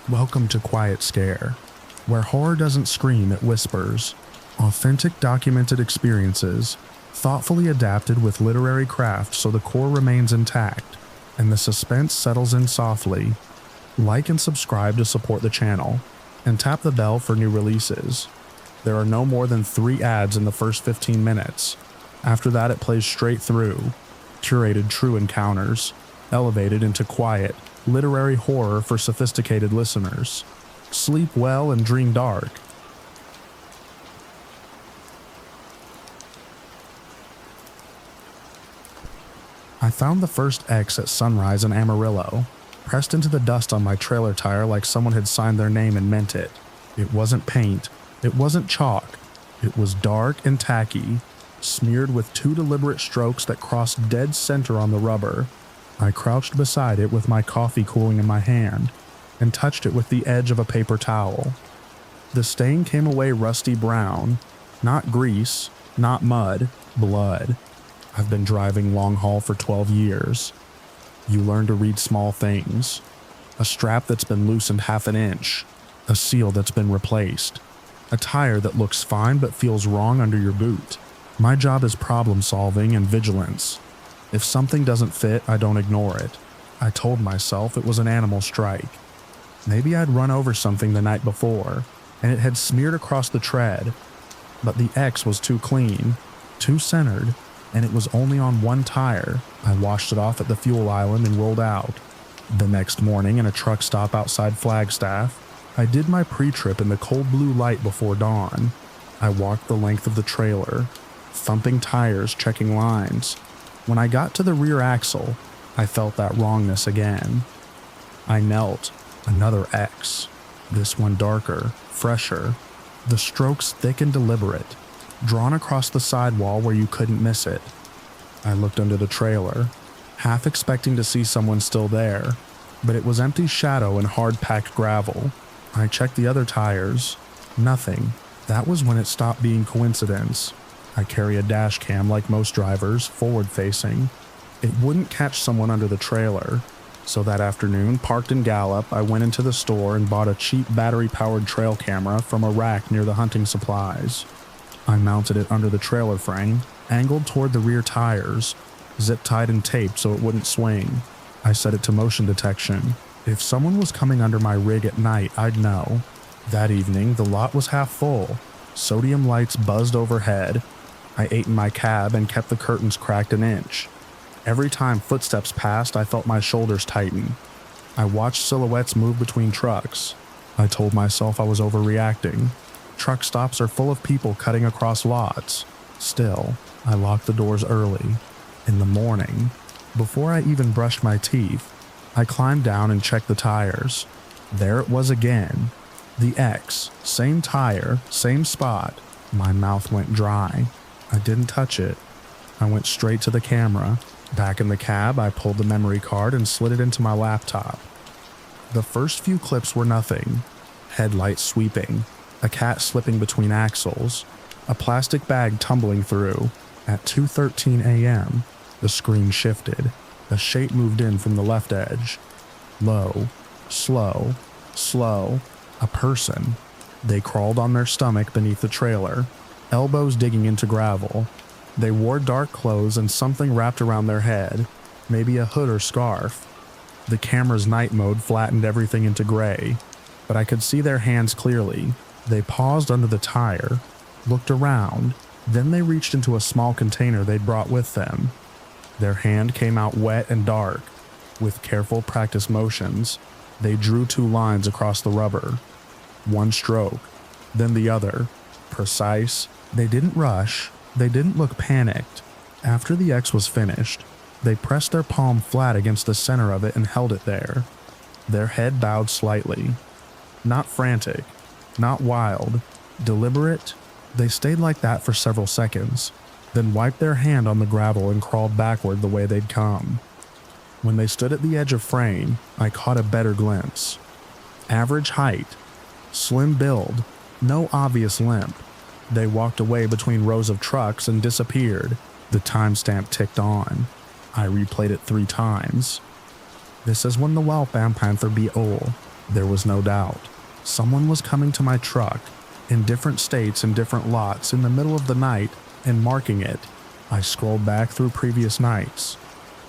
Welcome to Quiet Scare, where horror doesn't scream, it whispers. Authentic documented experiences, thoughtfully adapted with literary craft so the core remains intact, and the suspense settles in softly. Like and subscribe to support the channel, and tap the bell for new releases. There are no more than 3 ads in the first 15 minutes. After that it plays straight through. Curated true encounters, elevated into quiet, literary horror for sophisticated listeners. Sleep well and dream dark. I found the first X at sunrise in Amarillo, pressed into the dust on my trailer tire like someone had signed their name and meant it. It wasn't paint, it wasn't chalk, it was dark and tacky, smeared with 2 deliberate strokes that crossed dead center on the rubber. I crouched beside it with my coffee cooling in my hand, and touched it with the edge of a paper towel. The stain came away rusty brown, not grease, not mud, blood. I've been driving long haul for 12 years. You learn to read small things. A strap that's been loosened half an inch, a seal that's been replaced, a tire that looks fine but feels wrong under your boot. My job is problem solving and vigilance. If something doesn't fit, I don't ignore it. I told myself it was an animal strike. Maybe I'd run over something the night before, and it had smeared across the tread. But the X was too clean, too centered, and it was only on one tire. I washed it off at the fuel island and rolled out. The next morning, in a truck stop outside Flagstaff, I did my pre-trip in the cold blue light before dawn. I walked the length of the trailer, thumping tires, checking lines. When I got to the rear axle, I felt that wrongness again. I knelt. Another X. This one darker, fresher. The strokes thick and deliberate, drawn across the sidewall where you couldn't miss it. I looked under the trailer, half expecting to see someone still there, but it was empty shadow and hard-packed gravel. I checked the other tires. Nothing. That was when it stopped being coincidence. I carry a dash cam like most drivers, forward-facing. It wouldn't catch someone under the trailer, so that afternoon, parked in Gallup, I went into the store and bought a cheap battery-powered trail camera from a rack near the hunting supplies. I mounted it under the trailer frame, angled toward the rear tires, zip-tied and taped so it wouldn't swing. I set it to motion detection. If someone was coming under my rig at night, I'd know. That evening, the lot was half full. Sodium lights buzzed overhead. I ate in my cab and kept the curtains cracked an inch. Every time footsteps passed, I felt my shoulders tighten. I watched silhouettes move between trucks. I told myself I was overreacting. Truck stops are full of people cutting across lots. Still, I locked the doors early. In the morning, before I even brushed my teeth, I climbed down and checked the tires. There it was again. The X, same tire, same spot. My mouth went dry. I didn't touch it. I went straight to the camera. Back in the cab, I pulled the memory card and slid it into my laptop. The first few clips were nothing. Headlights sweeping, a cat slipping between axles, a plastic bag tumbling through. At 2:13 a.m., the screen shifted. A shape moved in from the left edge. Low, slow, slow. A person. They crawled on their stomach beneath the trailer, elbows digging into gravel. They wore dark clothes and something wrapped around their head, maybe a hood or scarf. The camera's night mode flattened everything into gray, but I could see their hands clearly. They paused under the tire, looked around, then they reached into a small container they'd brought with them. Their hand came out wet and dark. With careful practice motions, they drew 2 lines across the rubber. One stroke, then the other. Precise. They didn't rush. They didn't look panicked. After the X was finished, they pressed their palm flat against the center of it and held it there. Their head bowed slightly. Not frantic, not wild, deliberate. They stayed like that for several seconds, then wiped their hand on the gravel and crawled backward the way they'd come. When they stood at the edge of frame, I caught a better glimpse. Average height, slim build, no obvious limp. They walked away between rows of trucks and disappeared. The timestamp ticked on. I replayed it 3 times. This is when the Whelp and Panther be old. There was no doubt. Someone was coming to my truck, in different states and different lots in the middle of the night, and marking it. I scrolled back through previous nights.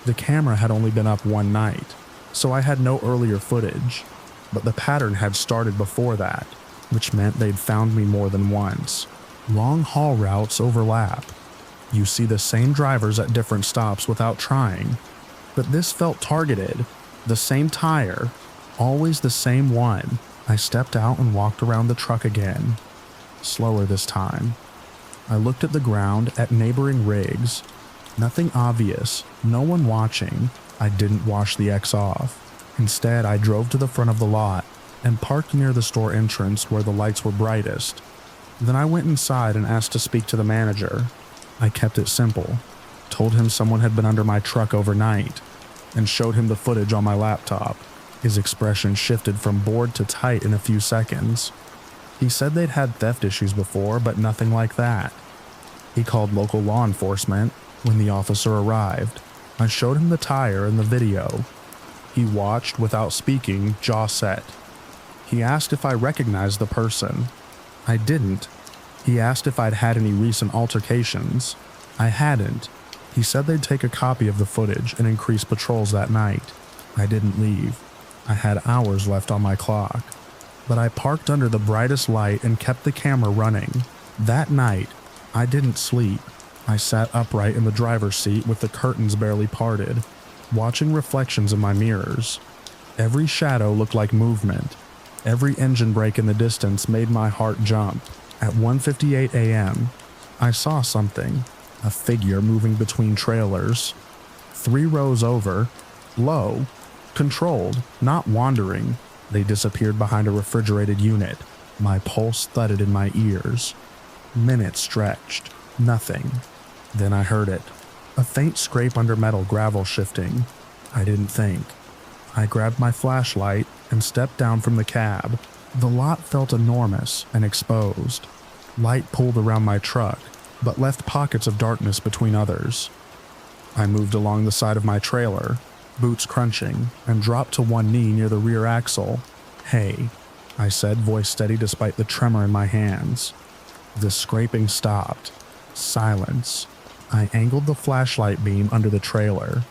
The camera had only been up one night, so I had no earlier footage, but the pattern had started before that, which meant they'd found me more than once. Long haul routes overlap. You see the same drivers at different stops without trying, but this felt targeted. The same tire, always the same one. I stepped out and walked around the truck again, slower this time. I looked at the ground, at neighboring rigs. Nothing obvious, no one watching. I didn't wash the X off. Instead, I drove to the front of the lot and parked near the store entrance where the lights were brightest. Then I went inside and asked to speak to the manager. I kept it simple, told him someone had been under my truck overnight, and showed him the footage on my laptop. His expression shifted from bored to tight in a few seconds. He said they'd had theft issues before, but nothing like that. He called local law enforcement when the officer arrived. I showed him the tire and the video. He watched without speaking, jaw set. He asked if I recognized the person. I didn't. He asked if I'd had any recent altercations. I hadn't. He said they'd take a copy of the footage and increase patrols that night. I didn't leave. I had hours left on my clock. But I parked under the brightest light and kept the camera running. That night, I didn't sleep. I sat upright in the driver's seat with the curtains barely parted, watching reflections in my mirrors. Every shadow looked like movement. Every engine brake in the distance made my heart jump. At 1:58 a.m., I saw something, a figure moving between trailers. 3 rows over, low, controlled, not wandering. They disappeared behind a refrigerated unit. My pulse thudded in my ears. Minutes stretched. Nothing. Then I heard it. A faint scrape under metal gravel shifting. I didn't think. I grabbed my flashlight and stepped down from the cab. The lot felt enormous and exposed. Light pulled around my truck, but left pockets of darkness between others. I moved along the side of my trailer, boots crunching, and dropped to one knee near the rear axle. "Hey," I said, voice steady despite the tremor in my hands. The scraping stopped. Silence. I angled the flashlight beam under the trailer.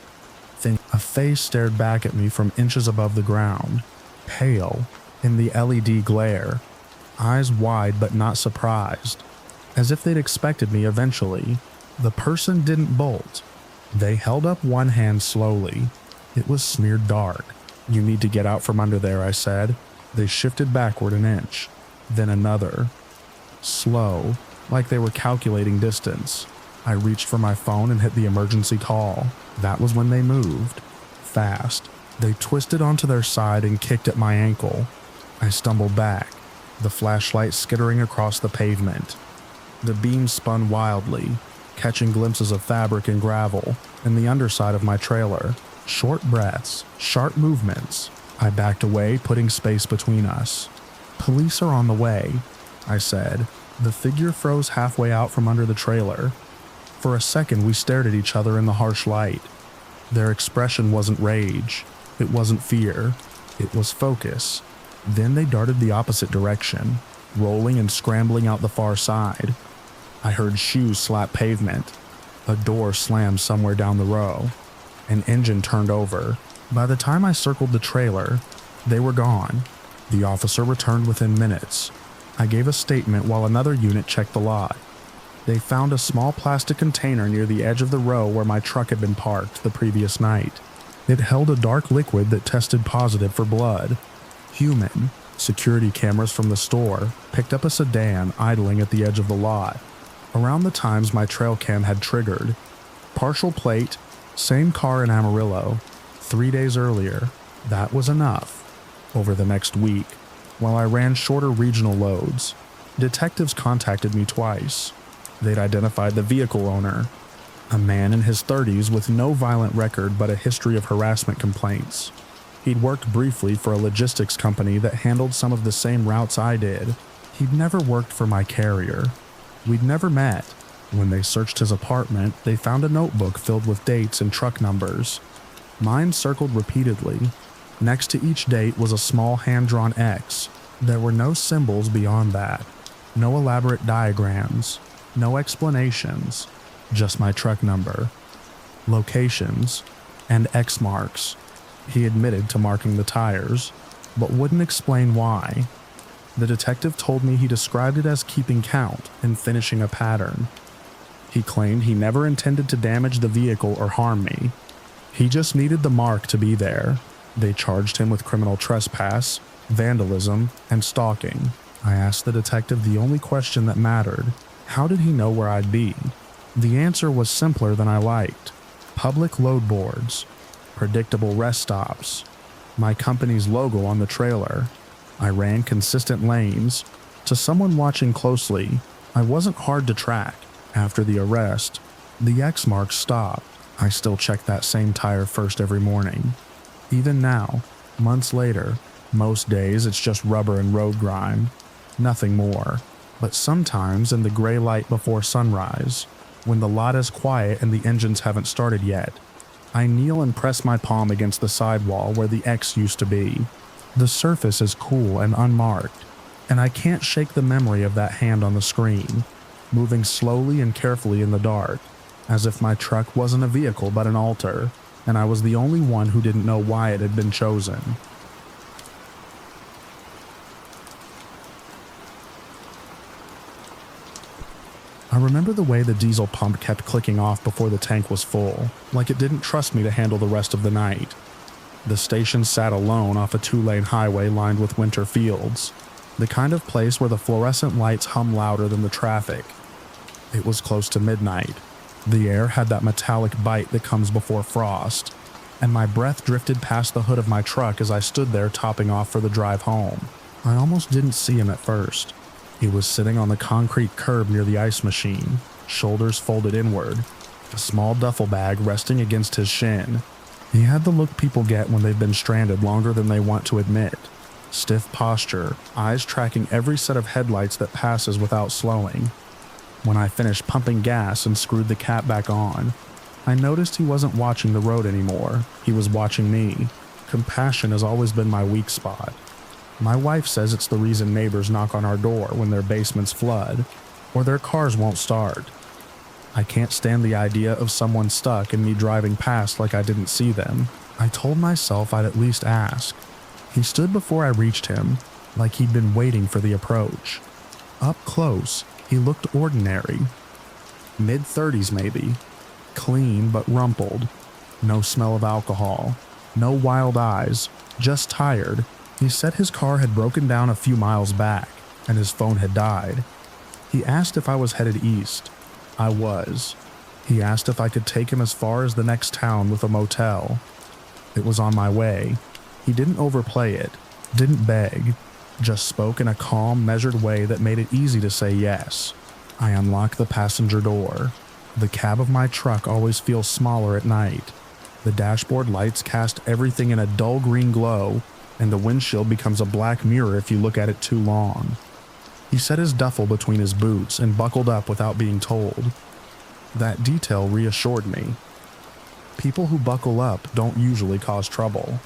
Then a face stared back at me from inches above the ground, pale, in the LED glare, eyes wide but not surprised, as if they'd expected me eventually. The person didn't bolt. They held up one hand slowly. It was smeared dark. "You need to get out from under there," I said. They shifted backward an inch, then another. Slow, like they were calculating distance. I reached for my phone and hit the emergency call. That was when they moved. Fast. They twisted onto their side and kicked at my ankle. I stumbled back, the flashlight skittering across the pavement. The beam spun wildly, catching glimpses of fabric and gravel and the underside of my trailer. Short breaths, sharp movements. I backed away, putting space between us. "Police are on the way," I said. The figure froze halfway out from under the trailer. For a second, we stared at each other in the harsh light. Their expression wasn't rage. It wasn't fear. It was focus. Then they darted the opposite direction, rolling and scrambling out the far side. I heard shoes slap pavement. A door slammed somewhere down the row. An engine turned over. By the time I circled the trailer, they were gone. The officer returned within minutes. I gave a statement while another unit checked the lot. They found a small plastic container near the edge of the row where my truck had been parked the previous night. It held a dark liquid that tested positive for blood. Human. Security cameras from the store picked up a sedan idling at the edge of the lot, around the times my trail cam had triggered. Partial plate, same car in Amarillo, 3 days earlier. That was enough. Over the next week, while I ran shorter regional loads, detectives contacted me twice. They'd identified the vehicle owner, a man in his 30s with no violent record but a history of harassment complaints. He'd worked briefly for a logistics company that handled some of the same routes I did. He'd never worked for my carrier. We'd never met. When they searched his apartment, they found a notebook filled with dates and truck numbers. Mine circled repeatedly. Next to each date was a small hand-drawn X. There were no symbols beyond that. No elaborate diagrams. No explanations. Just my truck number, locations, and X marks. He admitted to marking the tires, but wouldn't explain why. The detective told me he described it as keeping count and finishing a pattern. He claimed he never intended to damage the vehicle or harm me. He just needed the mark to be there. They charged him with criminal trespass, vandalism, and stalking. I asked the detective the only question that mattered. How did he know where I'd be? The answer was simpler than I liked. Public load boards, predictable rest stops, my company's logo on the trailer. I ran consistent lanes. To someone watching closely, I wasn't hard to track. After the arrest, the X marks stopped. I still check that same tire first every morning. Even now, months later, most days it's just rubber and road grime. Nothing more. But sometimes in the gray light before sunrise, when the lot is quiet and the engines haven't started yet, I kneel and press my palm against the sidewall where the X used to be. The surface is cool and unmarked, and I can't shake the memory of that hand on the screen, moving slowly and carefully in the dark, as if my truck wasn't a vehicle but an altar, and I was the only one who didn't know why it had been chosen. I remember the way the diesel pump kept clicking off before the tank was full, like it didn't trust me to handle the rest of the night. The station sat alone off a 2-lane highway lined with winter fields, the kind of place where the fluorescent lights hum louder than the traffic. It was close to midnight. The air had that metallic bite that comes before frost, and my breath drifted past the hood of my truck as I stood there topping off for the drive home. I almost didn't see him at first. He was sitting on the concrete curb near the ice machine, shoulders folded inward, a small duffel bag resting against his shin. He had the look people get when they've been stranded longer than they want to admit. Stiff posture, eyes tracking every set of headlights that passes without slowing. When I finished pumping gas and screwed the cap back on, I noticed he wasn't watching the road anymore. He was watching me. Compassion has always been my weak spot. My wife says it's the reason neighbors knock on our door when their basements flood, or their cars won't start. I can't stand the idea of someone stuck and me driving past like I didn't see them. I told myself I'd at least ask. He stood before I reached him, like he'd been waiting for the approach. Up close, he looked ordinary. Mid-30s maybe. Clean but rumpled. No smell of alcohol. No wild eyes. Just tired. He said his car had broken down a few miles back, and his phone had died. He asked if I was headed east. I was. He asked if I could take him as far as the next town with a motel. It was on my way. He didn't overplay it, didn't beg, just spoke in a calm, measured way that made it easy to say yes. I unlocked the passenger door. The cab of my truck always feels smaller at night. The dashboard lights cast everything in a dull green glow, and the windshield becomes a black mirror if you look at it too long. He set his duffel between his boots and buckled up without being told. That detail reassured me. People who buckle up don't usually cause trouble.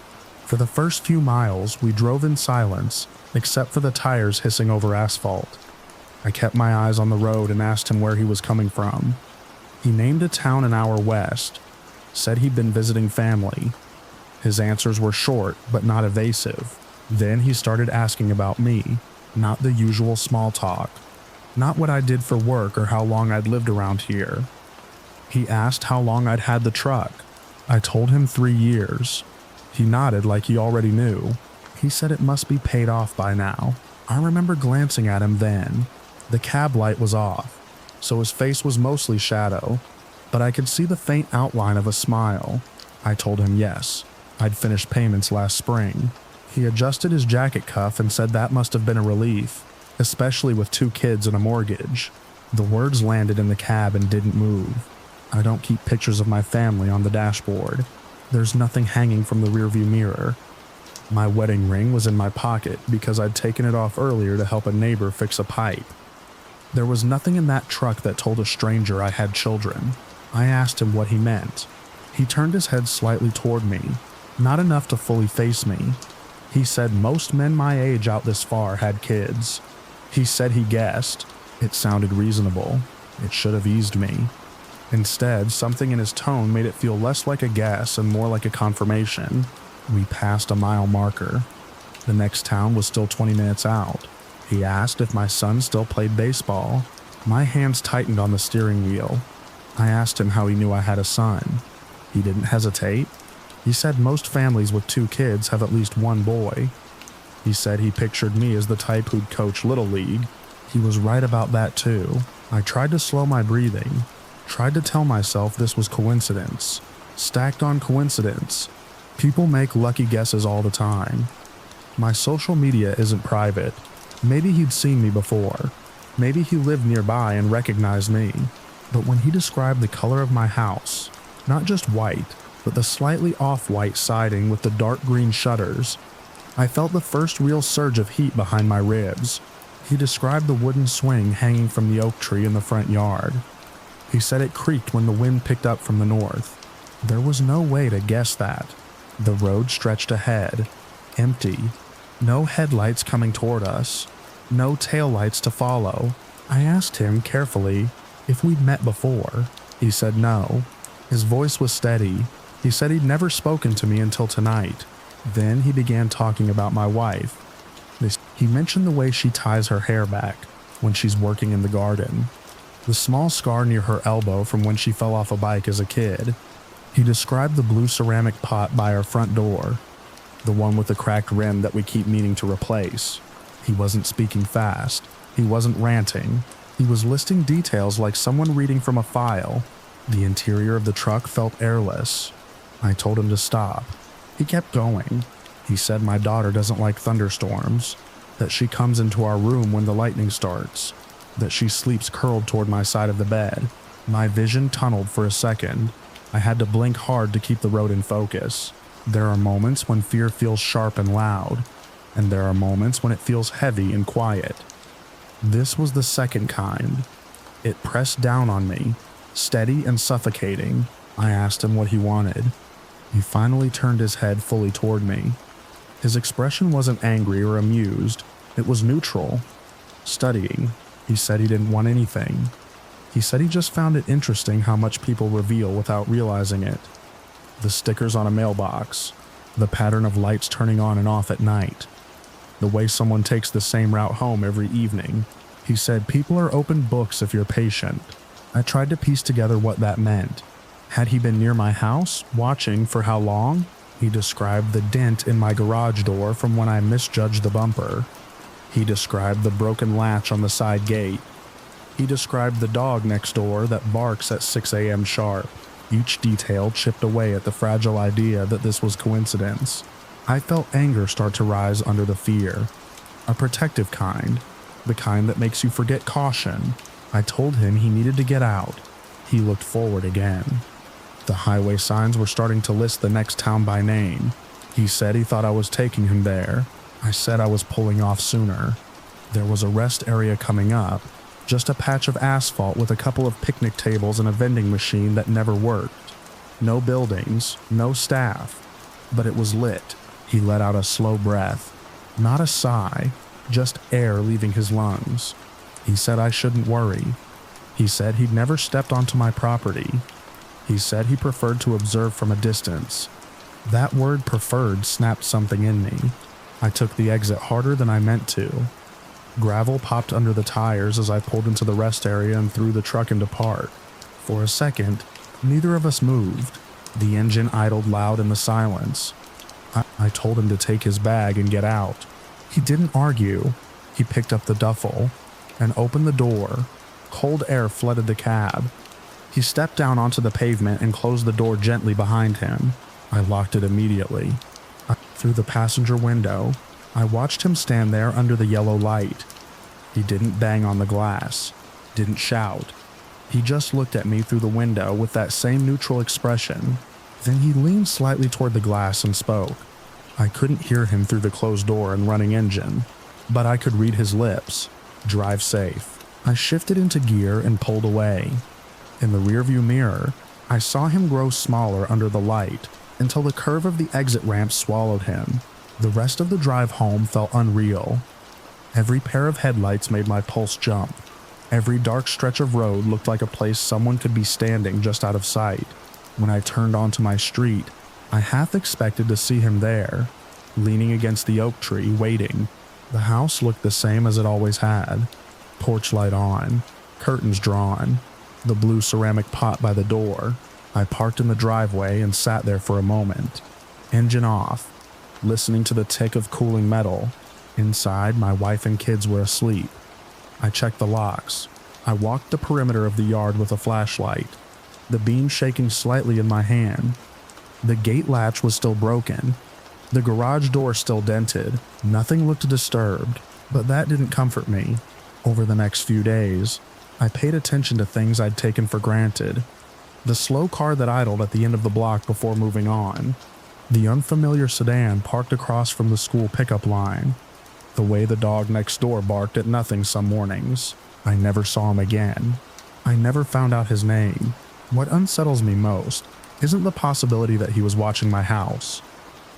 For the first few miles, we drove in silence, except for the tires hissing over asphalt. I kept my eyes on the road and asked him where he was coming from. He named a town an hour west, said he'd been visiting family. His answers were short, but not evasive. Then he started asking about me, not the usual small talk, not what I did for work or how long I'd lived around here. He asked how long I'd had the truck. I told him 3 years. He nodded like he already knew. He said it must be paid off by now. I remember glancing at him then. The cab light was off, so his face was mostly shadow, but I could see the faint outline of a smile. I told him yes. I'd finished payments last spring. He adjusted his jacket cuff and said that must have been a relief, especially with 2 kids and a mortgage. The words landed in the cab and didn't move. I don't keep pictures of my family on the dashboard. There's nothing hanging from the rearview mirror. My wedding ring was in my pocket because I'd taken it off earlier to help a neighbor fix a pipe. There was nothing in that truck that told a stranger I had children. I asked him what he meant. He turned his head slightly toward me, Not enough to fully face me. He said most men my age out this far had kids. He said he guessed. It sounded reasonable. It should have eased me. Instead, something in his tone made it feel less like a guess and more like a confirmation. We passed a mile marker. The next town was still 20 minutes out. He asked if my son still played baseball. My hands tightened on the steering wheel. I asked him how he knew I had a son. He didn't hesitate. He said most families with 2 kids have at least one boy. He said he pictured me as the type who'd coach Little League. He was right about that too. I tried to slow my breathing. Tried to tell myself this was coincidence. Stacked on coincidence. People make lucky guesses all the time. My social media isn't private. Maybe he'd seen me before. Maybe he lived nearby and recognized me. But when he described the color of my house, not just white, but the slightly off-white siding with the dark green shutters, I felt the first real surge of heat behind my ribs. He described the wooden swing hanging from the oak tree in the front yard. He said it creaked when the wind picked up from the north. There was no way to guess that. The road stretched ahead, empty. No headlights coming toward us. No taillights to follow. I asked him carefully if we'd met before. He said no. His voice was steady. He said he'd never spoken to me until tonight. Then he began talking about my wife. He mentioned the way she ties her hair back when she's working in the garden. The small scar near her elbow from when she fell off a bike as a kid. He described the blue ceramic pot by our front door, the one with the cracked rim that we keep meaning to replace. He wasn't speaking fast. He wasn't ranting. He was listing details like someone reading from a file. The interior of the truck felt airless. I told him to stop. He kept going. He said my daughter doesn't like thunderstorms, that she comes into our room when the lightning starts, that she sleeps curled toward my side of the bed. My vision tunneled for a second. I had to blink hard to keep the road in focus. There are moments when fear feels sharp and loud, and there are moments when it feels heavy and quiet. This was the second kind. It pressed down on me, steady and suffocating. I asked him what he wanted. He finally turned his head fully toward me. His expression wasn't angry or amused. It was neutral. Studying. He said he didn't want anything. He said he just found it interesting how much people reveal without realizing it. The stickers on a mailbox. The pattern of lights turning on and off at night. The way someone takes the same route home every evening. He said people are open books if you're patient. I tried to piece together what that meant. Had he been near my house, watching for how long? He described the dent in my garage door from when I misjudged the bumper. He described the broken latch on the side gate. He described the dog next door that barks at 6 a.m. sharp. Each detail chipped away at the fragile idea that this was coincidence. I felt anger start to rise under the fear. A protective kind. The kind that makes you forget caution. I told him he needed to get out. He looked forward again. The highway signs were starting to list the next town by name. He said he thought I was taking him there. I said I was pulling off sooner. There was a rest area coming up, just a patch of asphalt with a couple of picnic tables and a vending machine that never worked. No buildings, no staff, but it was lit. He let out a slow breath. Not a sigh, just air leaving his lungs. He said I shouldn't worry. He said he'd never stepped onto my property. He said he preferred to observe from a distance. That word preferred snapped something in me. I took the exit harder than I meant to. Gravel popped under the tires as I pulled into the rest area and threw the truck into park. For a second, neither of us moved. The engine idled loud in the silence. I told him to take his bag and get out. He didn't argue. He picked up the duffel and opened the door. Cold air flooded the cab. He stepped down onto the pavement and closed the door gently behind him. I locked it immediately. Through the passenger window, I watched him stand there under the yellow light. He didn't bang on the glass, didn't shout. He just looked at me through the window with that same neutral expression. Then he leaned slightly toward the glass and spoke. I couldn't hear him through the closed door and running engine, but I could read his lips. Drive safe. I shifted into gear and pulled away. In the rearview mirror, I saw him grow smaller under the light until the curve of the exit ramp swallowed him. The rest of the drive home felt unreal. Every pair of headlights made my pulse jump. Every dark stretch of road looked like a place someone could be standing just out of sight. When I turned onto my street, I half expected to see him there, leaning against the oak tree, waiting. The house looked the same as it always had. Porch light on, curtains drawn, the blue ceramic pot by the door. I parked in the driveway and sat there for a moment. Engine off, listening to the tick of cooling metal. Inside, my wife and kids were asleep. I checked the locks. I walked the perimeter of the yard with a flashlight, the beam shaking slightly in my hand. The gate latch was still broken. The garage door still dented. Nothing looked disturbed, but that didn't comfort me. Over the next few days, I paid attention to things I'd taken for granted. The slow car that idled at the end of the block before moving on. The unfamiliar sedan parked across from the school pickup line. The way the dog next door barked at nothing some mornings. I never saw him again. I never found out his name. What unsettles me most isn't the possibility that he was watching my house.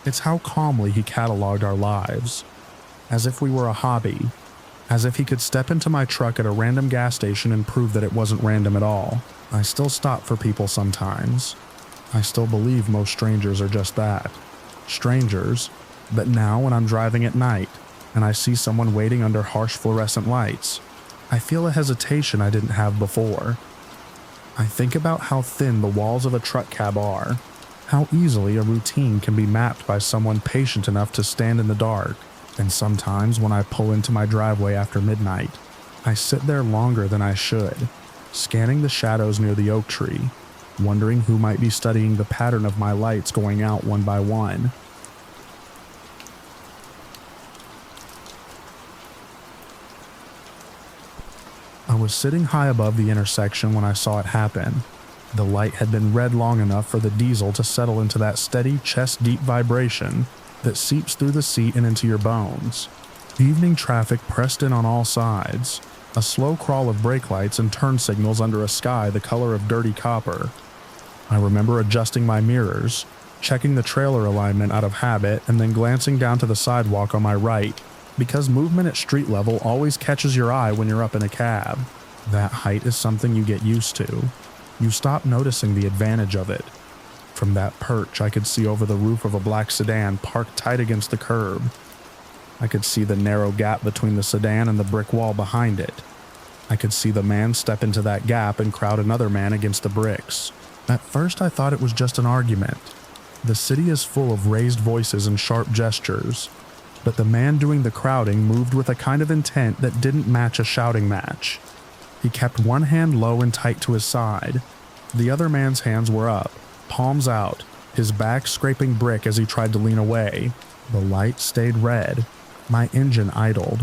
It's how calmly he cataloged our lives. As if we were a hobby. As if he could step into my truck at a random gas station and prove that it wasn't random at all. I still stop for people sometimes. I still believe most strangers are just that. Strangers. But now when I'm driving at night, and I see someone waiting under harsh fluorescent lights, I feel a hesitation I didn't have before. I think about how thin the walls of a truck cab are, how easily a routine can be mapped by someone patient enough to stand in the dark, and sometimes when I pull into my driveway after midnight, I sit there longer than I should, scanning the shadows near the oak tree, wondering who might be studying the pattern of my lights going out one by one. I was sitting high above the intersection when I saw it happen. The light had been red long enough for the diesel to settle into that steady, chest-deep vibration that seeps through the seat and into your bones. Evening traffic pressed in on all sides, a slow crawl of brake lights and turn signals under a sky the color of dirty copper. I remember adjusting my mirrors, checking the trailer alignment out of habit, and then glancing down to the sidewalk on my right, because movement at street level always catches your eye when you're up in a cab. That height is something you get used to. You stop noticing the advantage of it. From that perch, I could see over the roof of a black sedan parked tight against the curb. I could see the narrow gap between the sedan and the brick wall behind it. I could see the man step into that gap and crowd another man against the bricks. At first, I thought it was just an argument. The city is full of raised voices and sharp gestures. But the man doing the crowding moved with a kind of intent that didn't match a shouting match. He kept one hand low and tight to his side. The other man's hands were up, palms out, his back scraping brick as he tried to lean away. The light stayed red. My engine idled.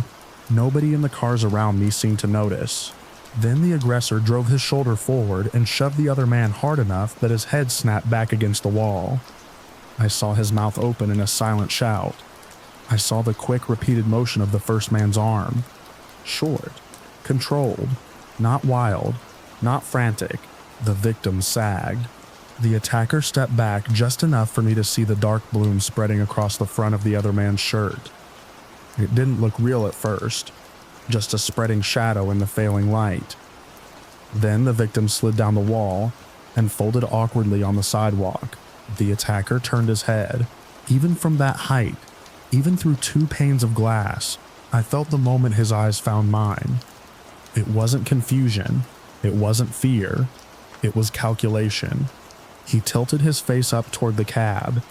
Nobody in the cars around me seemed to notice. Then the aggressor drove his shoulder forward and shoved the other man hard enough that his head snapped back against the wall. I saw his mouth open in a silent shout. I saw the quick, repeated motion of the first man's arm. Short, controlled, not wild, not frantic. The victim sagged. The attacker stepped back just enough for me to see the dark bloom spreading across the front of the other man's shirt. It didn't look real at first, just a spreading shadow in the failing light. Then the victim slid down the wall and folded awkwardly on the sidewalk. The attacker turned his head. Even from that height, even through 2 panes of glass, I felt the moment his eyes found mine. It wasn't confusion. It wasn't fear. It was calculation. He tilted his face up toward the cab,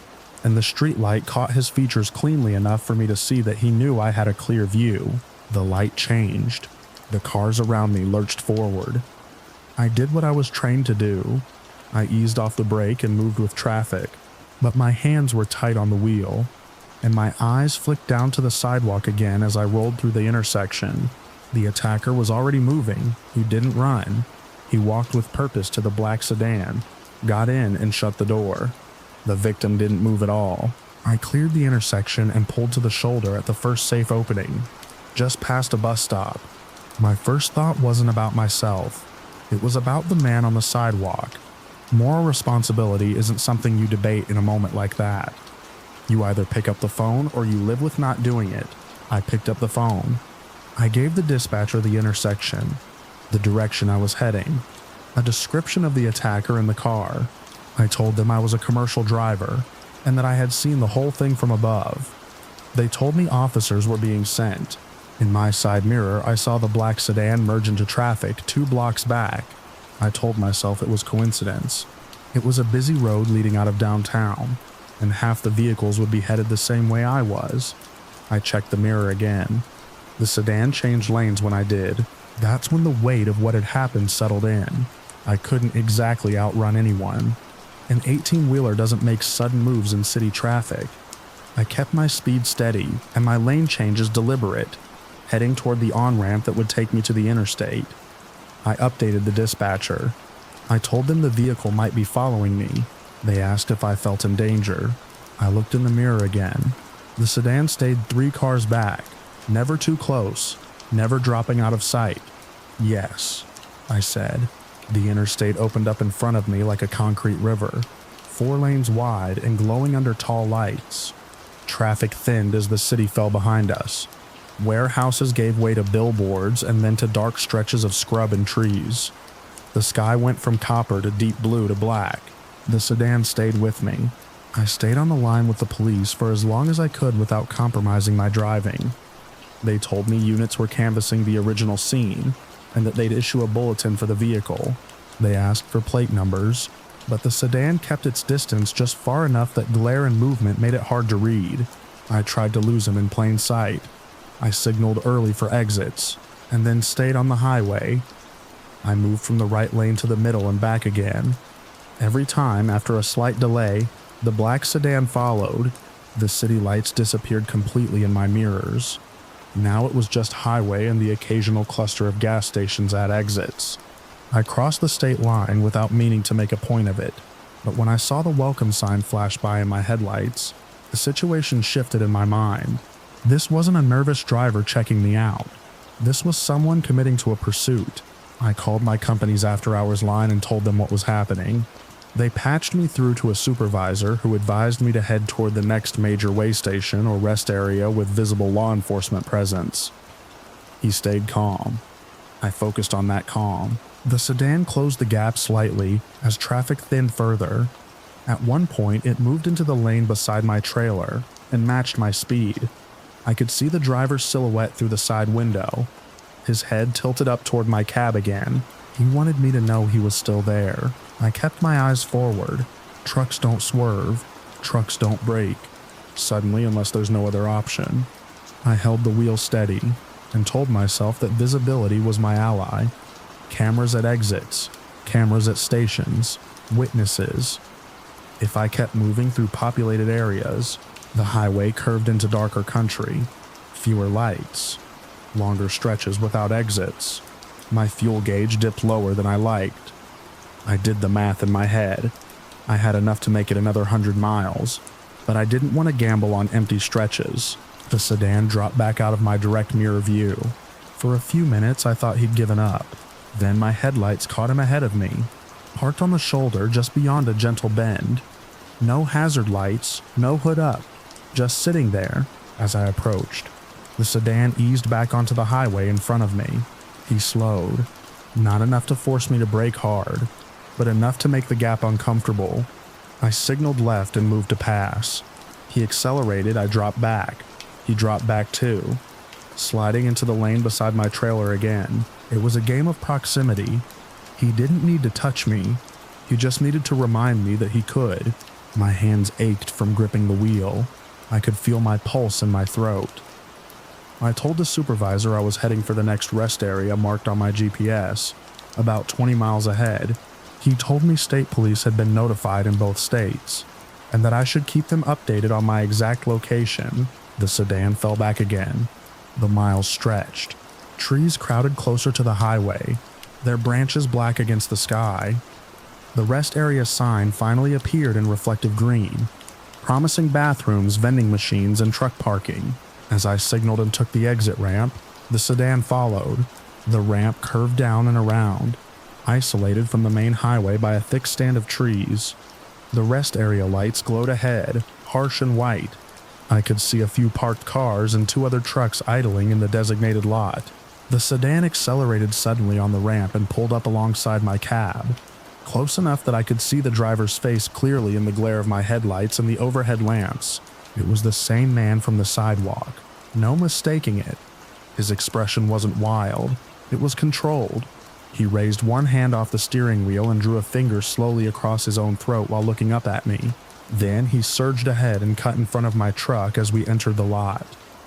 and the streetlight caught his features cleanly enough for me to see that he knew I had a clear view. The light changed. The cars around me lurched forward. I did what I was trained to do. I eased off the brake and moved with traffic, but my hands were tight on the wheel, and my eyes flicked down to the sidewalk again as I rolled through the intersection. The attacker was already moving. He didn't run. He walked with purpose to the black sedan, got in and shut the door. The victim didn't move at all. I cleared the intersection and pulled to the shoulder at the first safe opening, just past a bus stop. My first thought wasn't about myself. It was about the man on the sidewalk. Moral responsibility isn't something you debate in a moment like that. You either pick up the phone or you live with not doing it. I picked up the phone. I gave the dispatcher the intersection, the direction I was heading, a description of the attacker in the car. I told them I was a commercial driver and that I had seen the whole thing from above. They told me officers were being sent. In my side mirror, I saw the black sedan merge into traffic 2 blocks back. I told myself it was coincidence. It was a busy road leading out of downtown, and half the vehicles would be headed the same way I was. I checked the mirror again. The sedan changed lanes when I did. That's when the weight of what had happened settled in. I couldn't exactly outrun anyone. An 18-wheeler doesn't make sudden moves in city traffic. I kept my speed steady and my lane changes deliberate, heading toward the on-ramp that would take me to the interstate. I updated the dispatcher. I told them the vehicle might be following me. They asked if I felt in danger. I looked in the mirror again. The sedan stayed 3 cars back, never too close, never dropping out of sight. Yes, I said. The interstate opened up in front of me like a concrete river, 4 lanes wide and glowing under tall lights. Traffic thinned as the city fell behind us. Warehouses gave way to billboards and then to dark stretches of scrub and trees. The sky went from copper to deep blue to black. The sedan stayed with me. I stayed on the line with the police for as long as I could without compromising my driving. They told me units were canvassing the original scene and that they'd issue a bulletin for the vehicle. They asked for plate numbers, but the sedan kept its distance just far enough that glare and movement made it hard to read. I tried to lose him in plain sight. I signaled early for exits, and then stayed on the highway. I moved from the right lane to the middle and back again. Every time, after a slight delay, the black sedan followed. The city lights disappeared completely in my mirrors. Now it was just highway and the occasional cluster of gas stations at exits. I crossed the state line without meaning to make a point of it, but when I saw the welcome sign flash by in my headlights, the situation shifted in my mind. This wasn't a nervous driver checking me out. This was someone committing to a pursuit. I called my company's after-hours line and told them what was happening. They patched me through to a supervisor who advised me to head toward the next major way station or rest area with visible law enforcement presence. He stayed calm. I focused on that calm. The sedan closed the gap slightly as traffic thinned further. At one point, it moved into the lane beside my trailer and matched my speed. I could see the driver's silhouette through the side window. His head tilted up toward my cab again. He wanted me to know he was still there. I kept my eyes forward. Trucks don't swerve. Trucks don't brake. Suddenly, unless there's no other option. I held the wheel steady and told myself that visibility was my ally. Cameras at exits, cameras at stations, witnesses. If I kept moving through populated areas, the highway curved into darker country, fewer lights, longer stretches without exits. My fuel gauge dipped lower than I liked. I did the math in my head. I had enough to make it another 100 miles, but I didn't want to gamble on empty stretches. The sedan dropped back out of my direct mirror view. For a few minutes, I thought he'd given up. Then my headlights caught him ahead of me, parked on the shoulder just beyond a gentle bend. No hazard lights, no hood up, just sitting there as I approached. The sedan eased back onto the highway in front of me. He slowed, not enough to force me to brake hard, but enough to make the gap uncomfortable. I signaled left and moved to pass. He accelerated, I dropped back. He dropped back too, sliding into the lane beside my trailer again. It was a game of proximity. He didn't need to touch me. He just needed to remind me that he could. My hands ached from gripping the wheel. I could feel my pulse in my throat. I told the supervisor I was heading for the next rest area marked on my GPS, about 20 miles ahead. He told me state police had been notified in both states, and that I should keep them updated on my exact location. The sedan fell back again. The miles stretched. Trees crowded closer to the highway, their branches black against the sky. The rest area sign finally appeared in reflective green, promising bathrooms, vending machines, and truck parking. As I signaled and took the exit ramp, the sedan followed. The ramp curved down and around. isolated from the main highway by a thick stand of trees. The rest area lights glowed ahead, harsh and white. I could see a few parked cars and 2 other trucks idling in the designated lot. The sedan accelerated suddenly on the ramp and pulled up alongside my cab, close enough that I could see the driver's face clearly in the glare of my headlights and the overhead lamps. It was the same man from the sidewalk. No mistaking it. His expression wasn't wild. It was controlled. He raised one hand off the steering wheel and drew a finger slowly across his own throat while looking up at me. Then he surged ahead and cut in front of my truck as we entered the lot.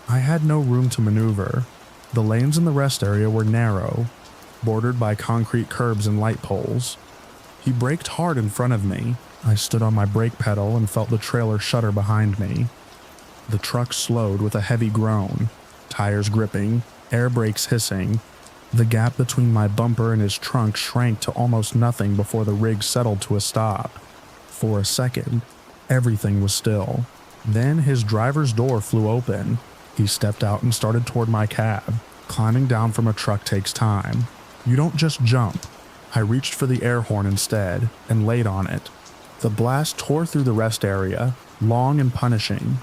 I had no room to maneuver. The lanes in the rest area were narrow, bordered by concrete curbs and light poles. He braked hard in front of me. I stood on my brake pedal and felt the trailer shudder behind me. The truck slowed with a heavy groan, tires gripping, air brakes hissing. The gap between my bumper and his trunk shrank to almost nothing before the rig settled to a stop. For a second, everything was still. Then his driver's door flew open. He stepped out and started toward my cab. Climbing down from a truck takes time. You don't just jump. I reached for the air horn instead and laid on it. The blast tore through the rest area, long and punishing.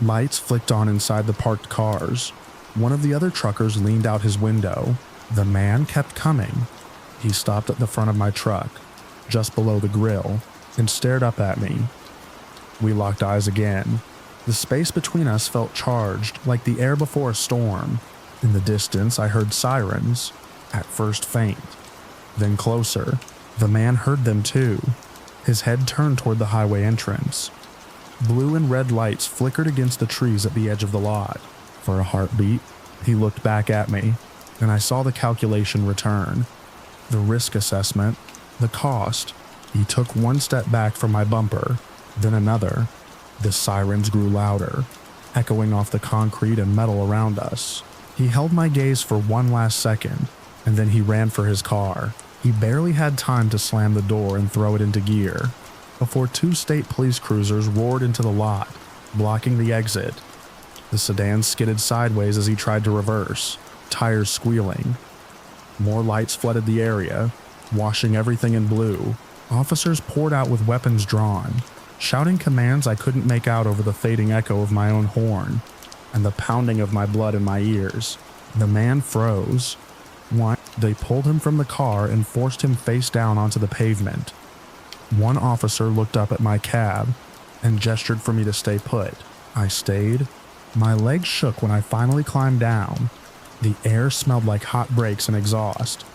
Lights flicked on inside the parked cars. One of the other truckers leaned out his window. The man kept coming. He stopped at the front of my truck, just below the grill, and stared up at me. We locked eyes again. The space between us felt charged, like the air before a storm. In the distance, I heard sirens, at first faint, then closer. The man heard them too. His head turned toward the highway entrance. Blue and red lights flickered against the trees at the edge of the lot. For a heartbeat, he looked back at me, and I saw the calculation return. The risk assessment, the cost. He took one step back from my bumper, then another. The sirens grew louder, echoing off the concrete and metal around us. He held my gaze for one last second, and then he ran for his car. He barely had time to slam the door and throw it into gear before 2 state police cruisers roared into the lot, blocking the exit. The sedan skidded sideways as he tried to reverse, tires squealing. More lights flooded the area, washing everything in blue. Officers poured out with weapons drawn, shouting commands I couldn't make out over the fading echo of my own horn and the pounding of my blood in my ears. The man froze. They pulled him from the car and forced him face down onto the pavement. One officer looked up at my cab and gestured for me to stay put. I stayed. My legs shook when I finally climbed down. The air smelled like hot brakes and exhaust.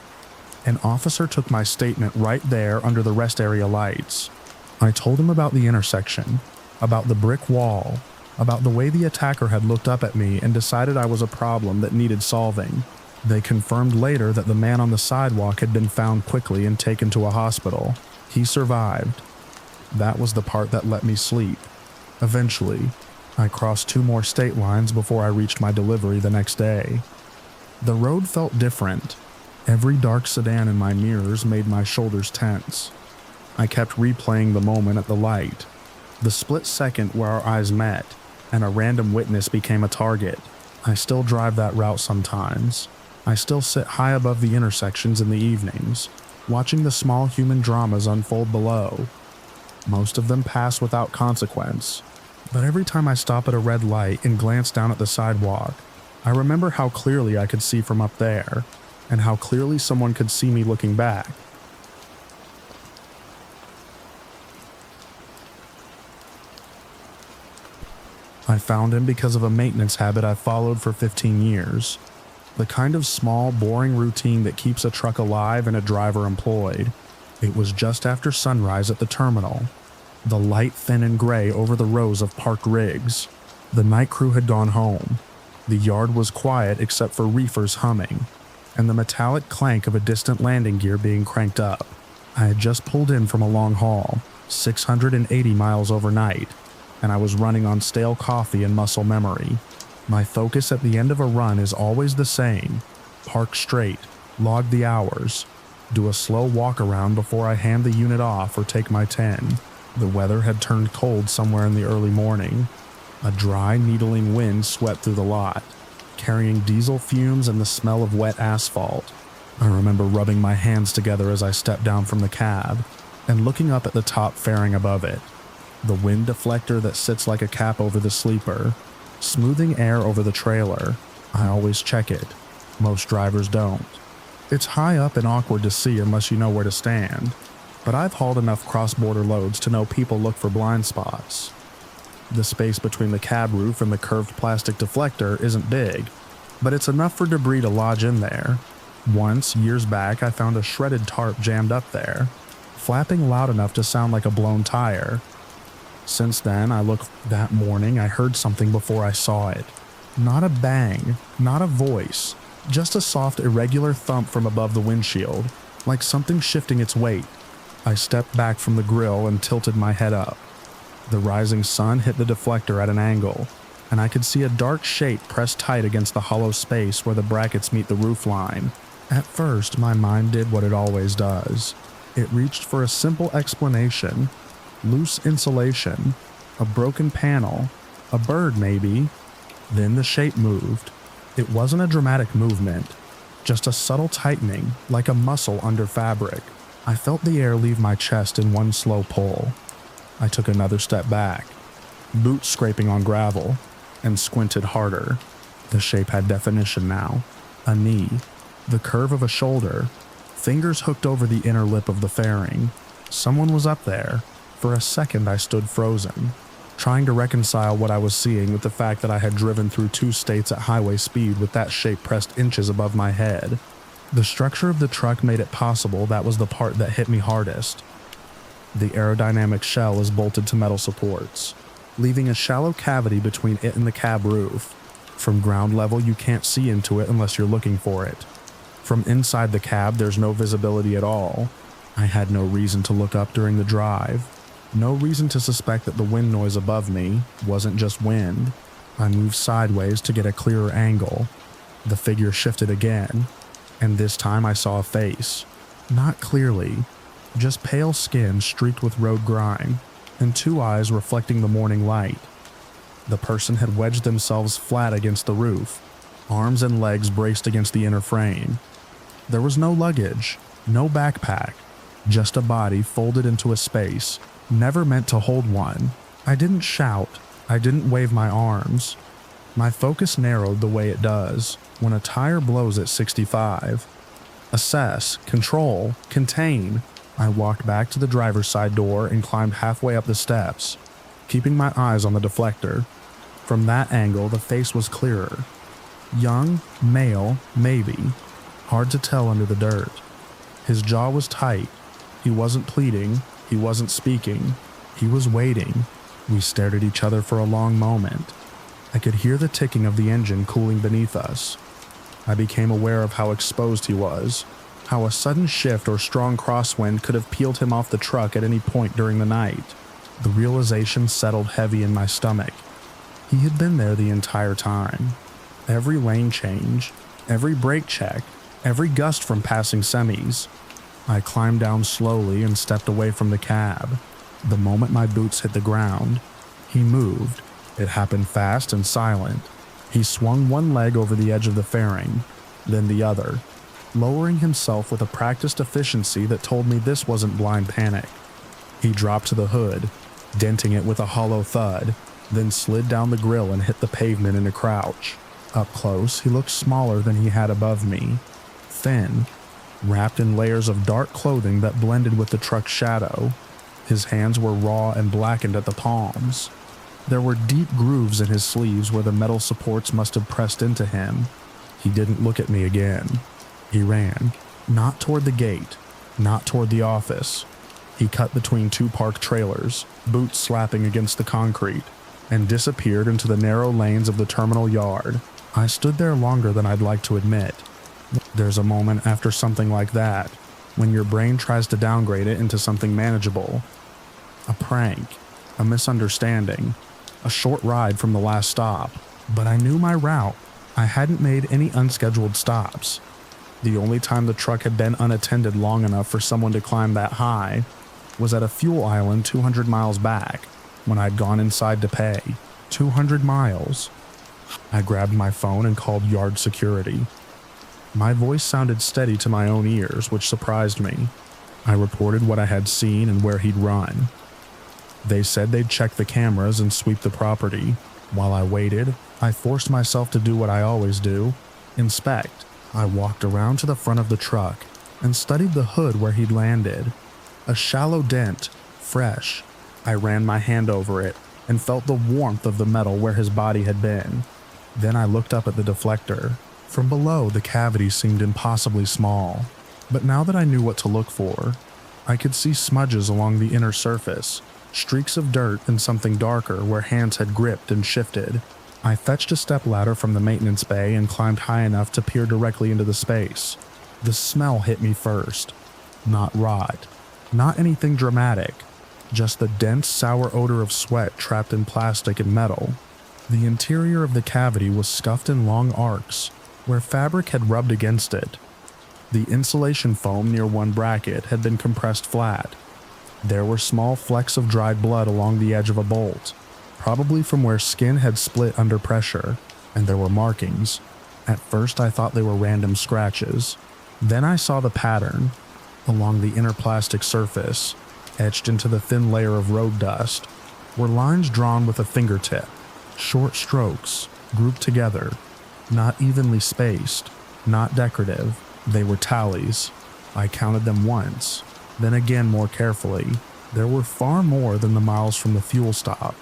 An officer took my statement right there under the rest area lights. I told him about the intersection, about the brick wall, about the way the attacker had looked up at me and decided I was a problem that needed solving. They confirmed later that the man on the sidewalk had been found quickly and taken to a hospital. He survived. That was the part that let me sleep. Eventually, I crossed 2 more state lines before I reached my delivery the next day. The road felt different. Every dark sedan in my mirrors made my shoulders tense. I kept replaying the moment at the light, the split second where our eyes met, and a random witness became a target. I still drive that route sometimes. I still sit high above the intersections in the evenings, watching the small human dramas unfold below. Most of them pass without consequence, but every time I stop at a red light and glance down at the sidewalk, I remember how clearly I could see from up there, and how clearly someone could see me looking back. I found him because of a maintenance habit I've followed for 15 years. The kind of small, boring routine that keeps a truck alive and a driver employed. It was just after sunrise at the terminal. The light thin and gray over the rows of parked rigs. The night crew had gone home. The yard was quiet except for reefers humming, and the metallic clank of a distant landing gear being cranked up. I had just pulled in from a long haul, 680 miles overnight, and I was running on stale coffee and muscle memory. My focus at the end of a run is always the same. Park straight, log the hours, do a slow walk around before I hand the unit off or take my 10. The weather had turned cold somewhere in the early morning. A dry, needling wind swept through the lot, carrying diesel fumes and the smell of wet asphalt. I remember rubbing my hands together as I stepped down from the cab and looking up at the top fairing above it. The wind deflector that sits like a cap over the sleeper, smoothing air over the trailer. I always check it. Most drivers don't. It's high up and awkward to see unless you know where to stand, but I've hauled enough cross-border loads to know people look for blind spots. The space between the cab roof and the curved plastic deflector isn't big, but it's enough for debris to lodge in there. Once, years back, I found a shredded tarp jammed up there, flapping loud enough to sound like a blown tire. Since then, that morning I heard something before I saw it. Not a bang, not a voice, just a soft, irregular thump from above the windshield, like something shifting its weight. I stepped back from the grill and tilted my head up. The rising sun hit the deflector at an angle, and I could see a dark shape pressed tight against the hollow space where the brackets meet the roof line. At first, my mind did what it always does. It reached for a simple explanation. Loose insulation, a broken panel, a bird maybe. Then the shape moved. It wasn't a dramatic movement, just a subtle tightening, like a muscle under fabric. I felt the air leave my chest in one slow pull. I took another step back, boots scraping on gravel, and squinted harder. The shape had definition now. A knee, the curve of a shoulder, fingers hooked over the inner lip of the fairing. Someone was up there. For a second I stood frozen, trying to reconcile what I was seeing with the fact that I had driven through 2 states at highway speed with that shape pressed inches above my head. The structure of the truck made it possible. That was the part that hit me hardest. The aerodynamic shell is bolted to metal supports, leaving a shallow cavity between it and the cab roof. From ground level, you can't see into it unless you're looking for it. From inside the cab, there's no visibility at all. I had no reason to look up during the drive. No reason to suspect that the wind noise above me wasn't just wind. I moved sideways to get a clearer angle. The figure shifted again, and this time I saw a face. Not clearly, just pale skin streaked with road grime, and 2 eyes reflecting the morning light. The person had wedged themselves flat against the roof, arms and legs braced against the inner frame. There was no luggage, no backpack, just a body folded into a space, never meant to hold one. I didn't shout, I didn't wave my arms. My focus narrowed the way it does when a tire blows at 65. Assess, control, contain. I walked back to the driver's side door and climbed halfway up the steps, keeping my eyes on the deflector. From that angle, the face was clearer. Young, male, maybe. Hard to tell under the dirt. His jaw was tight. He wasn't pleading. He wasn't speaking. He was waiting. We stared at each other for a long moment. I could hear the ticking of the engine cooling beneath us. I became aware of how exposed he was, how a sudden shift or strong crosswind could have peeled him off the truck at any point during the night. The realization settled heavy in my stomach. He had been there the entire time. Every lane change, every brake check, every gust from passing semis. I climbed down slowly and stepped away from the cab. The moment my boots hit the ground, he moved. It happened fast and silent. He swung one leg over the edge of the fairing, then the other, lowering himself with a practiced efficiency that told me this wasn't blind panic. He dropped to the hood, denting it with a hollow thud, then slid down the grill and hit the pavement in a crouch. Up close, he looked smaller than he had above me. Thin, wrapped in layers of dark clothing that blended with the truck's shadow. His hands were raw and blackened at the palms. There were deep grooves in his sleeves where the metal supports must have pressed into him. He didn't look at me again. He ran, not toward the gate, not toward the office. He cut between 2 parked trailers, boots slapping against the concrete, and disappeared into the narrow lanes of the terminal yard. I stood there longer than I'd like to admit. There's a moment after something like that when your brain tries to downgrade it into something manageable. A prank, a misunderstanding, a short ride from the last stop. But I knew my route. I hadn't made any unscheduled stops. The only time the truck had been unattended long enough for someone to climb that high was at a fuel island 200 miles back when I'd gone inside to pay. 200 miles. I grabbed my phone and called yard security. My voice sounded steady to my own ears, which surprised me. I reported what I had seen and where he'd run. They said they'd check the cameras and sweep the property. While I waited, I forced myself to do what I always do: inspect. I walked around to the front of the truck and studied the hood where he'd landed. A shallow dent, fresh. I ran my hand over it and felt the warmth of the metal where his body had been. Then I looked up at the deflector. From below, the cavity seemed impossibly small, but now that I knew what to look for, I could see smudges along the inner surface, streaks of dirt and something darker where hands had gripped and shifted. I fetched a step ladder from the maintenance bay and climbed high enough to peer directly into the space. The smell hit me first. Not rot, not anything dramatic, just the dense, sour odor of sweat trapped in plastic and metal. The interior of the cavity was scuffed in long arcs, where fabric had rubbed against it. The insulation foam near one bracket had been compressed flat. There were small flecks of dried blood along the edge of a bolt, probably from where skin had split under pressure, and there were markings. At first I thought they were random scratches. Then I saw the pattern. Along the inner plastic surface, etched into the thin layer of road dust, were lines drawn with a fingertip. Short strokes, grouped together, not evenly spaced, not decorative. They were tallies. I counted them once, then again more carefully. There were far more than the miles from the fuel stop.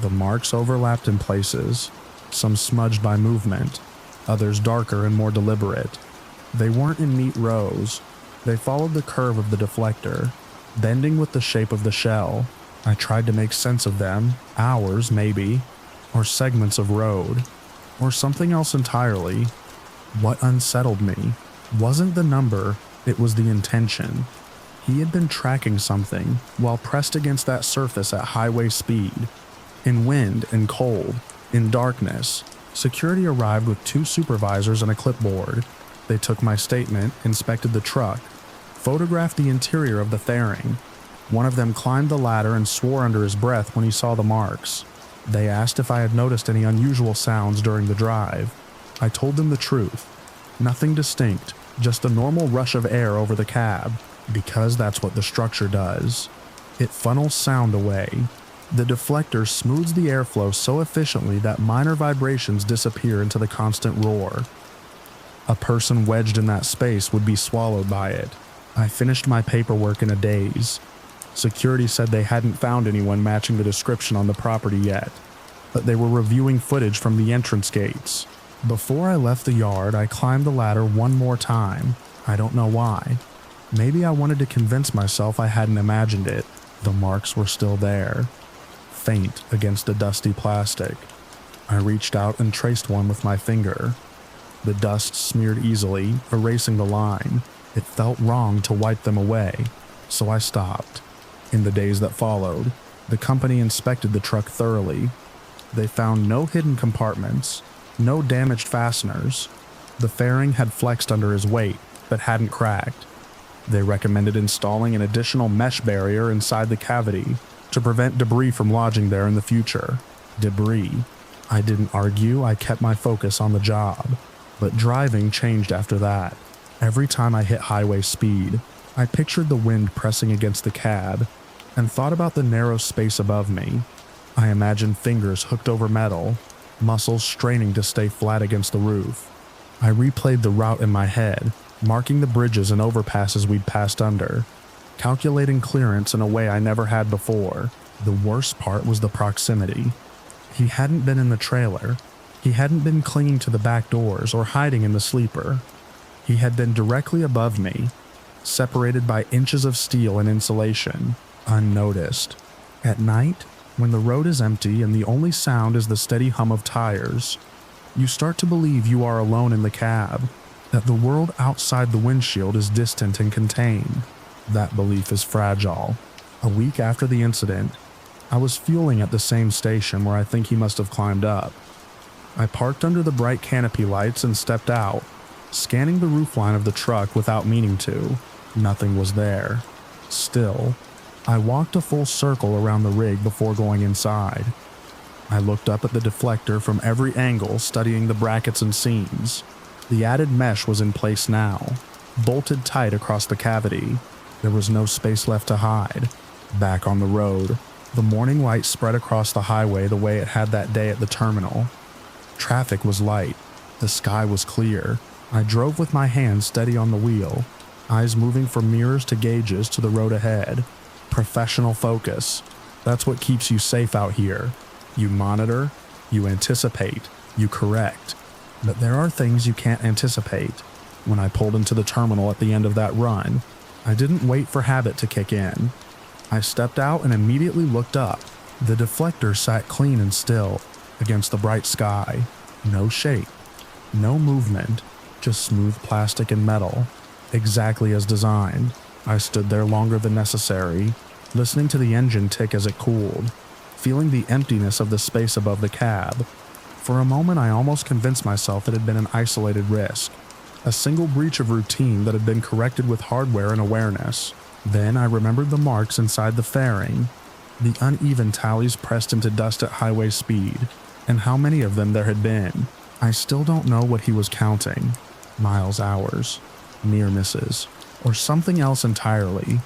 The marks overlapped in places, some smudged by movement, others darker and more deliberate. They weren't in neat rows. They followed the curve of the deflector, bending with the shape of the shell. I tried to make sense of them, hours maybe, or segments of road, or something else entirely. What unsettled me wasn't the number, it was the intention. He had been tracking something while pressed against that surface at highway speed. In wind and cold, in darkness, security arrived with 2 supervisors and a clipboard. They took my statement, inspected the truck, photographed the interior of the fairing. One of them climbed the ladder and swore under his breath when he saw the marks. They asked if I had noticed any unusual sounds during the drive. I told them the truth. Nothing distinct, just a normal rush of air over the cab, because that's what the structure does. It funnels sound away. The deflector smooths the airflow so efficiently that minor vibrations disappear into the constant roar. A person wedged in that space would be swallowed by it. I finished my paperwork in a daze. Security said they hadn't found anyone matching the description on the property yet, but they were reviewing footage from the entrance gates. Before I left the yard, I climbed the ladder one more time. I don't know why. Maybe I wanted to convince myself I hadn't imagined it. The marks were still there, faint against the dusty plastic. I reached out and traced one with my finger. The dust smeared easily, erasing the line. It felt wrong to wipe them away, so I stopped. In the days that followed, the company inspected the truck thoroughly. They found no hidden compartments, no damaged fasteners. The fairing had flexed under his weight, but hadn't cracked. They recommended installing an additional mesh barrier inside the cavity to prevent debris from lodging there in the future. Debris. I didn't argue, I kept my focus on the job. But driving changed after that. Every time I hit highway speed, I pictured the wind pressing against the cab and thought about the narrow space above me. I imagined fingers hooked over metal, muscles straining to stay flat against the roof. I replayed the route in my head, marking the bridges and overpasses we'd passed under, calculating clearance in a way I never had before. The worst part was the proximity. He hadn't been in the trailer. He hadn't been clinging to the back doors or hiding in the sleeper. He had been directly above me, separated by inches of steel and insulation, unnoticed. At night, when the road is empty and the only sound is the steady hum of tires, you start to believe you are alone in the cab, that the world outside the windshield is distant and contained. That belief is fragile. A week after the incident, I was fueling at the same station where I think he must have climbed up. I parked under the bright canopy lights and stepped out, scanning the roofline of the truck without meaning to. Nothing was there. Still, I walked a full circle around the rig before going inside. I looked up at the deflector from every angle, studying the brackets and seams. The added mesh was in place now, bolted tight across the cavity. There was no space left to hide. Back on the road, the morning light spread across the highway the way it had that day at the terminal. Traffic was light. The sky was clear. I drove with my hands steady on the wheel, eyes moving from mirrors to gauges to the road ahead. Professional focus. That's what keeps you safe out here. You monitor, you anticipate, you correct. But there are things you can't anticipate. When I pulled into the terminal at the end of that run, I didn't wait for habit to kick in. I stepped out and immediately looked up. The deflector sat clean and still against the bright sky. No shape, no movement, just smooth plastic and metal, exactly as designed. I stood there longer than necessary, listening to the engine tick as it cooled, feeling the emptiness of the space above the cab. For a moment I almost convinced myself it had been an isolated risk, a single breach of routine that had been corrected with hardware and awareness. Then I remembered the marks inside the fairing, the uneven tallies pressed into dust at highway speed, and how many of them there had been. I still don't know what he was counting. Miles, hours, near misses, or something else entirely.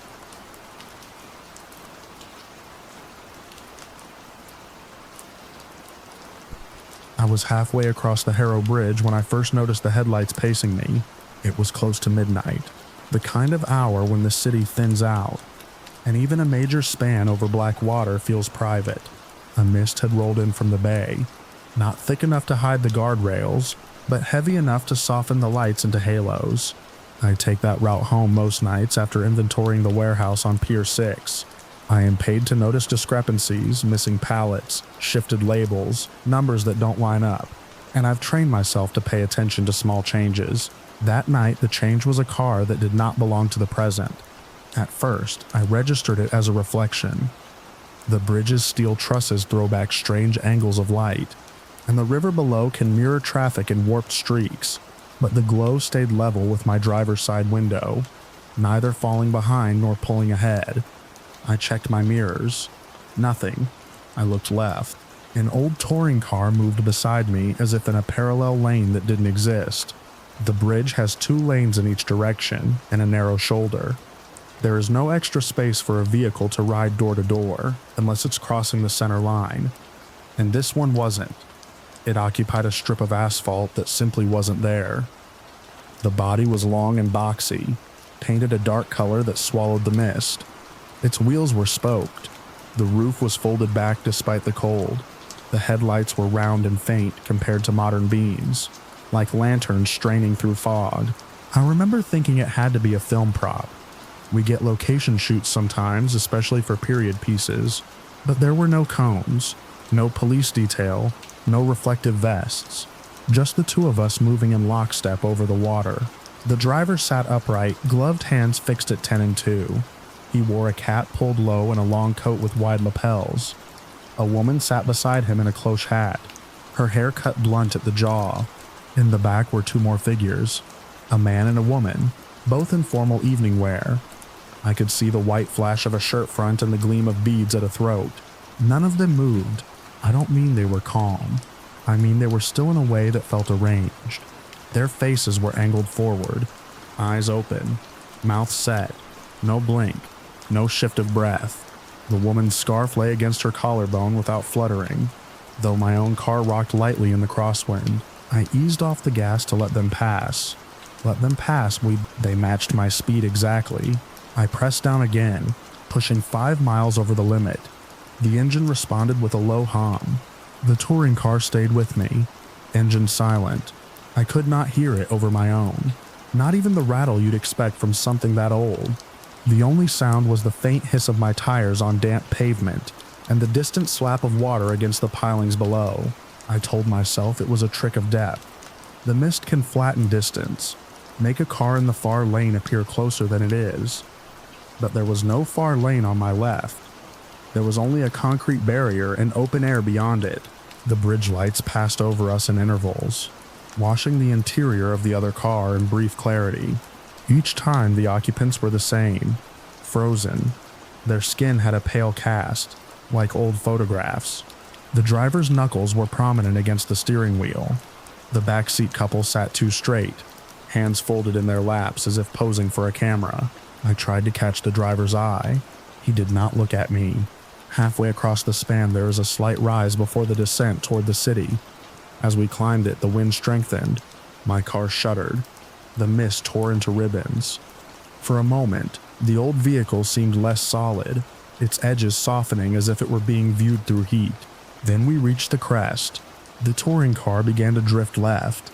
I was halfway across the Harrow Bridge when I first noticed the headlights pacing me. It was close to midnight, the kind of hour when the city thins out, and even a major span over black water feels private. A mist had rolled in from the bay, not thick enough to hide the guardrails, but heavy enough to soften the lights into halos. I take that route home most nights after inventorying the warehouse on Pier 6. I am paid to notice discrepancies, missing pallets, shifted labels, numbers that don't line up, and I've trained myself to pay attention to small changes. That night, the change was a car that did not belong to the present. At first, I registered it as a reflection. The bridge's steel trusses throw back strange angles of light, and the river below can mirror traffic in warped streaks, but the glow stayed level with my driver's side window, neither falling behind nor pulling ahead. I checked my mirrors. Nothing. I looked left. An old touring car moved beside me as if in a parallel lane that didn't exist. The bridge has 2 lanes in each direction and a narrow shoulder. There is no extra space for a vehicle to ride door to door unless it's crossing the center line, and this one wasn't. It occupied a strip of asphalt that simply wasn't there. The body was long and boxy, painted a dark color that swallowed the mist. Its wheels were spoked. The roof was folded back despite the cold. The headlights were round and faint compared to modern beams, like lanterns straining through fog. I remember thinking it had to be a film prop. We get location shoots sometimes, especially for period pieces, but there were no cones, no police detail, no reflective vests, just the 2 of us moving in lockstep over the water. The driver sat upright, gloved hands fixed at 10 and 2. He wore a cap pulled low and a long coat with wide lapels. A woman sat beside him in a cloche hat, her hair cut blunt at the jaw. In the back were 2 more figures, a man and a woman, both in formal evening wear. I could see the white flash of a shirt front and the gleam of beads at a throat. None of them moved. I don't mean they were calm. I mean they were still in a way that felt arranged. Their faces were angled forward, eyes open, mouth set, no blink, no shift of breath. The woman's scarf lay against her collarbone without fluttering. Though my own car rocked lightly in the crosswind, I eased off the gas to let them pass. They matched my speed exactly. I pressed down again, pushing 5 miles over the limit. The engine responded with a low hum. The touring car stayed with me, engine silent. I could not hear it over my own, not even the rattle you'd expect from something that old. The only sound was the faint hiss of my tires on damp pavement and the distant slap of water against the pilings below. I told myself it was a trick of depth. The mist can flatten distance, make a car in the far lane appear closer than it is. But there was no far lane on my left. There was only a concrete barrier and open air beyond it. The bridge lights passed over us in intervals, washing the interior of the other car in brief clarity. Each time the occupants were the same, frozen. Their skin had a pale cast, like old photographs. The driver's knuckles were prominent against the steering wheel. The backseat couple sat too straight, hands folded in their laps as if posing for a camera. I tried to catch the driver's eye. He did not look at me. Halfway across the span, there is a slight rise before the descent toward the city. As we climbed it, the wind strengthened. My car shuddered. The mist tore into ribbons. For a moment, the old vehicle seemed less solid, its edges softening as if it were being viewed through heat. Then we reached the crest. The touring car began to drift left.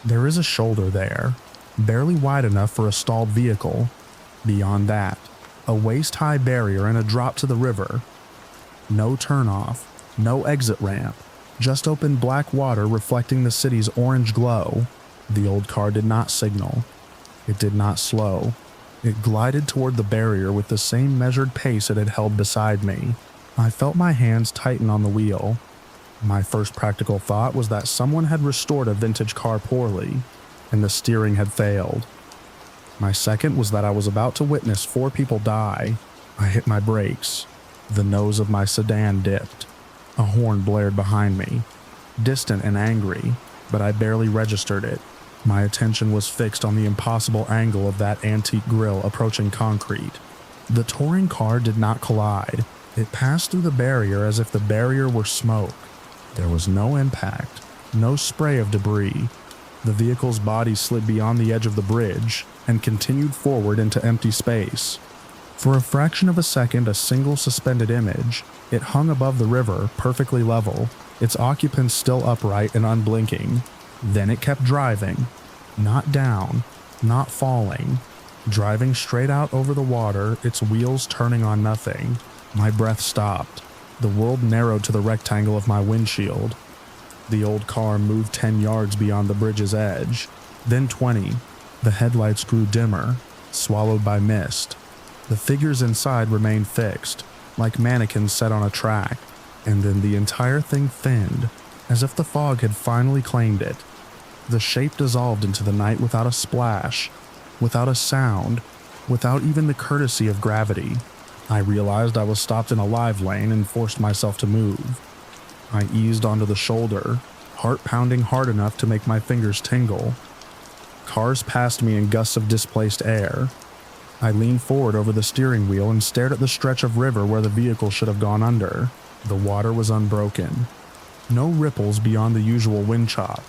There is a shoulder there, barely wide enough for a stalled vehicle. Beyond that, a waist-high barrier and a drop to the river. No turnoff, no exit ramp, just open black water reflecting the city's orange glow. The old car did not signal. It did not slow. It glided toward the barrier with the same measured pace it had held beside me. I felt my hands tighten on the wheel. My first practical thought was that someone had restored a vintage car poorly, and the steering had failed. My second was that I was about to witness 4 people die. I hit my brakes. The nose of my sedan dipped. A horn blared behind me, distant and angry, but I barely registered it. My attention was fixed on the impossible angle of that antique grille approaching concrete. The touring car did not collide. It passed through the barrier as if the barrier were smoke. There was no impact, no spray of debris. The vehicle's body slid beyond the edge of the bridge and continued forward into empty space. For a fraction of a second, a single suspended image. It hung above the river, perfectly level, its occupants still upright and unblinking. Then it kept driving, not down, not falling, driving straight out over the water, its wheels turning on nothing. My breath stopped. The world narrowed to the rectangle of my windshield. The old car moved 10 yards beyond the bridge's edge, then 20. The headlights grew dimmer, swallowed by mist. The figures inside remained fixed, like mannequins set on a track, and then the entire thing thinned, as if the fog had finally claimed it. The shape dissolved into the night without a splash, without a sound, without even the courtesy of gravity. I realized I was stopped in a live lane and forced myself to move. I eased onto the shoulder, heart pounding hard enough to make my fingers tingle. Cars passed me in gusts of displaced air. I leaned forward over the steering wheel and stared at the stretch of river where the vehicle should have gone under. The water was unbroken. No ripples beyond the usual wind chop.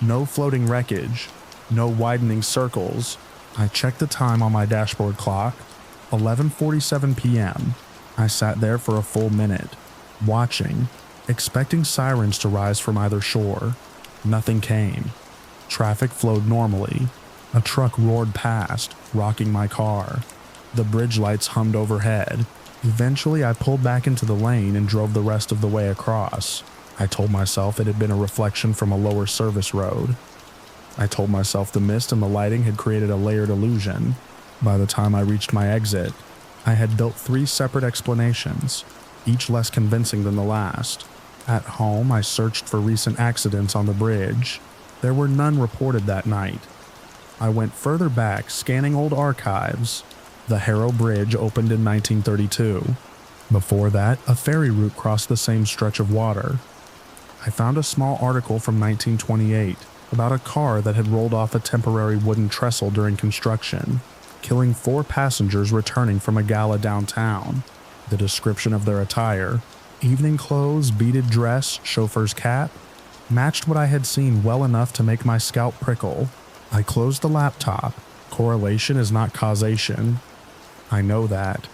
No floating wreckage. No widening circles. I checked the time on my dashboard clock. 11:47 p.m. I sat there for a full minute, watching, expecting sirens to rise from either shore. Nothing came. Traffic flowed normally. A truck roared past, rocking my car. The bridge lights hummed overhead. Eventually, I pulled back into the lane and drove the rest of the way across. I told myself it had been a reflection from a lower service road. I told myself the mist and the lighting had created a layered illusion. By the time I reached my exit, I had built 3 separate explanations, each less convincing than the last. At home, I searched for recent accidents on the bridge. There were none reported that night. I went further back, scanning old archives. The Harrow Bridge opened in 1932. Before that, a ferry route crossed the same stretch of water. I found a small article from 1928 about a car that had rolled off a temporary wooden trestle during construction, killing 4 passengers returning from a gala downtown. The description of their attire, evening clothes, beaded dress, chauffeur's cap, matched what I had seen well enough to make my scalp prickle. I closed the laptop. Correlation is not causation. I know that.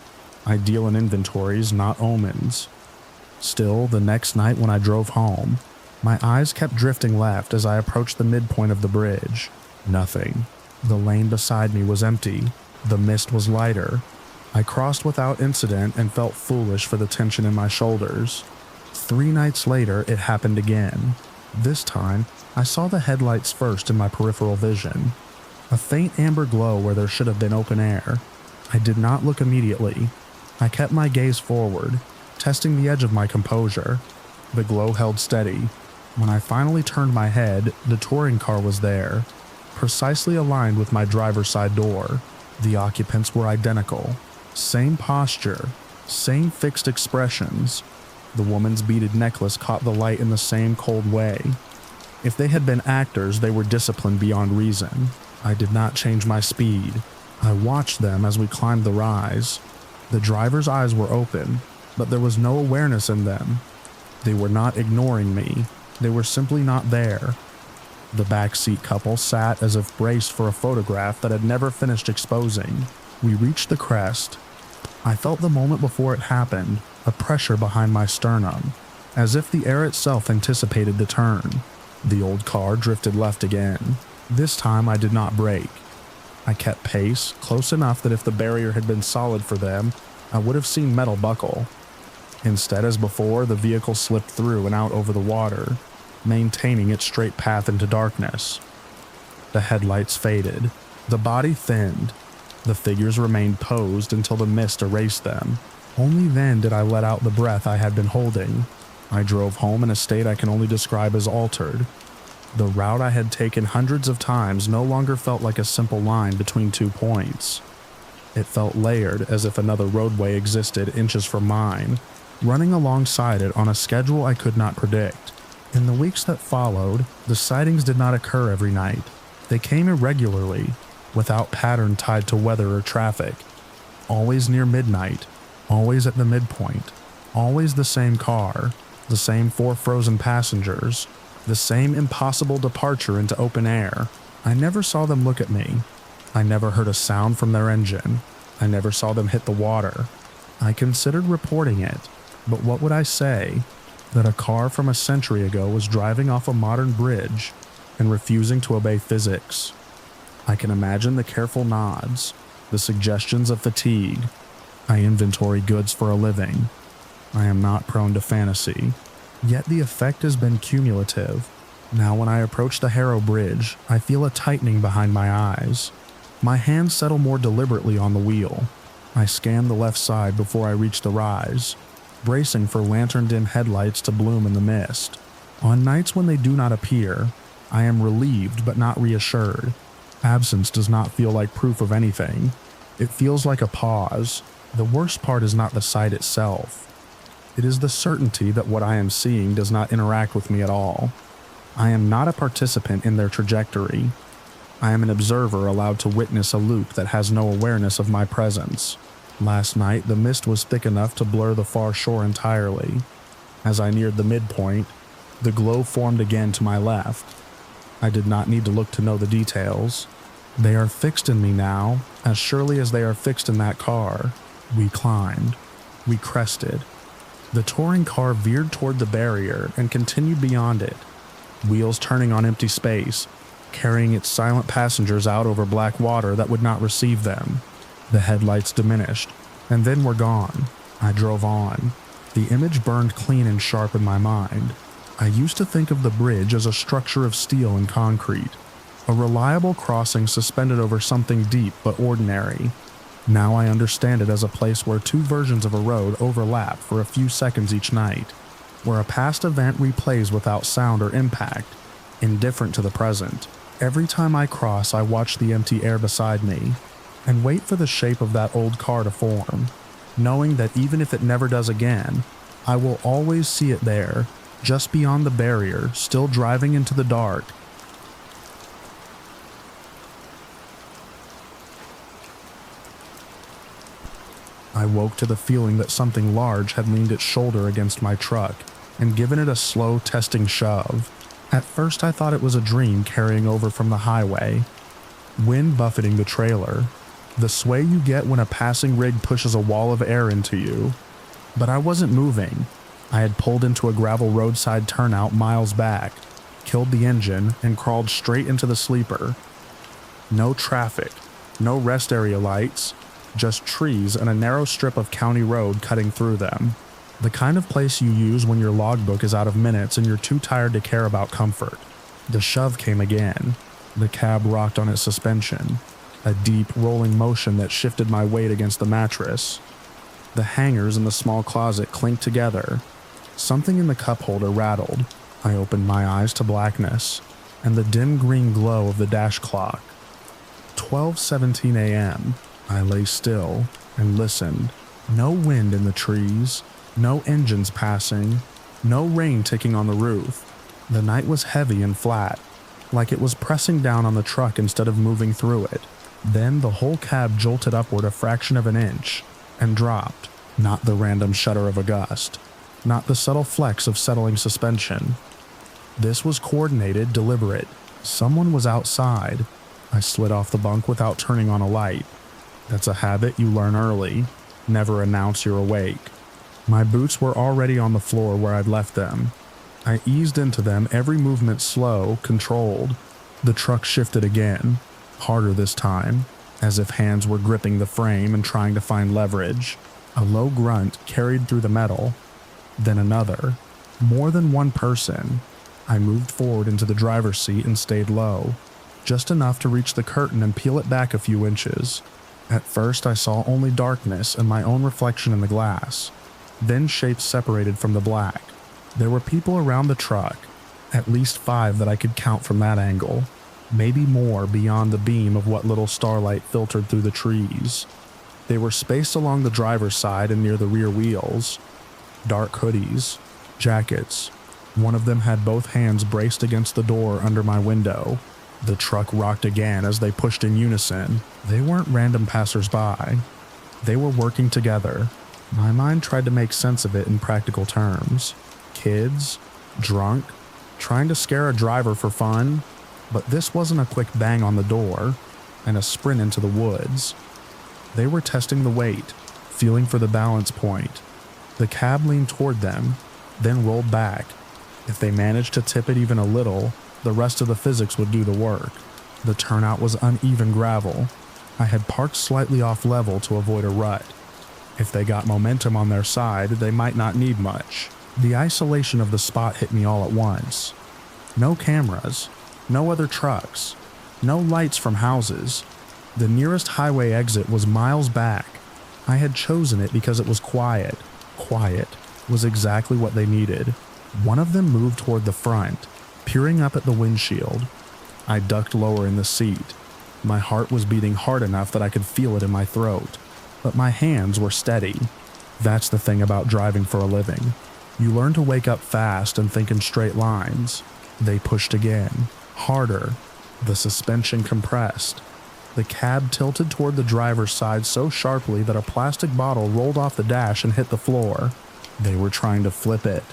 I deal in inventories, not omens. Still, the next night when I drove home, my eyes kept drifting left as I approached the midpoint of the bridge. Nothing. The lane beside me was empty. The mist was lighter. I crossed without incident and felt foolish for the tension in my shoulders. 3 nights later, it happened again. This time, I saw the headlights first in my peripheral vision. A faint amber glow where there should have been open air. I did not look immediately. I kept my gaze forward, testing the edge of my composure. The glow held steady. When I finally turned my head, the touring car was there, precisely aligned with my driver's side door. The occupants were identical. Same posture, same fixed expressions. The woman's beaded necklace caught the light in the same cold way. If they had been actors, they were disciplined beyond reason. I did not change my speed. I watched them as we climbed the rise. The driver's eyes were open, but there was no awareness in them. They were not ignoring me. They were simply not there. The backseat couple sat as if braced for a photograph that had never finished exposing. We reached the crest. I felt the moment before it happened, a pressure behind my sternum, as if the air itself anticipated the turn. The old car drifted left again. This time I did not brake. I kept pace, close enough that if the barrier had been solid for them, I would have seen metal buckle. Instead, as before, the vehicle slipped through and out over the water, maintaining its straight path into darkness. The headlights faded. The body thinned. The figures remained posed until the mist erased them. Only then did I let out the breath I had been holding. I drove home in a state I can only describe as altered. The route I had taken hundreds of times no longer felt like a simple line between 2 points. It felt layered, as if another roadway existed inches from mine, running alongside it on a schedule I could not predict. In the weeks that followed, the sightings did not occur every night. They came irregularly, without pattern tied to weather or traffic. Always near midnight, always at the midpoint, always the same car, the same 4 frozen passengers, the same impossible departure into open air. I never saw them look at me. I never heard a sound from their engine. I never saw them hit the water. I considered reporting it, but what would I say? That a car from a century ago was driving off a modern bridge and refusing to obey physics. I can imagine the careful nods, the suggestions of fatigue. I inventory goods for a living. I am not prone to fantasy. Yet the effect has been cumulative. Now when I approach the Harrow Bridge, I feel a tightening behind my eyes. My hands settle more deliberately on the wheel. I scan the left side before I reach the rise, bracing for lantern-dim headlights to bloom in the mist. On nights when they do not appear, I am relieved but not reassured. Absence does not feel like proof of anything. It feels like a pause. The worst part is not the sight itself. It is the certainty that what I am seeing does not interact with me at all. I am not a participant in their trajectory. I am an observer allowed to witness a loop that has no awareness of my presence. Last night, the mist was thick enough to blur the far shore entirely. As I neared the midpoint, the glow formed again to my left. I did not need to look to know the details. They are fixed in me now, as surely as they are fixed in that car. We climbed. We crested. The touring car veered toward the barrier and continued beyond it, wheels turning on empty space, carrying its silent passengers out over black water that would not receive them. The headlights diminished, and then were gone. I drove on. The image burned clean and sharp in my mind. I used to think of the bridge as a structure of steel and concrete, a reliable crossing suspended over something deep but ordinary. Now I understand it as a place where 2 versions of a road overlap for a few seconds each night, where a past event replays without sound or impact, indifferent to the present. Every time I cross, I watch the empty air beside me, and wait for the shape of that old car to form, knowing that even if it never does again, I will always see it there, just beyond the barrier, still driving into the dark. I woke to the feeling that something large had leaned its shoulder against my truck and given it a slow, testing shove. At first I thought it was a dream carrying over from the highway. Wind buffeting the trailer. The sway you get when a passing rig pushes a wall of air into you. But I wasn't moving. I had pulled into a gravel roadside turnout miles back, killed the engine, and crawled straight into the sleeper. No traffic, no rest area lights, just trees and a narrow strip of county road cutting through them. The kind of place you use when your logbook is out of minutes and you're too tired to care about comfort. The shove came again. The cab rocked on its suspension, a deep, rolling motion that shifted my weight against the mattress. The hangers in the small closet clinked together. Something in the cup holder rattled. I opened my eyes to blackness and the dim green glow of the dash clock. 12:17 a.m. I lay still and listened. No wind in the trees, no engines passing, no rain ticking on the roof. The night was heavy and flat, like it was pressing down on the truck instead of moving through it. Then the whole cab jolted upward a fraction of an inch and dropped, not the random shudder of a gust, not the subtle flex of settling suspension. This was coordinated, deliberate. Someone was outside. I slid off the bunk without turning on a light. That's a habit you learn early. Never announce you're awake. My boots were already on the floor where I'd left them. I eased into them, every movement slow, controlled. The truck shifted again, harder this time, as if hands were gripping the frame and trying to find leverage. A low grunt carried through the metal. Then another. More than one person. I moved forward into the driver's seat and stayed low, just enough to reach the curtain and peel it back a few inches. At first I saw only darkness and my own reflection in the glass. Then shapes separated from the black. There were people around the truck, at least 5 that I could count from that angle, maybe more beyond the beam of what little starlight filtered through the trees. They were spaced along the driver's side and near the rear wheels. Dark hoodies, jackets. One of them had both hands braced against the door under my window. The truck rocked again as they pushed in unison. They weren't random passers-by. They were working together. My mind tried to make sense of it in practical terms. Kids, drunk, trying to scare a driver for fun, but this wasn't a quick bang on the door and a sprint into the woods. They were testing the weight, feeling for the balance point. The cab leaned toward them, then rolled back. If they managed to tip it even a little, the rest of the physics would do the work. The turnout was uneven gravel. I had parked slightly off level to avoid a rut. If they got momentum on their side, they might not need much. The isolation of the spot hit me all at once. No cameras, no other trucks, no lights from houses. The nearest highway exit was miles back. I had chosen it because it was quiet. Quiet was exactly what they needed. One of them moved toward the front, peering up at the windshield. I ducked lower in the seat. My heart was beating hard enough that I could feel it in my throat, but my hands were steady. That's the thing about driving for a living. You learn to wake up fast and think in straight lines. They pushed again, harder. The suspension compressed. The cab tilted toward the driver's side so sharply that a plastic bottle rolled off the dash and hit the floor. They were trying to flip it.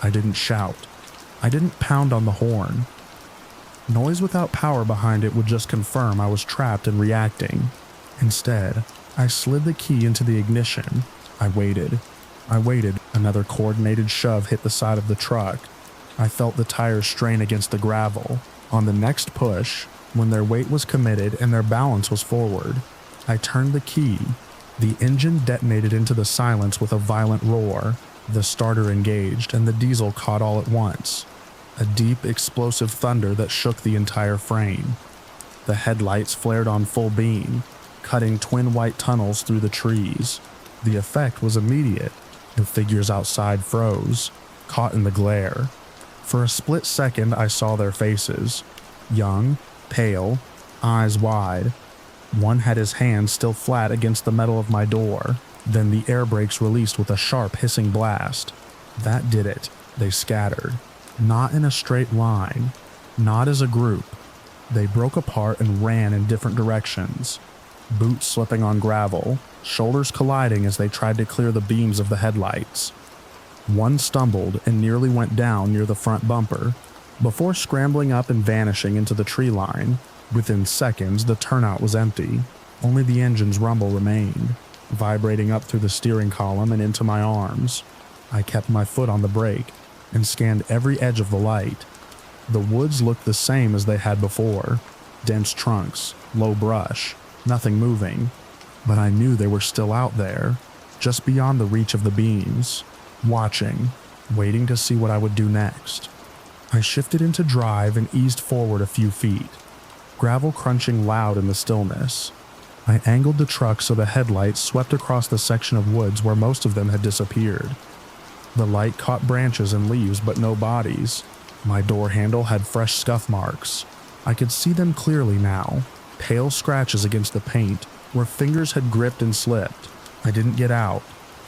I didn't shout. I didn't pound on the horn. Noise without power behind it would just confirm I was trapped and reacting. Instead, I slid the key into the ignition. I waited. Another coordinated shove hit the side of the truck. I felt the tires strain against the gravel. On the next push, when their weight was committed and their balance was forward, I turned the key. The engine detonated into the silence with a violent roar. The starter engaged and the diesel caught all at once. A deep, explosive thunder that shook the entire frame. The headlights flared on full beam, cutting twin white tunnels through the trees. The effect was immediate. The figures outside froze, caught in the glare. For a split second, I saw their faces. Young, pale, eyes wide. One had his hand still flat against the metal of my door. Then the air brakes released with a sharp hissing blast. That did it. They scattered. Not in a straight line. Not as a group. They broke apart and ran in different directions. Boots slipping on gravel, shoulders colliding as they tried to clear the beams of the headlights. One stumbled and nearly went down near the front bumper, before scrambling up and vanishing into the tree line. Within seconds, the turnout was empty. Only the engine's rumble remained, vibrating up through the steering column and into my arms. I kept my foot on the brake and scanned every edge of the light. The woods looked the same as they had before. Dense trunks, low brush, nothing moving. But I knew they were still out there, just beyond the reach of the beams, watching, waiting to see what I would do next. I shifted into drive and eased forward a few feet, gravel crunching loud in the stillness. I angled the truck so the headlights swept across the section of woods where most of them had disappeared. The light caught branches and leaves but no bodies. My door handle had fresh scuff marks. I could see them clearly now, pale scratches against the paint where fingers had gripped and slipped. I didn't get out.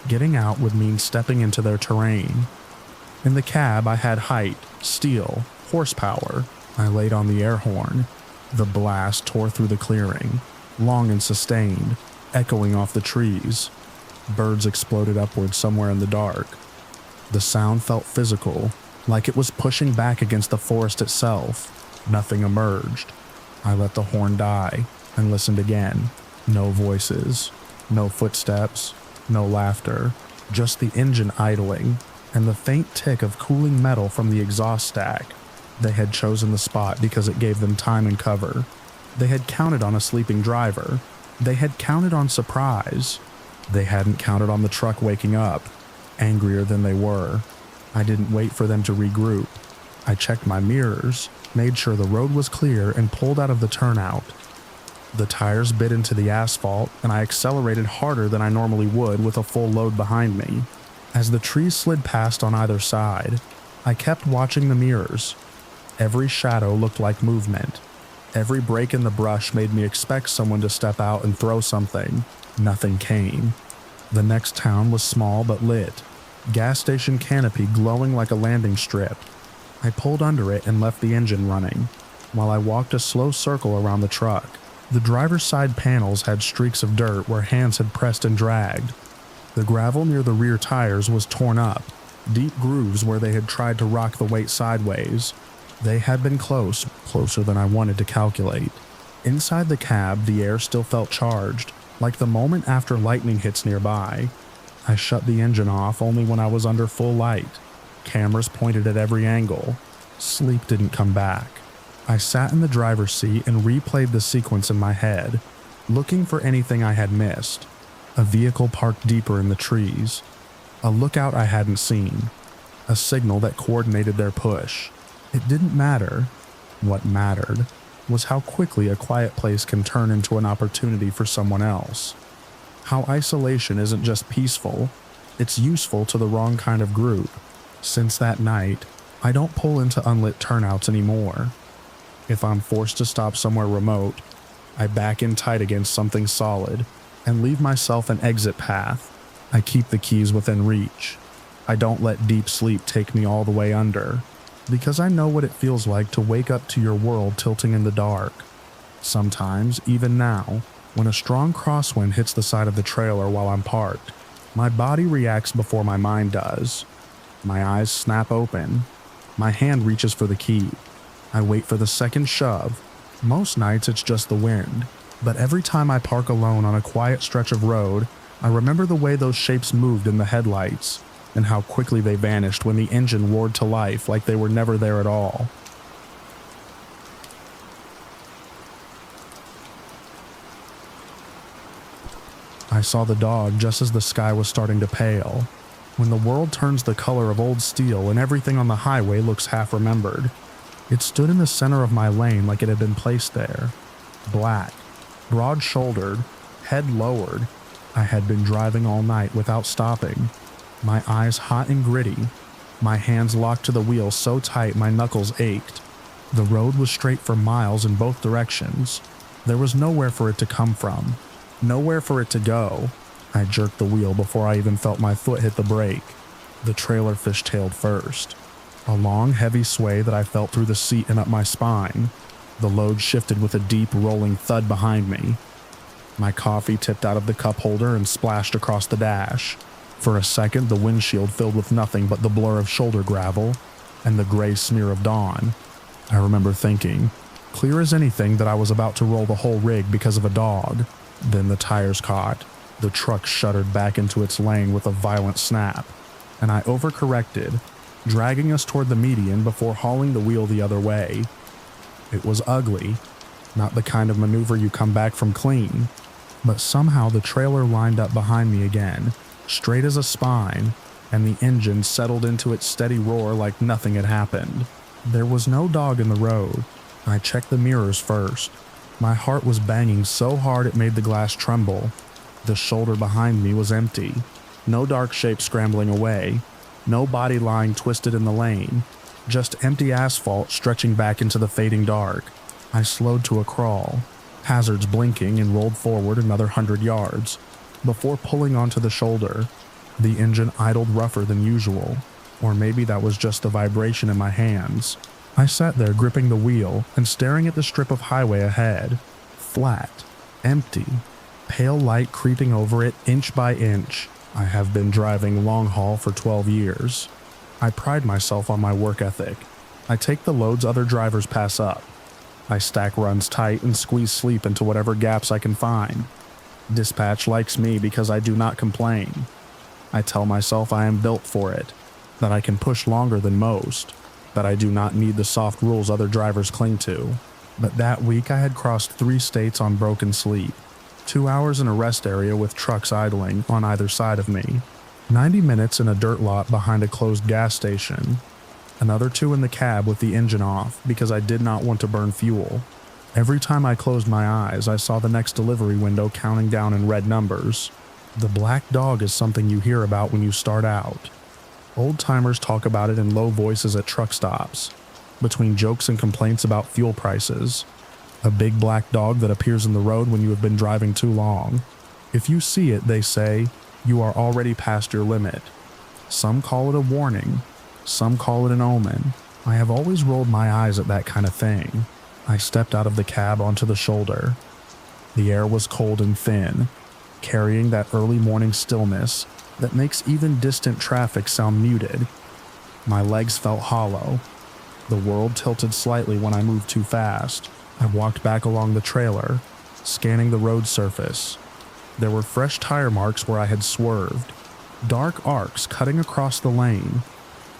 Getting out would mean stepping into their terrain. In the cab, I had height, steel, horsepower. I laid on the air horn. The blast tore through the clearing, long and sustained, echoing off the trees. Birds exploded upward somewhere in the dark. The sound felt physical, like it was pushing back against the forest itself. Nothing emerged. I let the horn die and listened again. No voices, no footsteps, no laughter, just the engine idling and the faint tick of cooling metal from the exhaust stack. They had chosen the spot because it gave them time and cover. They had counted on a sleeping driver. They had counted on surprise. They hadn't counted on the truck waking up, angrier than they were. I didn't wait for them to regroup. I checked my mirrors, made sure the road was clear, and pulled out of the turnout. The tires bit into the asphalt, and I accelerated harder than I normally would with a full load behind me. As the trees slid past on either side, I kept watching the mirrors. Every shadow looked like movement. Every break in the brush made me expect someone to step out and throw something. Nothing came. The next town was small but lit. Gas station canopy glowing like a landing strip. I pulled under it and left the engine running, while I walked a slow circle around the truck. The driver's side panels had streaks of dirt where hands had pressed and dragged. The gravel near the rear tires was torn up, deep grooves where they had tried to rock the weight sideways. They had been close, closer than I wanted to calculate. Inside the cab, the air still felt charged, like the moment after lightning hits nearby. I shut the engine off only when I was under full light. Cameras pointed at every angle. Sleep didn't come back. I sat in the driver's seat and replayed the sequence in my head, looking for anything I had missed. A vehicle parked deeper in the trees. A lookout I hadn't seen. A signal that coordinated their push. It didn't matter. What mattered was how quickly a quiet place can turn into an opportunity for someone else. How isolation isn't just peaceful, it's useful to the wrong kind of group. Since that night, I don't pull into unlit turnouts anymore. If I'm forced to stop somewhere remote, I back in tight against something solid and leave myself an exit path. I keep the keys within reach. I don't let deep sleep take me all the way under, because I know what it feels like to wake up to your world tilting in the dark. Sometimes, even now, when a strong crosswind hits the side of the trailer while I'm parked, my body reacts before my mind does. My eyes snap open. My hand reaches for the key. I wait for the second shove. Most nights it's just the wind, but every time I park alone on a quiet stretch of road, I remember the way those shapes moved in the headlights, and how quickly they vanished when the engine roared to life like they were never there at all. I saw the dog just as the sky was starting to pale. When the world turns the color of old steel and everything on the highway looks half remembered, it stood in the center of my lane like it had been placed there. Black, broad-shouldered, head lowered. I had been driving all night without stopping, my eyes hot and gritty, my hands locked to the wheel so tight my knuckles ached. The road was straight for miles in both directions. There was nowhere for it to come from, nowhere for it to go. I jerked the wheel before I even felt my foot hit the brake. The trailer fishtailed first. A long, heavy sway that I felt through the seat and up my spine. The load shifted with a deep, rolling thud behind me. My coffee tipped out of the cup holder and splashed across the dash. For a second, the windshield filled with nothing but the blur of shoulder gravel and the gray smear of dawn. I remember thinking, clear as anything, that I was about to roll the whole rig because of a dog. Then the tires caught. The truck shuddered back into its lane with a violent snap, and I overcorrected, dragging us toward the median before hauling the wheel the other way. It was ugly, not the kind of maneuver you come back from clean, but somehow the trailer lined up behind me again, straight as a spine, and the engine settled into its steady roar like nothing had happened. There was no dog in the road. I checked the mirrors first. My heart was banging so hard it made the glass tremble. The shoulder behind me was empty. No dark shape scrambling away. No body lying twisted in the lane. Just empty asphalt stretching back into the fading dark. I slowed to a crawl, hazards blinking, and rolled forward another 100 yards before pulling onto the shoulder. The engine idled rougher than usual. Or maybe that was just the vibration in my hands. I sat there gripping the wheel and staring at the strip of highway ahead. Flat, empty, pale light creeping over it inch by inch. I have been driving long haul for 12 years. I pride myself on my work ethic. I take the loads other drivers pass up. I stack runs tight and squeeze sleep into whatever gaps I can find. Dispatch likes me because I do not complain. I tell myself I am built for it, that I can push longer than most, that I do not need the soft rules other drivers cling to. But that week I had crossed 3 states on broken sleep, 2 hours in a rest area with trucks idling on either side of me, 90 minutes in a dirt lot behind a closed gas station, another 2 in the cab with the engine off because I did not want to burn fuel. Every time I closed my eyes, I saw the next delivery window counting down in red numbers. The black dog is something you hear about when you start out. Old-timers talk about it in low voices at truck stops, between jokes and complaints about fuel prices. A big black dog that appears in the road when you have been driving too long. If you see it, they say, you are already past your limit. Some call it a warning. Some call it an omen. I have always rolled my eyes at that kind of thing. I stepped out of the cab onto the shoulder. The air was cold and thin, carrying that early morning stillness that makes even distant traffic sound muted. My legs felt hollow. The world tilted slightly when I moved too fast. I walked back along the trailer, scanning the road surface. There were fresh tire marks where I had swerved, dark arcs cutting across the lane.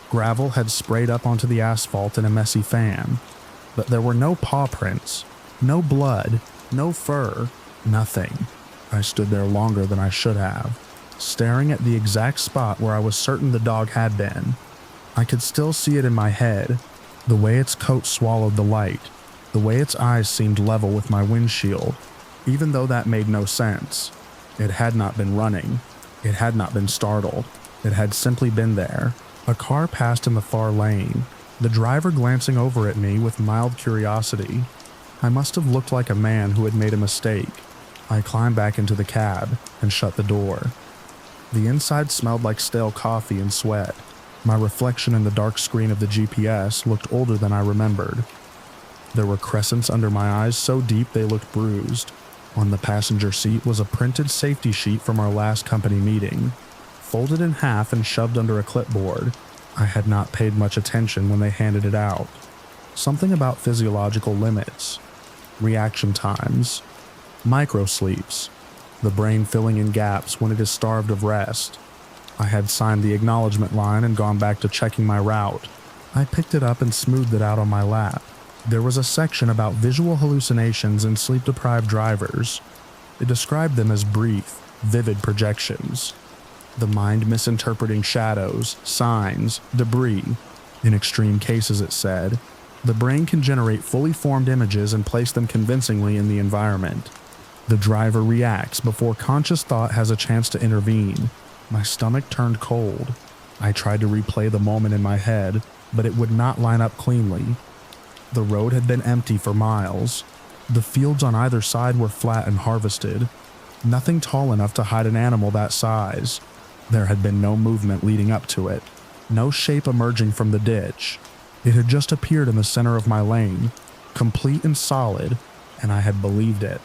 Gravel had sprayed up onto the asphalt in a messy fan, but there were no paw prints, no blood, no fur, nothing. I stood there longer than I should have, staring at the exact spot where I was certain the dog had been. I could still see it in my head, the way its coat swallowed the light, the way its eyes seemed level with my windshield, even though that made no sense. It had not been running. It had not been startled. It had simply been there. A car passed in the far lane, the driver glancing over at me with mild curiosity. I must have looked like a man who had made a mistake. I climbed back into the cab and shut the door. The inside smelled like stale coffee and sweat. My reflection in the dark screen of the GPS looked older than I remembered. There were crescents under my eyes so deep they looked bruised. On the passenger seat was a printed safety sheet from our last company meeting, folded in half and shoved under a clipboard. I had not paid much attention when they handed it out. Something about physiological limits, reaction times, microsleeps, the brain filling in gaps when it is starved of rest. I had signed the acknowledgement line and gone back to checking my route. I picked it up and smoothed it out on my lap. There was a section about visual hallucinations in sleep-deprived drivers. It described them as brief, vivid projections. The mind misinterpreting shadows, signs, debris. In extreme cases, it said, the brain can generate fully formed images and place them convincingly in the environment. The driver reacts before conscious thought has a chance to intervene. My stomach turned cold. I tried to replay the moment in my head, but it would not line up cleanly. The road had been empty for miles. The fields on either side were flat and harvested. Nothing tall enough to hide an animal that size. There had been no movement leading up to it, no shape emerging from the ditch. It had just appeared in the center of my lane, complete and solid, and I had believed it.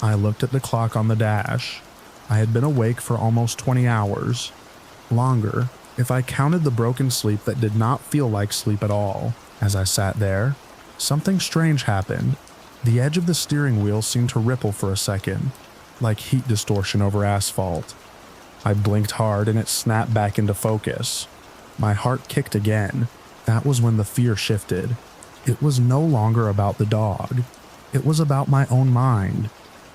I looked at the clock on the dash. I had been awake for almost 20 hours. Longer, if I counted the broken sleep that did not feel like sleep at all. As I sat there, something strange happened. The edge of the steering wheel seemed to ripple for a second, like heat distortion over asphalt. I blinked hard and it snapped back into focus. My heart kicked again. That was when the fear shifted. It was no longer about the dog. It was about my own mind.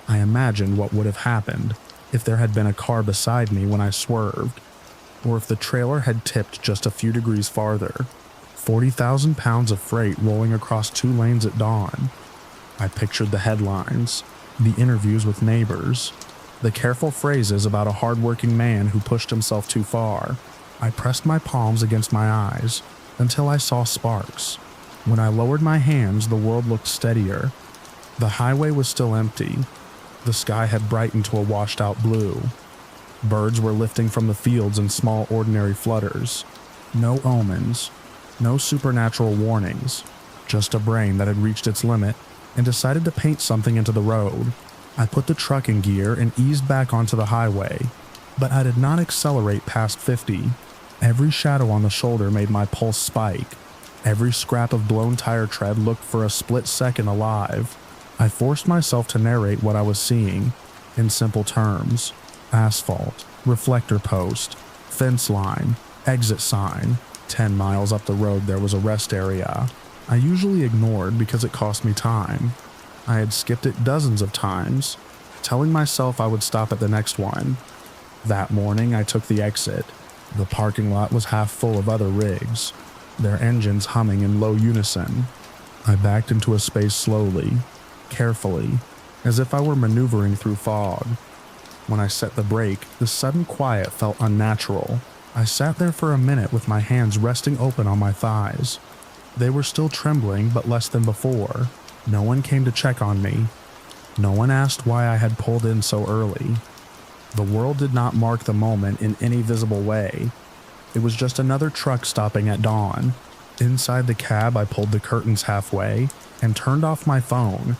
I imagined what would have happened if there had been a car beside me when I swerved, or if the trailer had tipped just a few degrees farther. 40,000 pounds of freight rolling across 2 lanes at dawn. I pictured the headlines, the interviews with neighbors, the careful phrases about a hard-working man who pushed himself too far. I pressed my palms against my eyes until I saw sparks. When I lowered my hands, the world looked steadier. The highway was still empty. The sky had brightened to a washed-out blue. Birds were lifting from the fields in small, ordinary flutters. No omens, no supernatural warnings, just a brain that had reached its limit and decided to paint something into the road. I put the truck in gear and eased back onto the highway, but I did not accelerate past 50. Every shadow on the shoulder made my pulse spike. Every scrap of blown tire tread looked for a split second alive. I forced myself to narrate what I was seeing, in simple terms: asphalt, reflector post, fence line, exit sign. 10 miles up the road there was a rest area I usually ignored because it cost me time. I had skipped it dozens of times, telling myself I would stop at the next one. That morning I took the exit. The parking lot was half full of other rigs, their engines humming in low unison. I backed into a space slowly, carefully, as if I were maneuvering through fog. When I set the brake, the sudden quiet felt unnatural. I sat there for a minute with my hands resting open on my thighs. They were still trembling, but less than before. No one came to check on me. No one asked why I had pulled in so early. The world did not mark the moment in any visible way. It was just another truck stopping at dawn. Inside the cab, I pulled the curtains halfway and turned off my phone.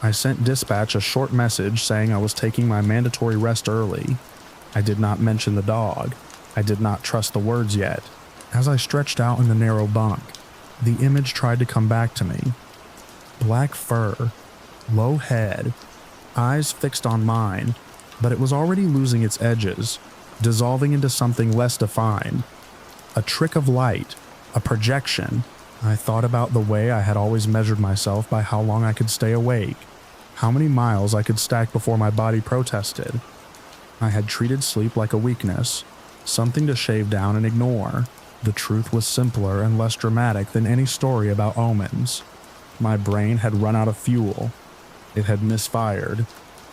I sent dispatch a short message saying I was taking my mandatory rest early. I did not mention the dog. I did not trust the words yet. As I stretched out in the narrow bunk, the image tried to come back to me. Black fur, low head, eyes fixed on mine, but it was already losing its edges, dissolving into something less defined. A trick of light, a projection. I thought about the way I had always measured myself by how long I could stay awake, how many miles I could stack before my body protested. I had treated sleep like a weakness, something to shave down and ignore. The truth was simpler and less dramatic than any story about omens. My brain had run out of fuel. It had misfired.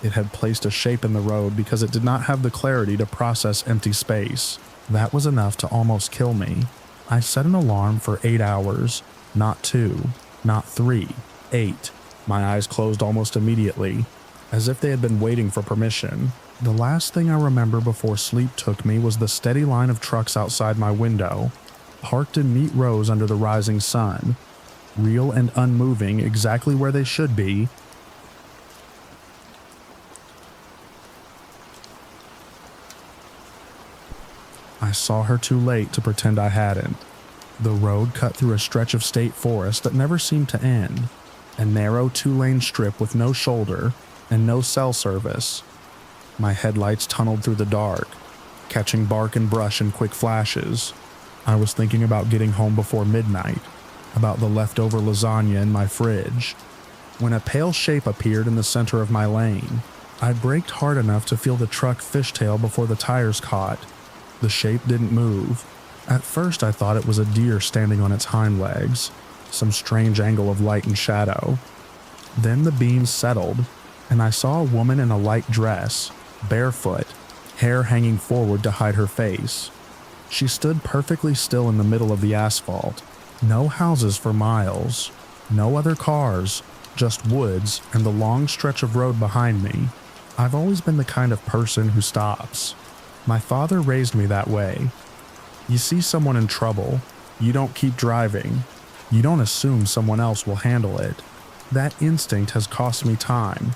It had placed a shape in the road because it did not have the clarity to process empty space. That was enough to almost kill me. I set an alarm for 8 hours, not 2, not 3, 8. My eyes closed almost immediately, as if they had been waiting for permission. The last thing I remember before sleep took me was the steady line of trucks outside my window, parked in neat rows under the rising sun, real and unmoving exactly where they should be. I saw her too late to pretend I hadn't. The road cut through a stretch of state forest that never seemed to end, a narrow 2-lane strip with no shoulder and no cell service. My headlights tunneled through the dark, catching bark and brush in quick flashes. I was thinking about getting home before midnight, about the leftover lasagna in my fridge, when a pale shape appeared in the center of my lane. I braked hard enough to feel the truck fishtail before the tires caught. The shape didn't move. At first I thought it was a deer standing on its hind legs, some strange angle of light and shadow. Then the beams settled, and I saw a woman in a light dress, barefoot, hair hanging forward to hide her face. She stood perfectly still in the middle of the asphalt. No houses for miles, no other cars, just woods and the long stretch of road behind me. I've always been the kind of person who stops. My father raised me that way. You see someone in trouble, you don't keep driving. You don't assume someone else will handle it. That instinct has cost me time,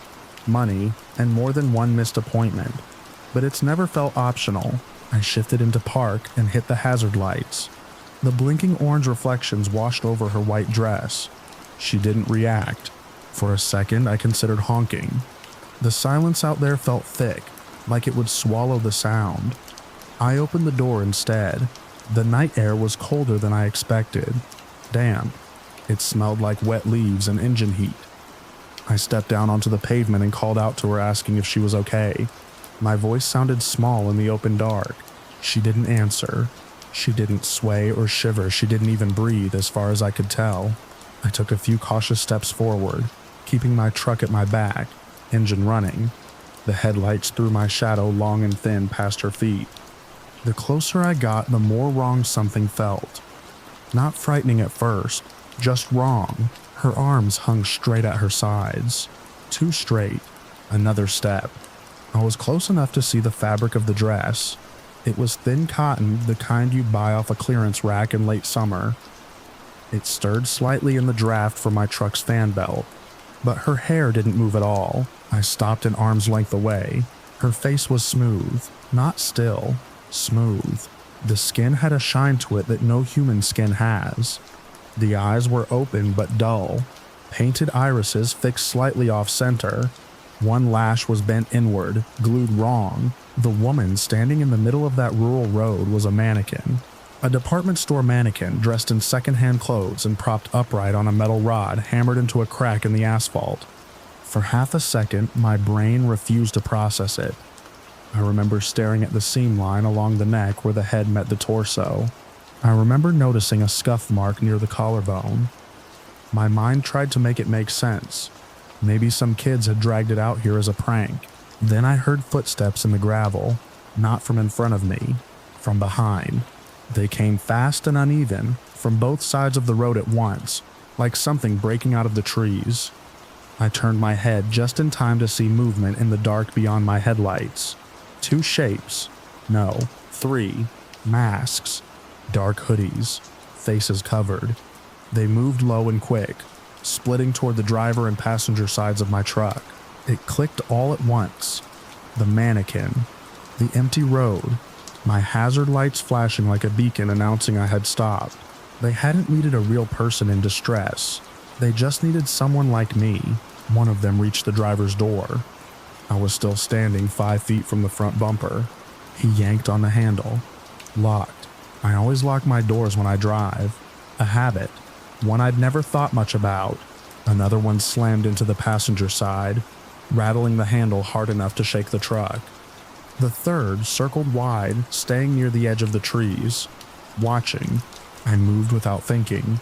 money, and more than one missed appointment. But it's never felt optional. I shifted into park and hit the hazard lights. The blinking orange reflections washed over her white dress. She didn't react. For a second, I considered honking. The silence out there felt thick, like it would swallow the sound. I opened the door instead. The night air was colder than I expected. Damp. It smelled like wet leaves and engine heat. I stepped down onto the pavement and called out to her, asking if she was okay. My voice sounded small in the open dark. She didn't answer. She didn't sway or shiver. She didn't even breathe, as far as I could tell. I took a few cautious steps forward, keeping my truck at my back, engine running. The headlights threw my shadow long and thin past her feet. The closer I got, the more wrong something felt. Not frightening at first, just wrong. Her arms hung straight at her sides. Too straight. Another step. I was close enough to see the fabric of the dress. It was thin cotton, the kind you'd buy off a clearance rack in late summer. It stirred slightly in the draft from my truck's fan belt, but her hair didn't move at all. I stopped an arm's length away. Her face was smooth, not still, smooth. The skin had a shine to it that no human skin has. The eyes were open but dull, painted irises fixed slightly off center. One lash was bent inward, glued wrong. The woman standing in the middle of that rural road was a mannequin. A department store mannequin dressed in secondhand clothes and propped upright on a metal rod hammered into a crack in the asphalt. For half a second, my brain refused to process it. I remember staring at the seam line along the neck where the head met the torso. I remember noticing a scuff mark near the collarbone. My mind tried to make it make sense. Maybe some kids had dragged it out here as a prank. Then I heard footsteps in the gravel, not from in front of me, from behind. They came fast and uneven, from both sides of the road at once, like something breaking out of the trees. I turned my head just in time to see movement in the dark beyond my headlights. 2 shapes. No, 3. Masks. Dark hoodies. Faces covered. They moved low and quick, splitting toward the driver and passenger sides of my truck. It clicked all at once. The mannequin. The empty road. My hazard lights flashing like a beacon announcing I had stopped. They hadn't needed a real person in distress. They just needed someone like me. One of them reached the driver's door. I was still standing 5 feet from the front bumper. He yanked on the handle. Locked. I always lock my doors when I drive. A habit. One I'd never thought much about. Another one slammed into the passenger side, rattling the handle hard enough to shake the truck. The third circled wide, staying near the edge of the trees. Watching. I moved without thinking.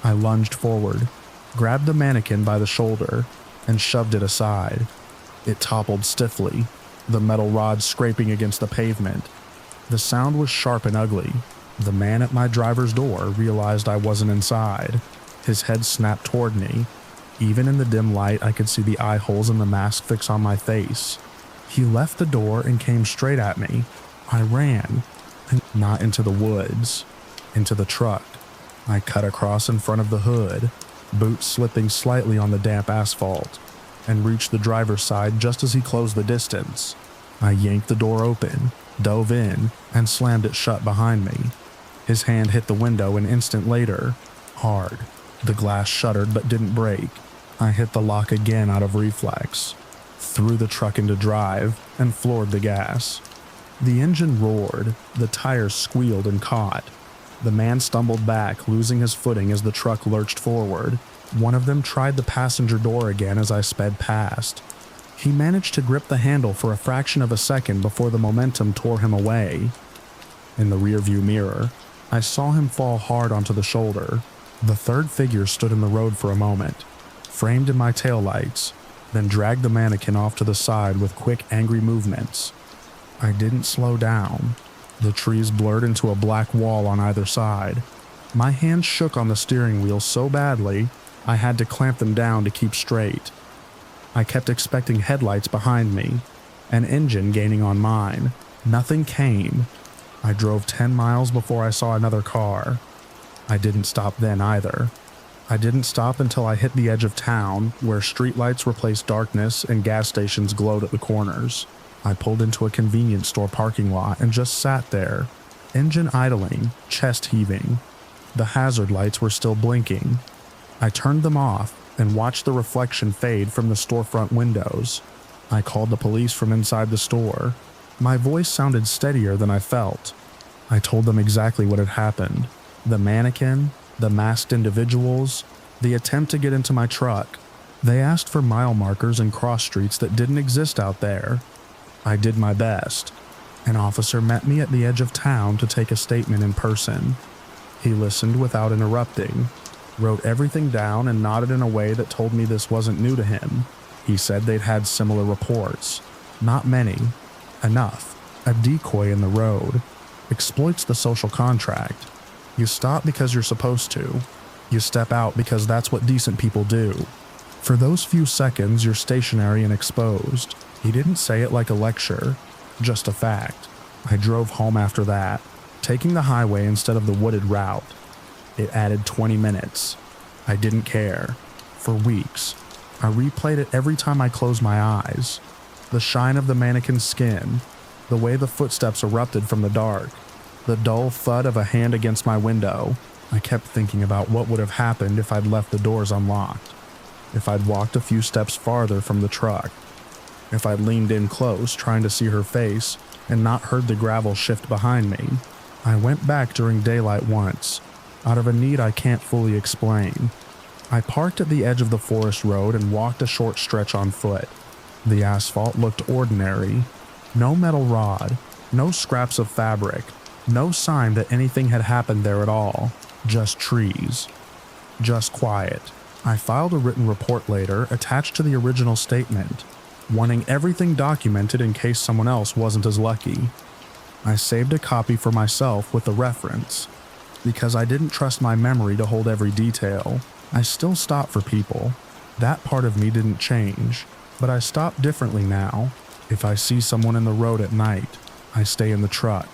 I lunged forward, grabbed the mannequin by the shoulder, and shoved it aside. It toppled stiffly, the metal rod scraping against the pavement. The sound was sharp and ugly. The man at my driver's door realized I wasn't inside. His head snapped toward me. Even in the dim light, I could see the eye holes in the mask fix on my face. He left the door and came straight at me. I ran, not into the woods, into the truck. I cut across in front of the hood, boots slipping slightly on the damp asphalt, and reached the driver's side just as he closed the distance. I yanked the door open, dove in, and slammed it shut behind me. His hand hit the window an instant later, hard. The glass shuddered but didn't break. I hit the lock again out of reflex, threw the truck into drive, and floored the gas. The engine roared, the tires squealed and caught. The man stumbled back, losing his footing as the truck lurched forward. One of them tried the passenger door again as I sped past. He managed to grip the handle for a fraction of a second before the momentum tore him away. In the rearview mirror, I saw him fall hard onto the shoulder. The third figure stood in the road for a moment, framed in my taillights, then dragged the mannequin off to the side with quick, angry movements. I didn't slow down. The trees blurred into a black wall on either side. My hands shook on the steering wheel so badly, I had to clamp them down to keep straight. I kept expecting headlights behind me, an engine gaining on mine. Nothing came. I drove 10 miles before I saw another car. I didn't stop then either. I didn't stop until I hit the edge of town, where streetlights replaced darkness and gas stations glowed at the corners. I pulled into a convenience store parking lot and just sat there, engine idling, chest heaving. The hazard lights were still blinking. I turned them off and watched the reflection fade from the storefront windows. I called the police from inside the store. My voice sounded steadier than I felt. I told them exactly what had happened. The mannequin, the masked individuals, the attempt to get into my truck. They asked for mile markers and cross streets that didn't exist out there. I did my best. An officer met me at the edge of town to take a statement in person. He listened without interrupting, wrote everything down and nodded in a way that told me this wasn't new to him. He said they'd had similar reports. Not many. Enough. A decoy in the road. Exploits the social contract. You stop because you're supposed to. You step out because that's what decent people do. For those few seconds, you're stationary and exposed. He didn't say it like a lecture, just a fact. I drove home after that, taking the highway instead of the wooded route. It added 20 minutes. I didn't care. For weeks, I replayed it every time I closed my eyes. The shine of the mannequin's skin, the way the footsteps erupted from the dark, the dull thud of a hand against my window. I kept thinking about what would have happened if I'd left the doors unlocked, if I'd walked a few steps farther from the truck, if I'd leaned in close trying to see her face and not heard the gravel shift behind me. I went back during daylight once, out of a need I can't fully explain. I parked at the edge of the forest road and walked a short stretch on foot. The asphalt looked ordinary. No metal rod, no scraps of fabric, no sign that anything had happened there at all. Just trees. Just quiet. I filed a written report later attached to the original statement, wanting everything documented in case someone else wasn't as lucky. I saved a copy for myself with the reference. Because I didn't trust my memory to hold every detail, I still stop for people. That part of me didn't change, but I stop differently now. If I see someone in the road at night, I stay in the truck.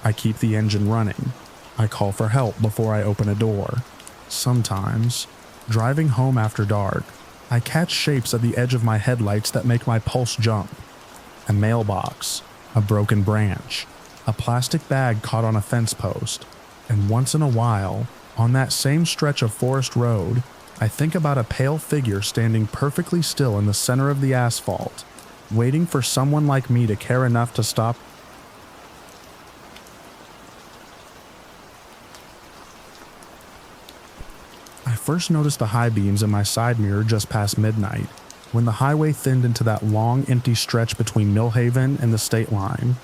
I keep the engine running. I call for help before I open a door. Sometimes, driving home after dark, I catch shapes at the edge of my headlights that make my pulse jump. A mailbox, a broken branch, a plastic bag caught on a fence post, and once in a while, on that same stretch of forest road, I think about a pale figure standing perfectly still in the center of the asphalt, waiting for someone like me to care enough to stop. I first noticed the high beams in my side mirror just past midnight, when the highway thinned into that long, empty stretch between Millhaven and the state line.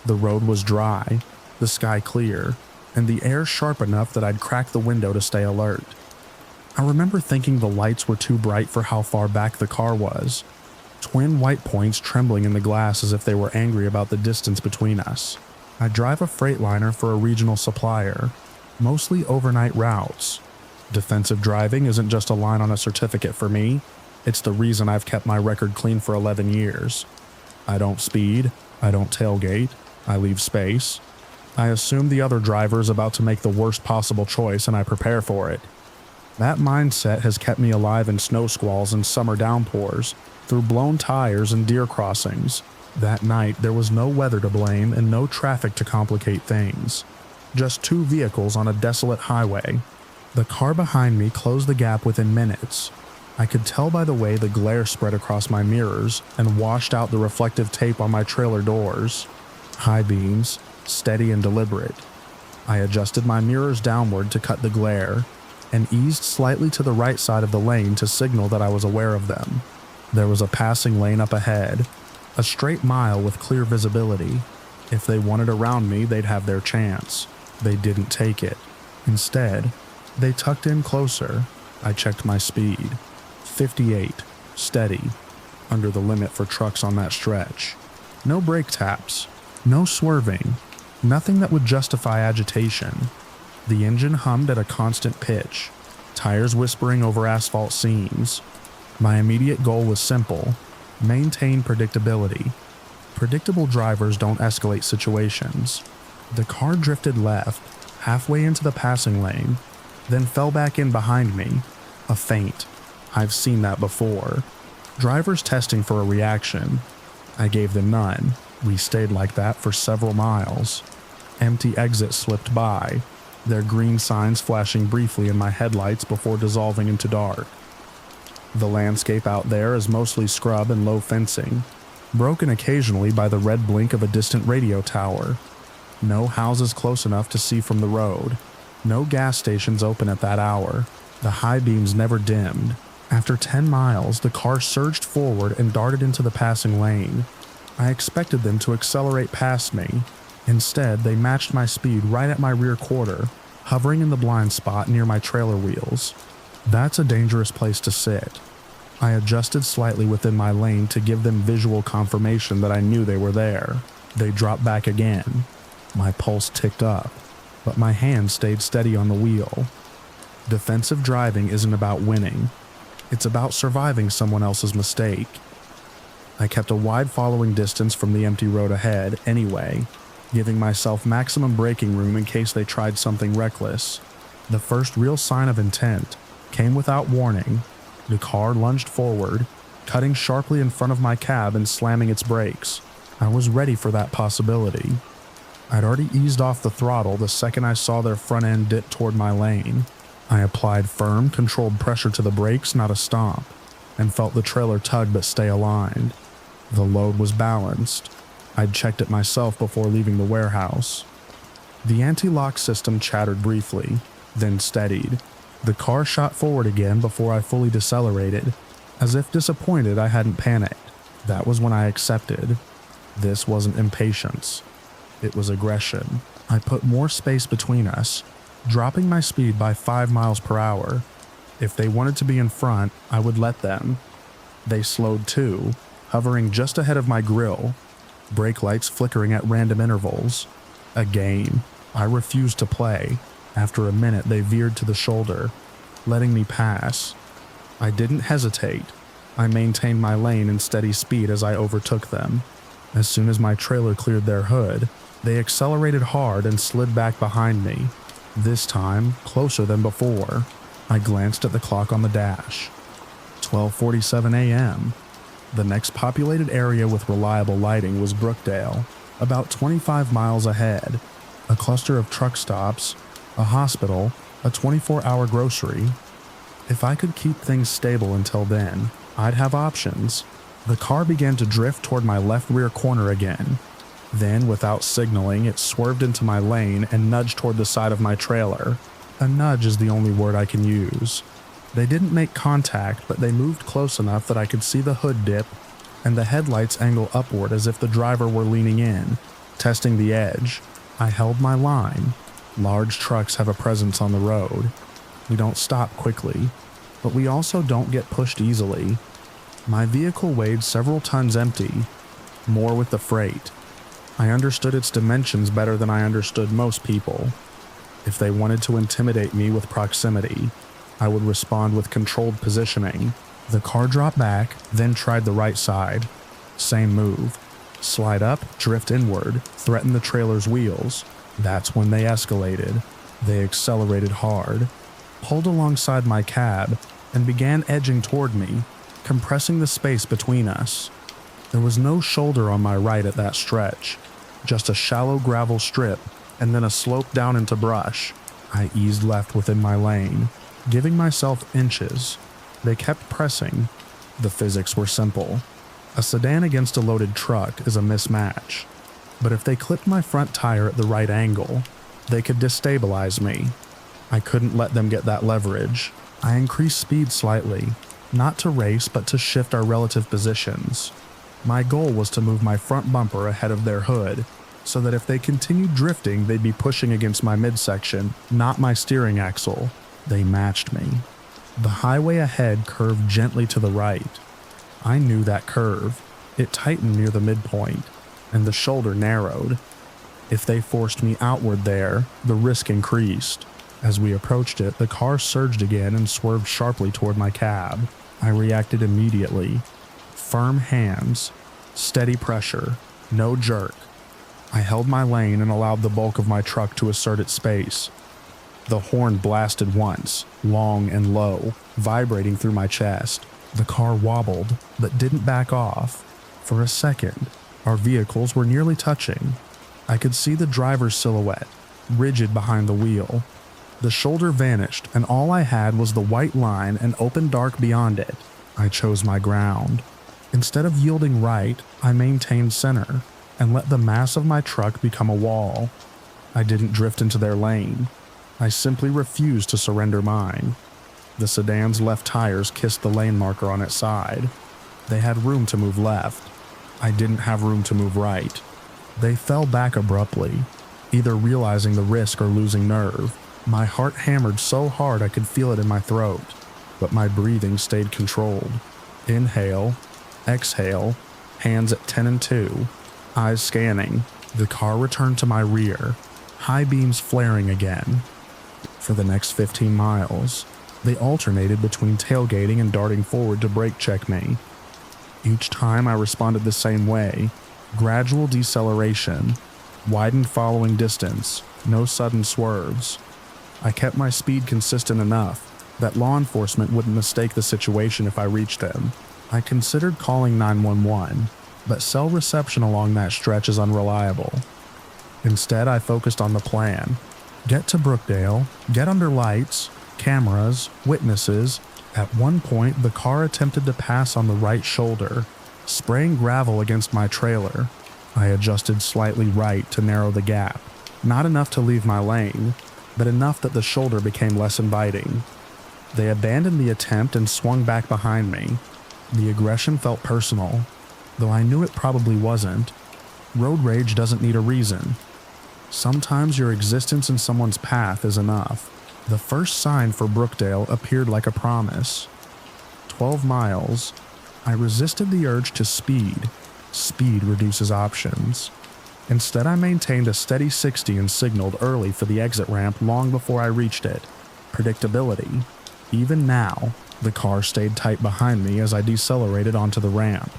The road was dry, the sky clear, and the air sharp enough that I'd crack the window to stay alert. I remember thinking the lights were too bright for how far back the car was, twin white points trembling in the glass as if they were angry about the distance between us. I drive a Freightliner for a regional supplier, mostly overnight routes. Defensive driving isn't just a line on a certificate for me, it's the reason I've kept my record clean for 11 years. I don't speed, I don't tailgate, I leave space. I assume the other driver is about to make the worst possible choice and I prepare for it. That mindset has kept me alive in snow squalls and summer downpours, through blown tires and deer crossings. That night there was no weather to blame and no traffic to complicate things. Just two vehicles on a desolate highway. The car behind me closed the gap within minutes. I could tell by the way the glare spread across my mirrors and washed out the reflective tape on my trailer doors. High beams, steady and deliberate. I adjusted my mirrors downward to cut the glare, and eased slightly to the right side of the lane to signal that I was aware of them. There was a passing lane up ahead, a straight mile with clear visibility. If they wanted around me, they'd have their chance. They didn't take it. Instead, they tucked in closer. I checked my speed. 58, steady, under the limit for trucks on that stretch. No brake taps, no swerving, nothing that would justify agitation. The engine hummed at a constant pitch, tires whispering over asphalt seams. My immediate goal was simple: maintain predictability. Predictable drivers don't escalate situations. The car drifted left, halfway into the passing lane, then fell back in behind me. A feint. I've seen that before. Drivers testing for a reaction. I gave them none. We stayed like that for several miles. Empty exits slipped by, their green signs flashing briefly in my headlights before dissolving into dark. The landscape out there is mostly scrub and low fencing, broken occasionally by the red blink of a distant radio tower. No houses close enough to see from the road. No gas stations open at that hour. The high beams never dimmed. After 10 miles, the car surged forward and darted into the passing lane. I expected them to accelerate past me. Instead, they matched my speed right at my rear quarter, hovering in the blind spot near my trailer wheels. That's a dangerous place to sit. I adjusted slightly within my lane to give them visual confirmation that I knew they were there. They dropped back again. My pulse ticked up, but my hand stayed steady on the wheel. Defensive driving isn't about winning. It's about surviving someone else's mistake. I kept a wide following distance from the empty road ahead anyway, giving myself maximum braking room in case they tried something reckless. The first real sign of intent came without warning. The car lunged forward, cutting sharply in front of my cab and slamming its brakes. I was ready for that possibility. I'd already eased off the throttle the second I saw their front end dip toward my lane. I applied firm, controlled pressure to the brakes, not a stomp, and felt the trailer tug but stay aligned. The load was balanced. I'd checked it myself before leaving the warehouse. The anti-lock system chattered briefly, then steadied. The car shot forward again before I fully decelerated, as if disappointed I hadn't panicked. That was when I accepted. This wasn't impatience. It was aggression. I put more space between us, dropping my speed by 5 miles per hour. If they wanted to be in front, I would let them. They slowed too, hovering just ahead of my grill, brake lights flickering at random intervals. A game I refused to play. After a minute, they veered to the shoulder, letting me pass. I didn't hesitate. I maintained my lane in steady speed as I overtook them. As soon as my trailer cleared their hood, they accelerated hard and slid back behind me, this time closer than before. I glanced at the clock on the dash. 12:47 a.m. The next populated area with reliable lighting was Brookdale, about 25 miles ahead. A cluster of truck stops, a hospital, a 24-hour grocery. If I could keep things stable until then, I'd have options. The car began to drift toward my left rear corner again. Then, without signaling, it swerved into my lane and nudged toward the side of my trailer. A nudge is the only word I can use. They didn't make contact, but they moved close enough that I could see the hood dip and the headlights angle upward as if the driver were leaning in, testing the edge. I held my line. Large trucks have a presence on the road. We don't stop quickly, but we also don't get pushed easily. My vehicle weighed several tons empty, more with the freight. I understood its dimensions better than I understood most people. If they wanted to intimidate me with proximity, I would respond with controlled positioning. The car dropped back, then tried the right side. Same move. Slide up, drift inward, threaten the trailer's wheels. That's when they escalated. They accelerated hard, pulled alongside my cab, and began edging toward me, compressing the space between us. There was no shoulder on my right at that stretch, just a shallow gravel strip and then a slope down into brush. I eased left within my lane, giving myself inches. They kept pressing. The physics were simple. A sedan against a loaded truck is a mismatch. But if they clipped my front tire at the right angle, they could destabilize me. I couldn't let them get that leverage. I increased speed slightly, not to race but to shift our relative positions. My goal was to move my front bumper ahead of their hood, so that if they continued drifting, they'd be pushing against my midsection, not my steering axle. They matched me. The highway ahead curved gently to the right. I knew that curve. It tightened near the midpoint, and the shoulder narrowed. If they forced me outward there, the risk increased. As we approached it, the car surged again and swerved sharply toward my cab. I reacted immediately. Firm hands, steady pressure, no jerk. I held my lane and allowed the bulk of my truck to assert its space. The horn blasted once, long and low, vibrating through my chest. The car wobbled, but didn't back off. For a second, our vehicles were nearly touching. I could see the driver's silhouette, rigid behind the wheel. The shoulder vanished, and all I had was the white line and open dark beyond it. I chose my ground. Instead of yielding right, I maintained center and let the mass of my truck become a wall. I didn't drift into their lane. I simply refused to surrender mine. The sedan's left tires kissed the lane marker on its side. They had room to move left. I didn't have room to move right. They fell back abruptly, either realizing the risk or losing nerve. My heart hammered so hard I could feel it in my throat, but my breathing stayed controlled. Inhale, exhale, hands at 10 and 2, eyes scanning. The car returned to my rear, high beams flaring again. For the next 15 miles, they alternated between tailgating and darting forward to brake check me. Each time I responded the same way, gradual deceleration. widened following distance, no sudden swerves. I kept my speed consistent enough that law enforcement wouldn't mistake the situation if I reached them. I considered calling 911, but cell reception along that stretch is unreliable. Instead, I focused on the plan. Get to Brookdale, get under lights, cameras, witnesses. At one point, the car attempted to pass on the right shoulder, spraying gravel against my trailer. I adjusted slightly right to narrow the gap. Not enough to leave my lane, but enough that the shoulder became less inviting. They abandoned the attempt and swung back behind me. The aggression felt personal, though I knew it probably wasn't. Road rage doesn't need a reason. Sometimes your existence in someone's path is enough. The first sign for Brookdale appeared like a promise. 12 miles. I resisted the urge to speed. Speed reduces options. Instead, I maintained a steady 60 and signaled early for the exit ramp long before I reached it. Predictability. Even now, the car stayed tight behind me as I decelerated onto the ramp.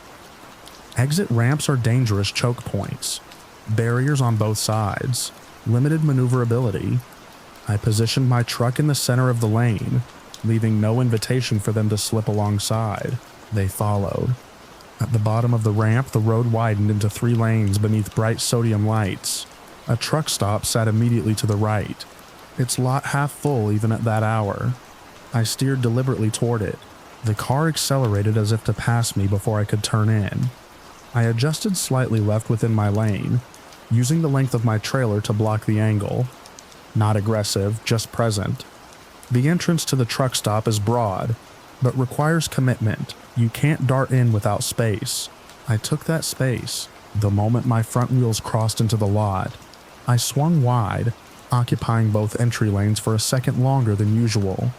Exit ramps are dangerous choke points. Barriers on both sides. Limited maneuverability. I positioned my truck in the center of the lane, leaving no invitation for them to slip alongside. They followed. At the bottom of the ramp, the road widened into 3 lanes beneath bright sodium lights. A truck stop sat immediately to the right, its lot half full even at that hour. I steered deliberately toward it. The car accelerated as if to pass me before I could turn in. I adjusted slightly left within my lane, using the length of my trailer to block the angle. Not aggressive, just present. The entrance to the truck stop is broad, but requires commitment. You can't dart in without space. I took that space. The moment my front wheels crossed into the lot, I swung wide, occupying both entry lanes for a second longer than usual.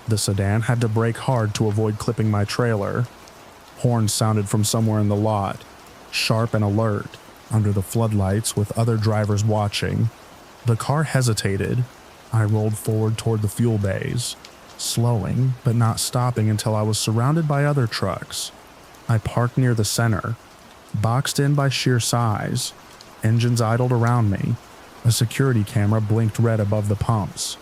The sedan had to brake hard to avoid clipping my trailer. Horns sounded from somewhere in the lot, sharp and alert, under the floodlights with other drivers watching. The car hesitated. I rolled forward toward the fuel bays, slowing but not stopping until I was surrounded by other trucks. I parked near the center, boxed in by sheer size. Engines idled around me. A security camera blinked red above the pumps.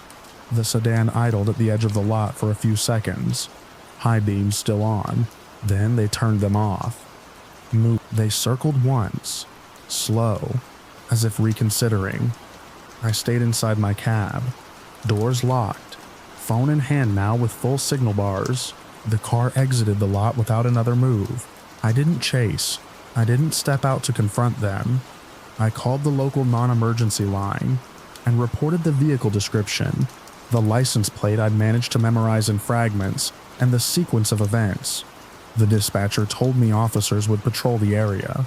The sedan idled at the edge of the lot for a few seconds, high beams still on. Then they turned them off. They circled once, slow, as if reconsidering. I stayed inside my cab, doors locked, phone in hand now with full signal bars. The car exited the lot without another move. I didn't chase. I didn't step out to confront them. I called the local non-emergency line and reported the vehicle description, the license plate I'd managed to memorize in fragments, and the sequence of events. The dispatcher told me officers would patrol the area.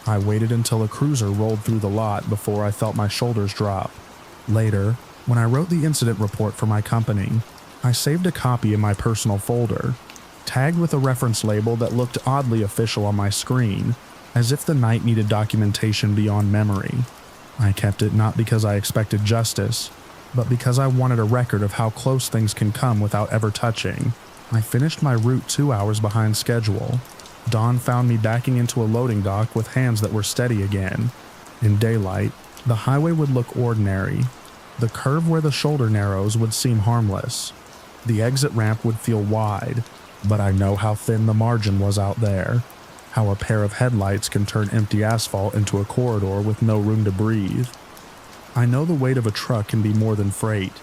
I waited until a cruiser rolled through the lot before I felt my shoulders drop. Later, when I wrote the incident report for my company, I saved a copy in my personal folder, tagged with a reference label that looked oddly official on my screen, as if the night needed documentation beyond memory. I kept it not because I expected justice, but because I wanted a record of how close things can come without ever touching. I finished my route 2 hours behind schedule. Dawn found me backing into a loading dock with hands that were steady again. In daylight, the highway would look ordinary. The curve where the shoulder narrows would seem harmless. The exit ramp would feel wide, but I know how thin the margin was out there. How a pair of headlights can turn empty asphalt into a corridor with no room to breathe. I know the weight of a truck can be more than freight.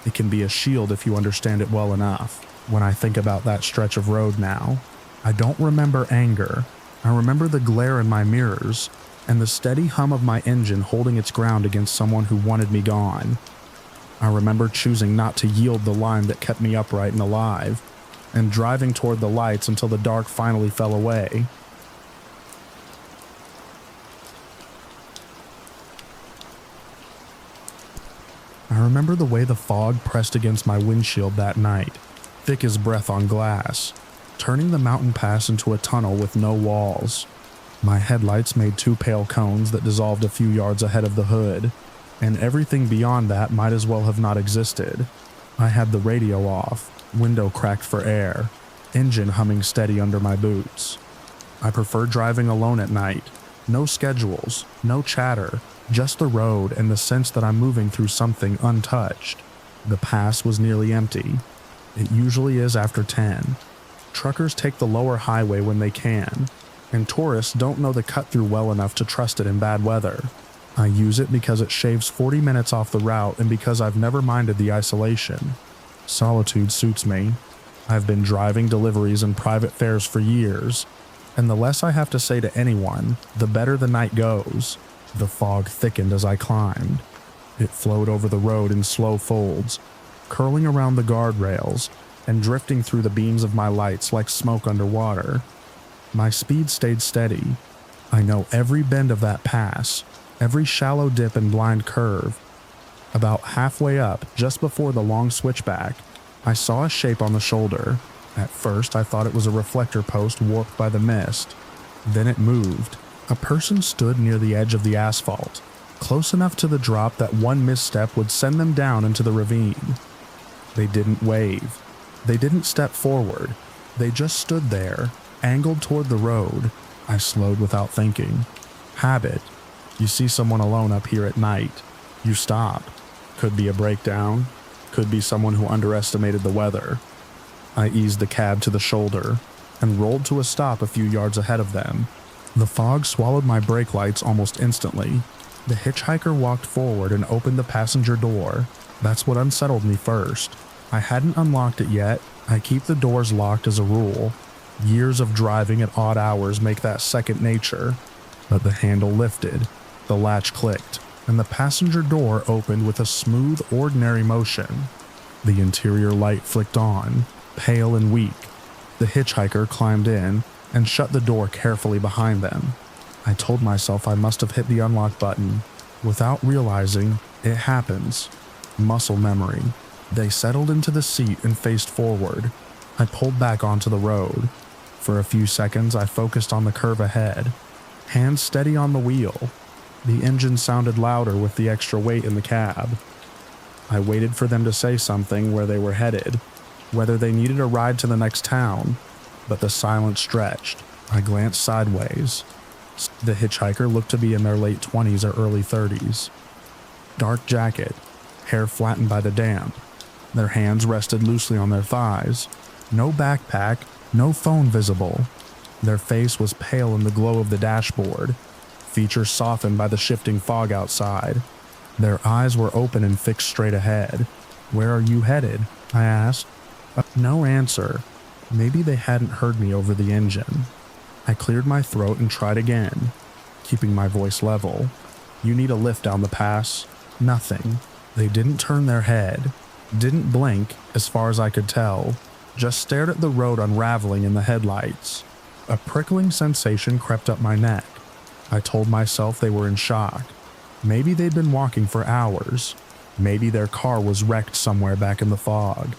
It can be a shield if you understand it well enough. When I think about that stretch of road now, I don't remember anger. I remember the glare in my mirrors and the steady hum of my engine holding its ground against someone who wanted me gone. I remember choosing not to yield the line that kept me upright and alive, and driving toward the lights until the dark finally fell away. I remember the way the fog pressed against my windshield that night, thick as breath on glass, turning the mountain pass into a tunnel with no walls. My headlights made 2 pale cones that dissolved a few yards ahead of the hood, and everything beyond that might as well have not existed. I had the radio off, window cracked for air, engine humming steady under my boots. I prefer driving alone at night, No schedules, no chatter, just the road and the sense that I'm moving through something untouched. The pass was nearly empty. It usually is after 10. Truckers take the lower highway when they can, and tourists don't know the cut-through well enough to trust it in bad weather. I use it because it shaves 40 minutes off the route and because I've never minded the isolation. Solitude suits me. I've been driving deliveries and private fares for years, and the less I have to say to anyone, the better the night goes. The fog thickened as I climbed. It flowed over the road in slow folds, curling around the guardrails and drifting through the beams of my lights like smoke underwater. My speed stayed steady. I know every bend of that pass, every shallow dip and blind curve. About halfway up, just before the long switchback, I saw a shape on the shoulder. At first, I thought it was a reflector post warped by the mist. Then it moved. A person stood near the edge of the asphalt, close enough to the drop that one misstep would send them down into the ravine. They didn't wave. They didn't step forward. They just stood there, angled toward the road. I slowed without thinking. Habit. You see someone alone up here at night. You stop. Could be a breakdown. Could be someone who underestimated the weather. I eased the cab to the shoulder and rolled to a stop a few yards ahead of them. The fog swallowed my brake lights almost instantly. The hitchhiker walked forward and opened the passenger door. That's what unsettled me first. I hadn't unlocked it yet. I keep the doors locked as a rule. Years of driving at odd hours make that second nature. But the handle lifted, the latch clicked, and the passenger door opened with a smooth, ordinary motion. The interior light flicked on, pale and weak. The hitchhiker climbed in and shut the door carefully behind them. I told myself I must have hit the unlock button. Without realizing, it happens. Muscle memory. They settled into the seat and faced forward. I pulled back onto the road. For a few seconds, I focused on the curve ahead. Hands steady on the wheel. The engine sounded louder with the extra weight in the cab. I waited for them to say something where they were headed, whether they needed a ride to the next town, but the silence stretched. I glanced sideways. The hitchhiker looked to be in their late 20s or early 30s. Dark jacket, hair flattened by the damp. Their hands rested loosely on their thighs. No backpack, no phone visible. Their face was pale in the glow of the dashboard, features softened by the shifting fog outside. Their eyes were open and fixed straight ahead. "Where are you headed?" I asked. No answer. Maybe they hadn't heard me over the engine. I cleared my throat and tried again, keeping my voice level. "You need a lift down the pass?" Nothing. They didn't turn their head, didn't blink as far as I could tell, just stared at the road unraveling in the headlights. A prickling sensation crept up my neck. I told myself they were in shock. Maybe they'd been walking for hours. Maybe their car was wrecked somewhere back in the fog.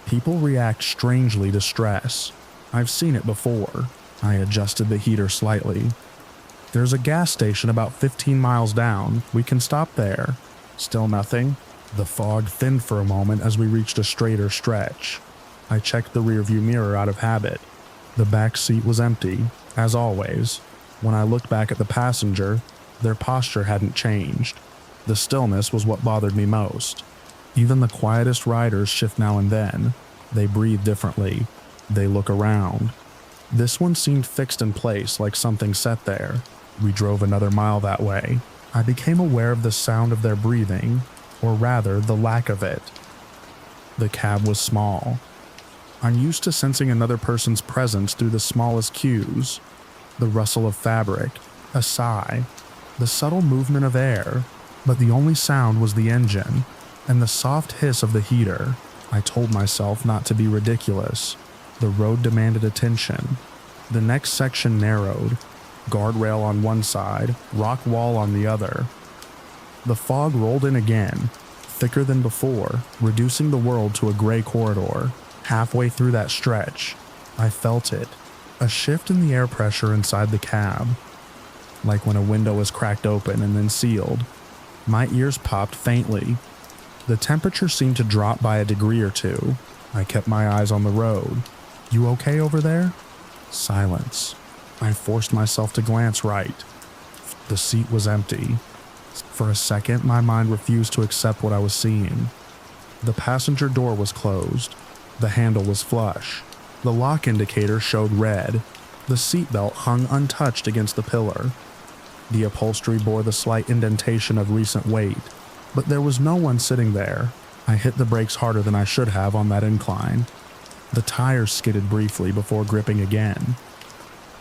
People react strangely to stress. I've seen it before. I adjusted the heater slightly. "There's a gas station about 15 miles down. We can stop there." Still nothing. The fog thinned for a moment as we reached a straighter stretch. I checked the rearview mirror out of habit. The back seat was empty, as always. When I looked back at the passenger, their posture hadn't changed. The stillness was what bothered me most. Even the quietest riders shift now and then. They breathe differently. They look around. This one seemed fixed in place, like something set there. We drove another mile that way. I became aware of the sound of their breathing, or rather, the lack of it. The cab was small. I'm used to sensing another person's presence through the smallest cues. The rustle of fabric, a sigh, the subtle movement of air, but the only sound was the engine, and the soft hiss of the heater. I told myself not to be ridiculous. The road demanded attention. The next section narrowed, guardrail on one side, rock wall on the other. The fog rolled in again, thicker than before, reducing the world to a gray corridor. Halfway through that stretch, I felt it, a shift in the air pressure inside the cab, like when a window is cracked open and then sealed. My ears popped faintly. The temperature seemed to drop by a degree or two. I kept my eyes on the road. "You okay over there?" Silence. I forced myself to glance right. The seat was empty. For a second, my mind refused to accept what I was seeing. The passenger door was closed. The handle was flush. The lock indicator showed red. The seatbelt hung untouched against the pillar. The upholstery bore the slight indentation of recent weight, but there was no one sitting there. I hit the brakes harder than I should have on that incline. The tires skidded briefly before gripping again.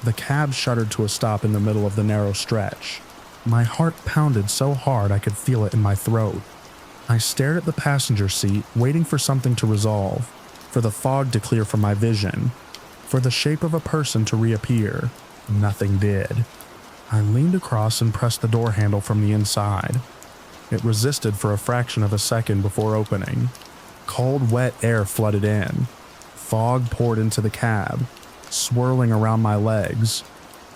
The cab shuddered to a stop in the middle of the narrow stretch. My heart pounded so hard I could feel it in my throat. I stared at the passenger seat, waiting for something to resolve, for the fog to clear from my vision, for the shape of a person to reappear. Nothing did. I leaned across and pressed the door handle from the inside. It resisted for a fraction of a second before opening. Cold, wet air flooded in. Fog poured into the cab, swirling around my legs.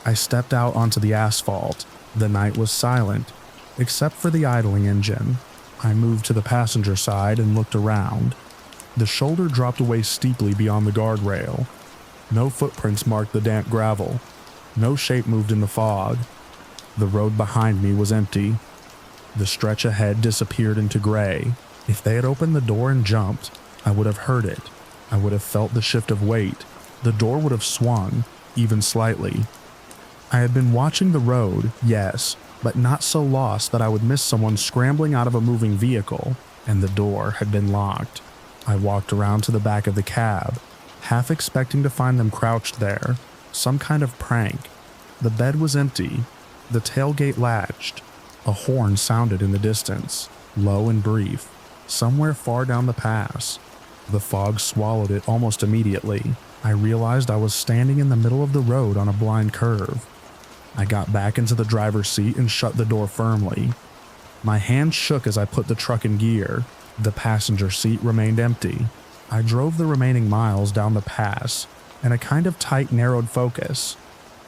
I stepped out onto the asphalt. The night was silent, except for the idling engine. I moved to the passenger side and looked around. The shoulder dropped away steeply beyond the guardrail. No footprints marked the damp gravel. No shape moved in the fog. The road behind me was empty. The stretch ahead disappeared into gray. If they had opened the door and jumped, I would have heard it. I would have felt the shift of weight. The door would have swung, even slightly. I had been watching the road, yes, but not so lost that I would miss someone scrambling out of a moving vehicle, and the door had been locked. I walked around to the back of the cab, half expecting to find them crouched there, some kind of prank. The bed was empty. The tailgate latched. A horn sounded in the distance, low and brief, somewhere far down the pass. The fog swallowed it almost immediately. I realized I was standing in the middle of the road on a blind curve. I got back into the driver's seat and shut the door firmly. My hand shook as I put the truck in gear. The passenger seat remained empty. I drove the remaining miles down the pass in a kind of tight, narrowed focus.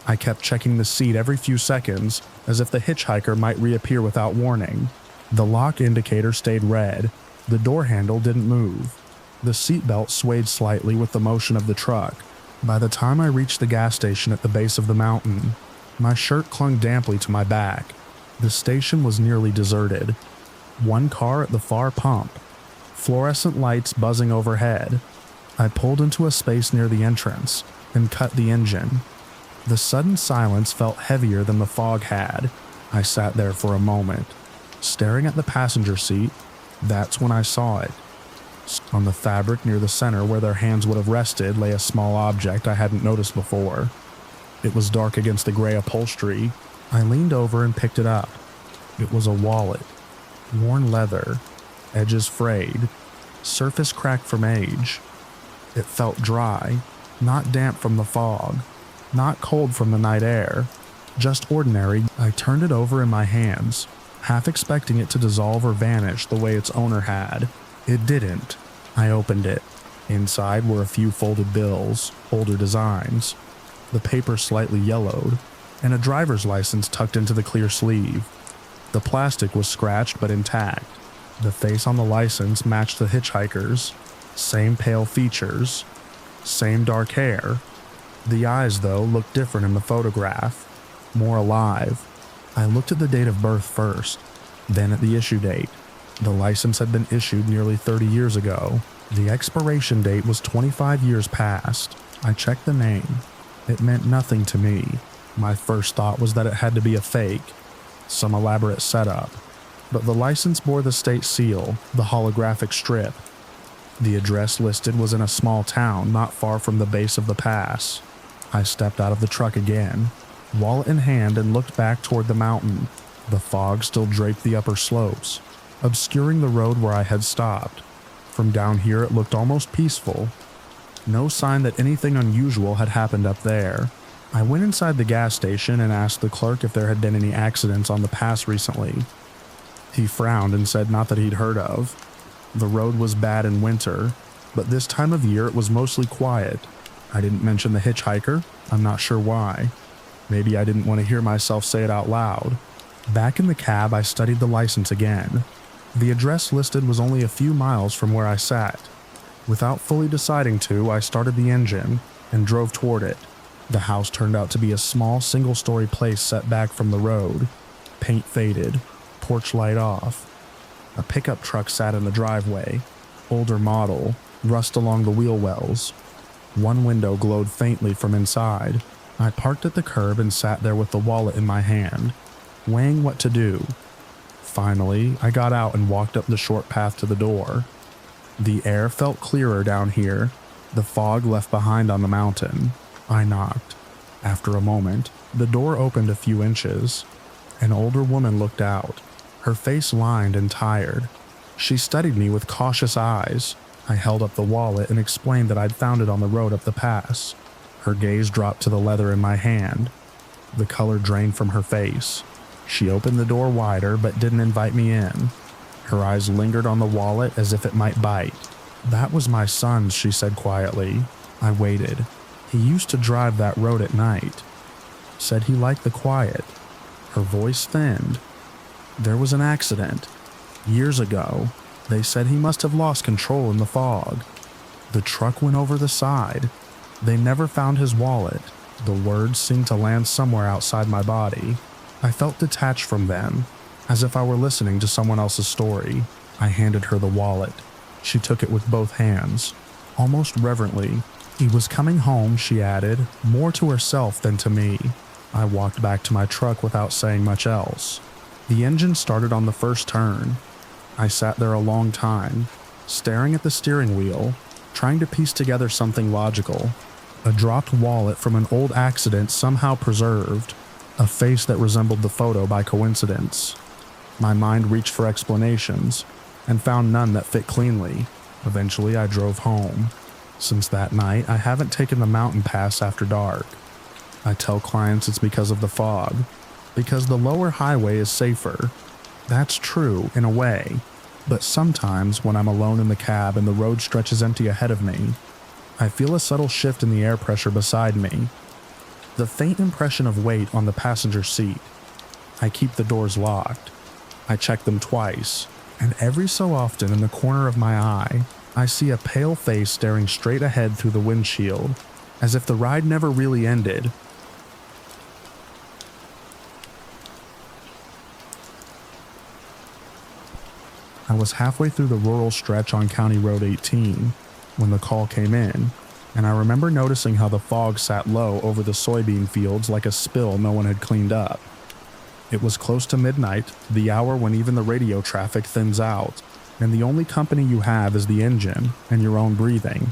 I kept checking the seat every few seconds, as if the hitchhiker might reappear without warning. The lock indicator stayed red. The door handle didn't move. The seatbelt swayed slightly with the motion of the truck. By the time I reached the gas station at the base of the mountain, my shirt clung damply to my back. The station was nearly deserted. One car at the far pump. Fluorescent lights buzzing overhead. I pulled into a space near the entrance and cut the engine. The sudden silence felt heavier than the fog had. I sat there for a moment, staring at the passenger seat. That's when I saw it. On the fabric near the center where their hands would have rested lay a small object I hadn't noticed before. It was dark against the gray upholstery. I leaned over and picked it up. It was a wallet. Worn leather. Edges frayed. Surface cracked from age. It felt dry, not damp from the fog, not cold from the night air, just ordinary. I turned it over in my hands, half expecting it to dissolve or vanish the way its owner had. It didn't. I opened it. Inside were a few folded bills, older designs. The paper slightly yellowed, and a driver's license tucked into the clear sleeve. The plastic was scratched but intact. The face on the license matched the hitchhiker's. Same pale features. Same dark hair. The eyes, though, looked different in the photograph. More alive. I looked at the date of birth first, then at the issue date. The license had been issued nearly 30 years ago. The expiration date was 25 years past. I checked the name. It meant nothing to me. My first thought was that it had to be a fake, some elaborate setup. But the license bore the state seal, the holographic strip. The address listed was in a small town not far from the base of the pass. I stepped out of the truck again, wallet in hand, and looked back toward the mountain. The fog still draped the upper slopes, obscuring the road where I had stopped. From down here it looked almost peaceful. No sign that anything unusual had happened up there. I went inside the gas station and asked the clerk if there had been any accidents on the pass recently. He frowned and said not that he'd heard of. The road was bad in winter, but this time of year it was mostly quiet. I didn't mention the hitchhiker. I'm not sure why. Maybe I didn't want to hear myself say it out loud. Back in the cab, I studied the license again. The address listed was only a few miles from where I sat. Without fully deciding to, I started the engine and drove toward it. The house turned out to be a small single-story place set back from the road, paint faded, porch light off. A pickup truck sat in the driveway, older model, rust along the wheel wells. One window glowed faintly from inside. I parked at the curb and sat there with the wallet in my hand, weighing what to do. Finally, I got out and walked up the short path to the door. The air felt clearer down here, the fog left behind on the mountain. I knocked. After a moment, the door opened a few inches. An older woman looked out, her face lined and tired. She studied me with cautious eyes. I held up the wallet and explained that I'd found it on the road up the pass. Her gaze dropped to the leather in my hand. The color drained from her face. She opened the door wider but didn't invite me in. Her eyes lingered on the wallet as if it might bite. "That was my son's," she said quietly. I waited. "He used to drive that road at night. Said he liked the quiet." Her voice thinned. "There was an accident. Years ago. They said he must have lost control in the fog. The truck went over the side. They never found his wallet." The words seemed to land somewhere outside my body. I felt detached from them, as if I were listening to someone else's story. I handed her the wallet. She took it with both hands, almost reverently. "He was coming home," she added, more to herself than to me. I walked back to my truck without saying much else. The engine started on the first turn. I sat there a long time, staring at the steering wheel, trying to piece together something logical. A dropped wallet from an old accident somehow preserved, a face that resembled the photo by coincidence. My mind reached for explanations, and found none that fit cleanly. Eventually I drove home. Since that night, I haven't taken the mountain pass after dark. I tell clients it's because of the fog, because the lower highway is safer. That's true, in a way, but sometimes when I'm alone in the cab and the road stretches empty ahead of me, I feel a subtle shift in the air pressure beside me. The faint impression of weight on the passenger seat. I keep the doors locked. I check them twice, and every so often in the corner of my eye, I see a pale face staring straight ahead through the windshield, as if the ride never really ended. I was halfway through the rural stretch on County Road 18 when the call came in, and I remember noticing how the fog sat low over the soybean fields like a spill no one had cleaned up. It was close to midnight, the hour when even the radio traffic thins out, and the only company you have is the engine and your own breathing.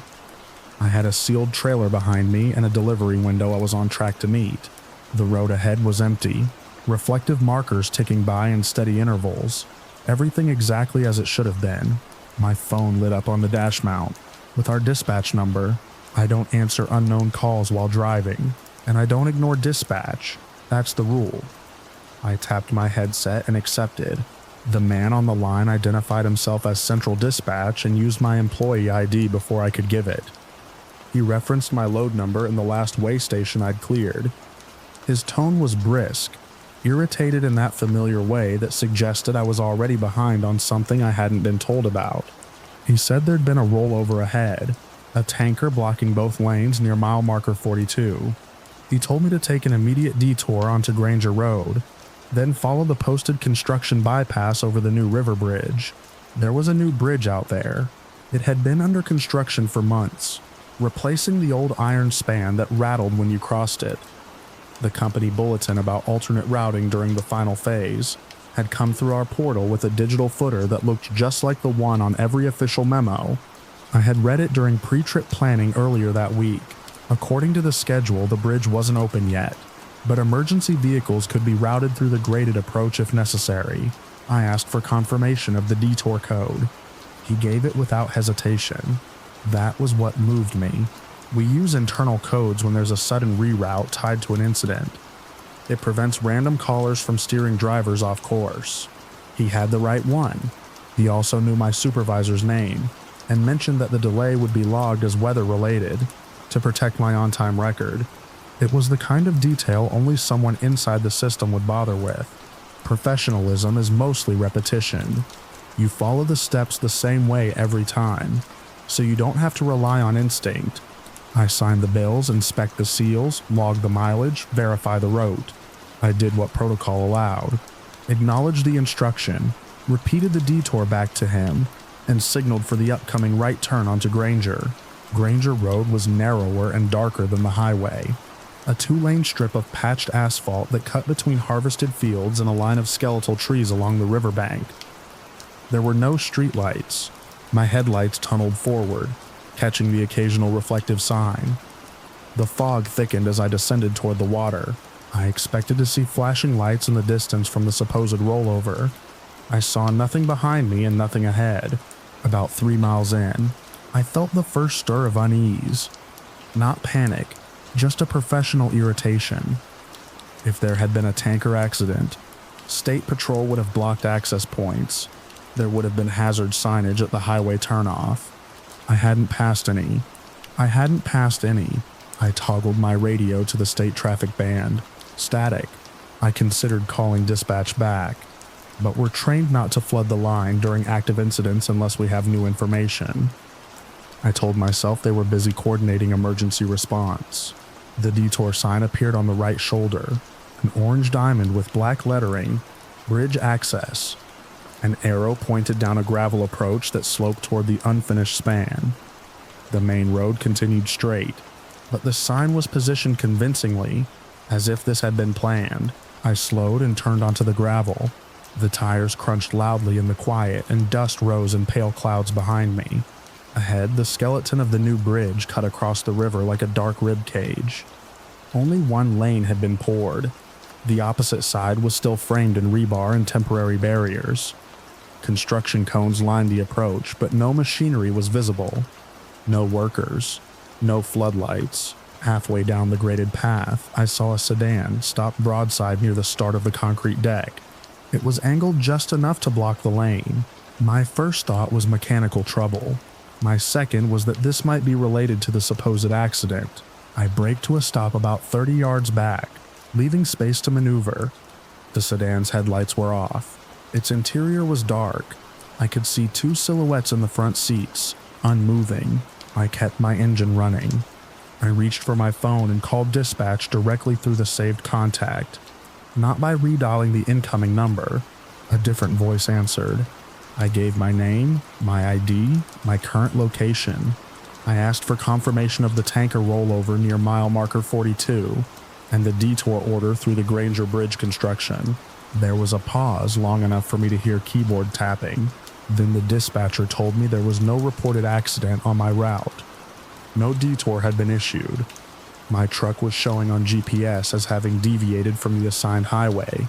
I had a sealed trailer behind me and a delivery window I was on track to meet. The road ahead was empty, reflective markers ticking by in steady intervals. Everything exactly as it should have been. My phone lit up on the dash mount. With our dispatch number, I don't answer unknown calls while driving, and I don't ignore dispatch. That's the rule. I tapped my headset and accepted. The man on the line identified himself as Central Dispatch and used my employee ID before I could give it. He referenced my load number and the last way station I'd cleared. His tone was brisk, irritated in that familiar way that suggested I was already behind on something I hadn't been told about. He said there'd been a rollover ahead, a tanker blocking both lanes near mile marker 42. He told me to take an immediate detour onto Granger Road, then follow the posted construction bypass over the new river bridge. There was a new bridge out there. It had been under construction for months, replacing the old iron span that rattled when you crossed it. The company bulletin about alternate routing during the final phase had come through our portal with a digital footer that looked just like the one on every official memo. I had read it during pre-trip planning earlier that week. According to the schedule, the bridge wasn't open yet, but emergency vehicles could be routed through the graded approach if necessary. I asked for confirmation of the detour code. He gave it without hesitation. That was what moved me. We use internal codes when there's a sudden reroute tied to an incident. It prevents random callers from steering drivers off course. He had the right one. He also knew my supervisor's name and mentioned that the delay would be logged as weather-related to protect my on-time record. It was the kind of detail only someone inside the system would bother with. Professionalism is mostly repetition. You follow the steps the same way every time, so you don't have to rely on instinct. I signed the bills, inspect the seals, log the mileage, verify the route. I did what protocol allowed, acknowledged the instruction, repeated the detour back to him, and signaled for the upcoming right turn onto Granger. Granger Road was narrower and darker than the highway, a 2-lane strip of patched asphalt that cut between harvested fields and a line of skeletal trees along the riverbank. There were no streetlights. My headlights tunneled forward, catching the occasional reflective sign. The fog thickened as I descended toward the water. I expected to see flashing lights in the distance from the supposed rollover. I saw nothing behind me and nothing ahead. About 3 miles in, I felt the first stir of unease. Not panic, just a professional irritation. If there had been a tanker accident, State Patrol would have blocked access points. There would have been hazard signage at the highway turnoff. I hadn't passed any. I toggled my radio to the state traffic band. Static. I considered calling dispatch back, but we're trained not to flood the line during active incidents unless we have new information. I told myself they were busy coordinating emergency response. The detour sign appeared on the right shoulder, an orange diamond with black lettering, bridge access. An arrow pointed down a gravel approach that sloped toward the unfinished span. The main road continued straight, but the sign was positioned convincingly, as if this had been planned. I slowed and turned onto the gravel. The tires crunched loudly in the quiet, and dust rose in pale clouds behind me. Ahead, the skeleton of the new bridge cut across the river like a dark rib cage. Only one lane had been poured. The opposite side was still framed in rebar and temporary barriers. Construction cones lined the approach, but no machinery was visible. No workers. No floodlights. Halfway down the graded path, I saw a sedan stop broadside near the start of the concrete deck. It was angled just enough to block the lane. My first thought was mechanical trouble. My second was that this might be related to the supposed accident. I braked to a stop about 30 yards back, leaving space to maneuver. The sedan's headlights were off. Its interior was dark. I could see 2 silhouettes in the front seats, unmoving. I kept my engine running. I reached for my phone and called dispatch directly through the saved contact. Not by redialing the incoming number. A different voice answered. I gave my name, my ID, my current location. I asked for confirmation of the tanker rollover near mile marker 42 and the detour order through the Granger Bridge construction. There was a pause long enough for me to hear keyboard tapping. Then the dispatcher told me there was no reported accident on my route. No detour had been issued. My truck was showing on GPS as having deviated from the assigned highway.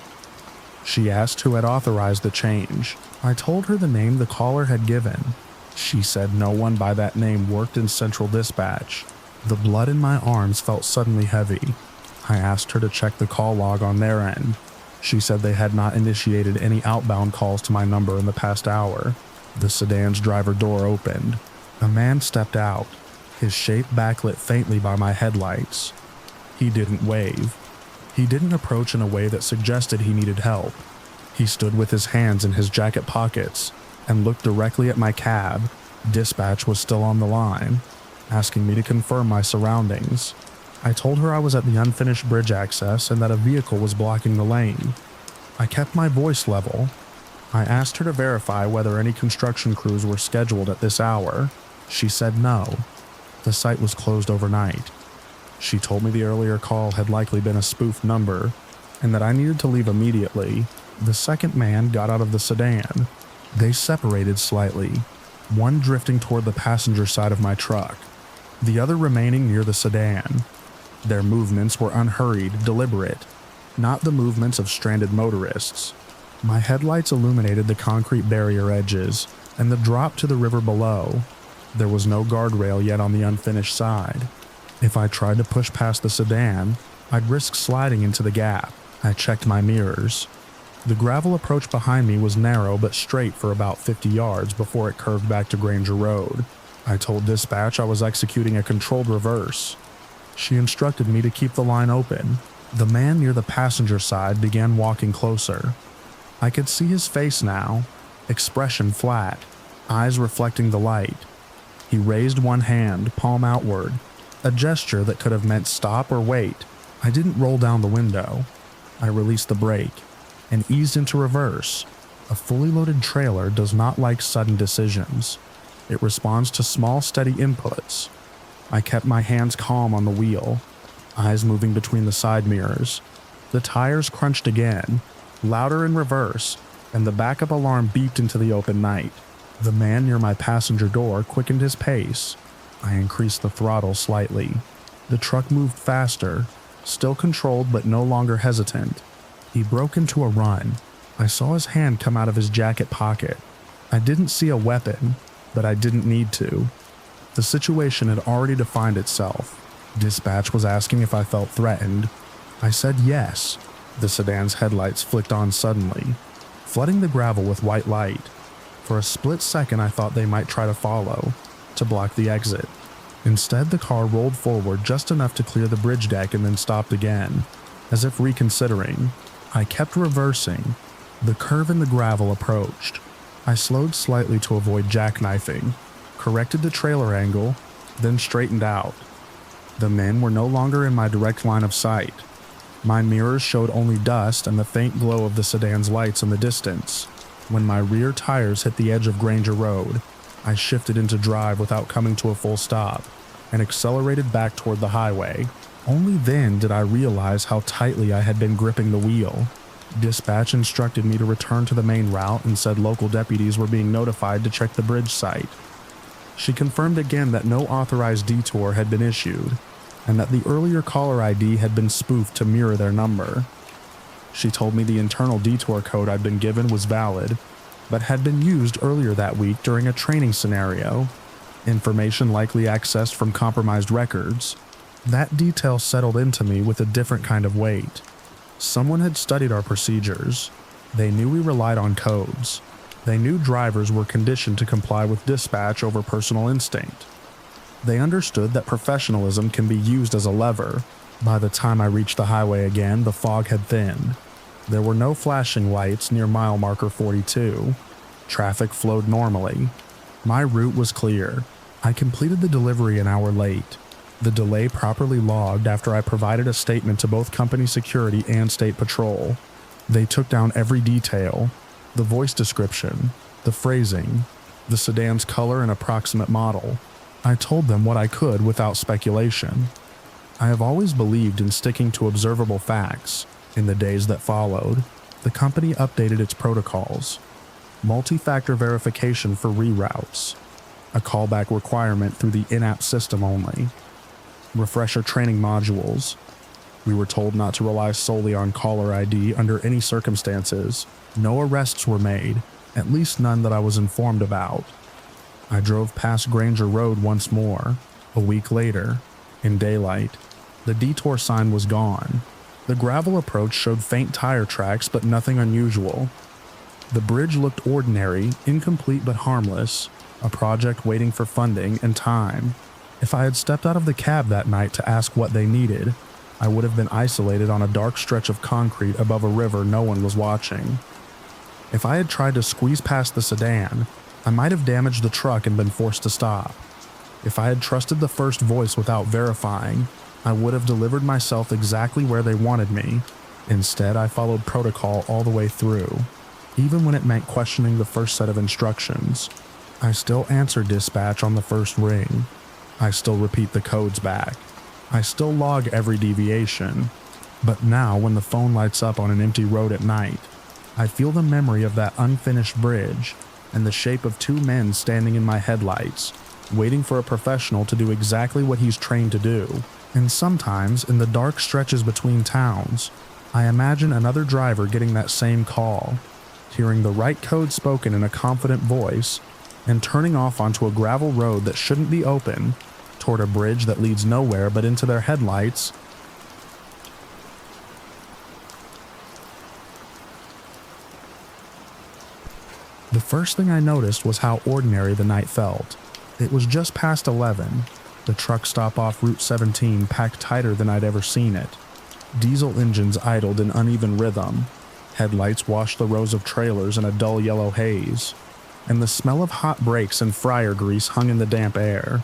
She asked who had authorized the change. I told her the name the caller had given. She said no one by that name worked in Central Dispatch. The blood in my arms felt suddenly heavy. I asked her to check the call log on their end. She said they had not initiated any outbound calls to my number in the past hour. The sedan's driver door opened. A man stepped out, his shape backlit faintly by my headlights. He didn't wave. He didn't approach in a way that suggested he needed help. He stood with his hands in his jacket pockets and looked directly at my cab. Dispatch was still on the line, asking me to confirm my surroundings. I told her I was at the unfinished bridge access and that a vehicle was blocking the lane. I kept my voice level. I asked her to verify whether any construction crews were scheduled at this hour. She said no. The site was closed overnight. She told me the earlier call had likely been a spoofed number and that I needed to leave immediately. The second man got out of the sedan. They separated slightly, one drifting toward the passenger side of my truck, the other remaining near the sedan. Their movements were unhurried, deliberate, not the movements of stranded motorists. My headlights illuminated the concrete barrier edges and the drop to the river below. There was no guardrail yet on the unfinished side. If I tried to push past the sedan, I'd risk sliding into the gap. I checked my mirrors. The gravel approach behind me was narrow but straight for about 50 yards before it curved back to Granger Road. I told dispatch I was executing a controlled reverse. She instructed me to keep the line open. The man near the passenger side began walking closer. I could see his face now, expression flat, eyes reflecting the light. He raised one hand, palm outward, A gesture that could have meant stop or wait. I didn't roll down the window. I released the brake and eased into reverse. A fully loaded trailer does not like sudden decisions. It responds to small, steady inputs. I kept my hands calm on the wheel, eyes moving between the side mirrors. The tires crunched again, louder in reverse, and the backup alarm beeped into the open night. The man near my passenger door quickened his pace. I increased the throttle slightly. The truck moved faster, still controlled but no longer hesitant. He broke into a run. I saw his hand come out of his jacket pocket. I didn't see a weapon, but I didn't need to. The situation had already defined itself. Dispatch was asking if I felt threatened. I said yes. The sedan's headlights flicked on suddenly, flooding the gravel with white light. For a split second I thought they might try to follow, to block the exit. Instead, the car rolled forward just enough to clear the bridge deck and then stopped again, as if reconsidering. I kept reversing. The curve in the gravel approached. I slowed slightly to avoid jackknifing, corrected the trailer angle, then straightened out. The men were no longer in my direct line of sight. My mirrors showed only dust and the faint glow of the sedan's lights in the distance. When my rear tires hit the edge of Granger Road, I shifted into drive without coming to a full stop and accelerated back toward the highway. Only then did I realize how tightly I had been gripping the wheel. Dispatch instructed me to return to the main route and said local deputies were being notified to check the bridge site. She confirmed again that no authorized detour had been issued, and that the earlier caller ID had been spoofed to mirror their number. She told me the internal detour code I'd been given was valid, but had been used earlier that week during a training scenario, information likely accessed from compromised records. That detail settled into me with a different kind of weight. Someone had studied our procedures. They knew we relied on codes. They knew drivers were conditioned to comply with dispatch over personal instinct. They understood that professionalism can be used as a lever. By the time I reached the highway again, the fog had thinned. There were no flashing lights near mile marker 42. Traffic flowed normally. My route was clear. I completed the delivery an hour late. The delay properly logged after I provided a statement to both company security and state patrol. They took down every detail: the voice description, the phrasing, the sedan's color and approximate model. I told them what I could without speculation. I have always believed in sticking to observable facts. In the days that followed, the company updated its protocols. Multi-factor verification for reroutes, a callback requirement through the in-app system only, refresher training modules. We were told not to rely solely on caller ID under any circumstances. No arrests were made, at least none that I was informed about. I drove past Granger Road once more, a week later, in daylight. The detour sign was gone. The gravel approach showed faint tire tracks, but nothing unusual. The bridge looked ordinary, incomplete but harmless, a project waiting for funding and time. If I had stepped out of the cab that night to ask what they needed, I would have been isolated on a dark stretch of concrete above a river no one was watching. If I had tried to squeeze past the sedan, I might have damaged the truck and been forced to stop. If I had trusted the first voice without verifying, I would have delivered myself exactly where they wanted me. Instead, I followed protocol all the way through, even when it meant questioning the first set of instructions. I still answer dispatch on the first ring. I still repeat the codes back. I still log every deviation. But now, when the phone lights up on an empty road at night, I feel the memory of that unfinished bridge and the shape of two men standing in my headlights, waiting for a professional to do exactly what he's trained to do. And sometimes, in the dark stretches between towns, I imagine another driver getting that same call, hearing the right code spoken in a confident voice, and turning off onto a gravel road that shouldn't be open, toward a bridge that leads nowhere but into their headlights. The first thing I noticed was how ordinary the night felt. It was just past 11. The truck stop off Route 17 packed tighter than I'd ever seen it. Diesel engines idled in uneven rhythm. Headlights washed the rows of trailers in a dull yellow haze, and the smell of hot brakes and fryer grease hung in the damp air.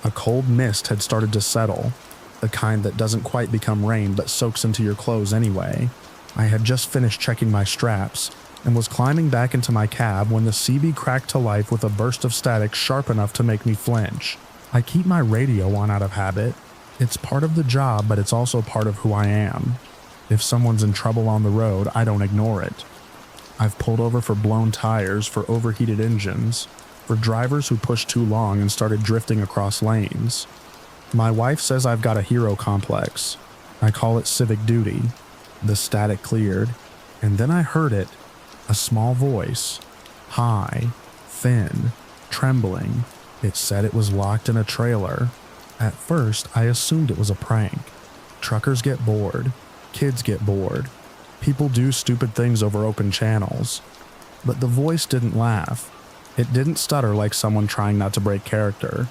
A cold mist had started to settle, the kind that doesn't quite become rain but soaks into your clothes anyway. I had just finished checking my straps and was climbing back into my cab when the CB cracked to life with a burst of static sharp enough to make me flinch. I keep my radio on out of habit. It's part of the job, but it's also part of who I am. If someone's in trouble on the road, I don't ignore it. I've pulled over for blown tires, for overheated engines, for drivers who pushed too long and started drifting across lanes. My wife says I've got a hero complex. I call it civic duty. The static cleared, and then I heard it, a small voice, high, thin, trembling. It said it was locked in a trailer. At first, I assumed it was a prank. Truckers get bored. Kids get bored. People do stupid things over open channels. But the voice didn't laugh. It didn't stutter like someone trying not to break character.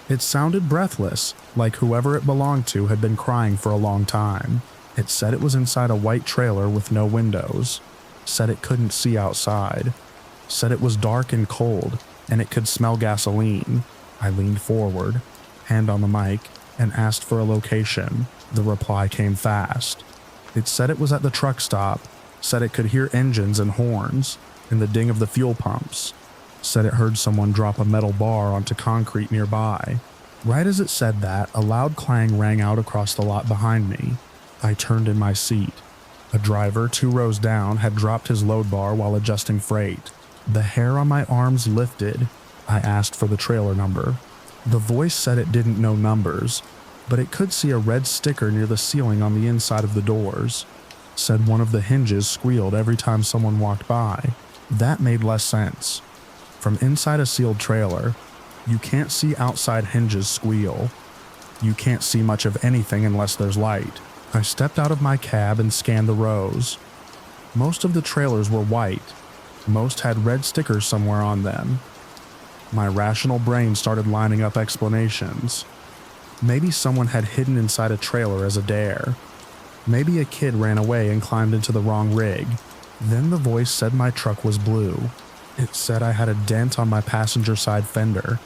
It sounded breathless, like whoever it belonged to had been crying for a long time. It said it was inside a white trailer with no windows. Said it couldn't see outside. Said it was dark and cold, and it could smell gasoline. I leaned forward, hand on the mic, and asked for a location. The reply came fast. It said it was at the truck stop. Said it could hear engines and horns, and the ding of the fuel pumps. Said it heard someone drop a metal bar onto concrete nearby. Right as it said that, a loud clang rang out across the lot behind me. I turned in my seat. A driver 2 rows down had dropped his load bar while adjusting freight. The hair on my arms lifted. I asked for the trailer number. The voice said it didn't know numbers, but it could see a red sticker near the ceiling on the inside of the doors. Said one of the hinges squealed every time someone walked by. That made less sense. From inside a sealed trailer, you can't see outside hinges squeal. You can't see much of anything unless there's light. I stepped out of my cab and scanned the rows. Most of the trailers were white. Most had red stickers somewhere on them. My rational brain started lining up explanations. Maybe someone had hidden inside a trailer as a dare. Maybe a kid ran away and climbed into the wrong rig. Then the voice said my truck was blue. It said I had a dent on my passenger side fender.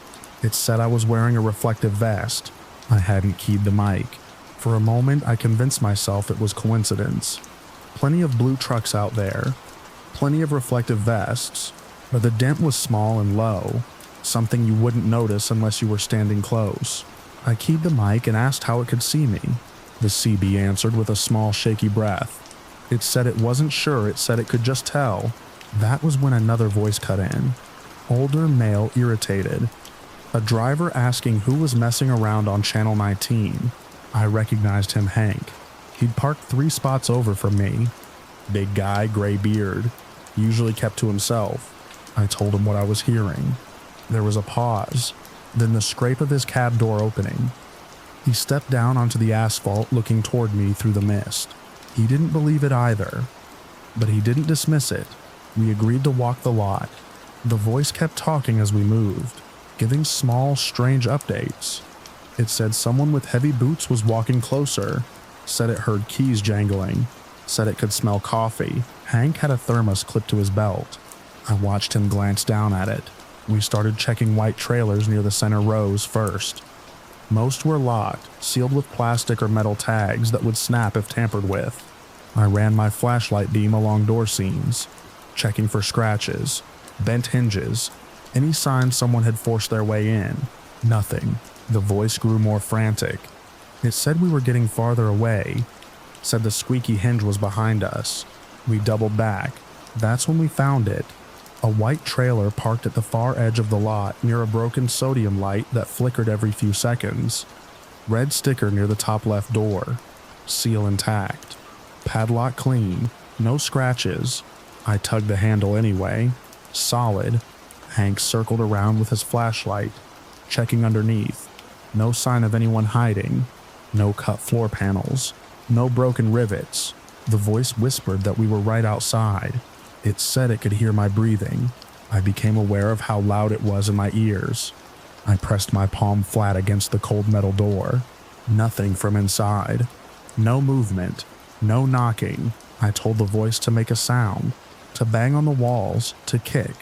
It said I was wearing a reflective vest. I hadn't keyed the mic. For a moment, I convinced myself it was coincidence. Plenty of blue trucks out there. Plenty of reflective vests. But the dent was small and low. Something you wouldn't notice unless you were standing close. I keyed the mic and asked how it could see me. The CB answered with a small shaky breath. It said it wasn't sure, it said it could just tell. That was when another voice cut in. Older male, irritated. A driver asking who was messing around on Channel 19. I recognized him, Hank. He'd parked 3 spots over from me. Big guy, gray beard. Usually kept to himself. I told him what I was hearing. There was a pause, then the scrape of his cab door opening. He stepped down onto the asphalt looking toward me through the mist. He didn't believe it either, but he didn't dismiss it. We agreed to walk the lot. The voice kept talking as we moved, giving small, strange updates. It said someone with heavy boots was walking closer, said it heard keys jangling, said it could smell coffee. Hank had a thermos clipped to his belt. I watched him glance down at it. We started checking white trailers near the center rows first. Most were locked, sealed with plastic or metal tags that would snap if tampered with. I ran my flashlight beam along door seams, checking for scratches, bent hinges, any sign someone had forced their way in. Nothing. The voice grew more frantic. It said we were getting farther away, said the squeaky hinge was behind us. We doubled back. That's when we found it. A white trailer parked at the far edge of the lot near a broken sodium light that flickered every few seconds. Red sticker near the top left door. Seal intact. Padlock clean. No scratches. I tugged the handle anyway. Solid. Hank circled around with his flashlight, checking underneath. No sign of anyone hiding. No cut floor panels. No broken rivets. The voice whispered that we were right outside. It said it could hear my breathing. I became aware of how loud it was in my ears. I pressed my palm flat against the cold metal door. Nothing from inside. No movement. No knocking. I told the voice to make a sound, to bang on the walls, to kick.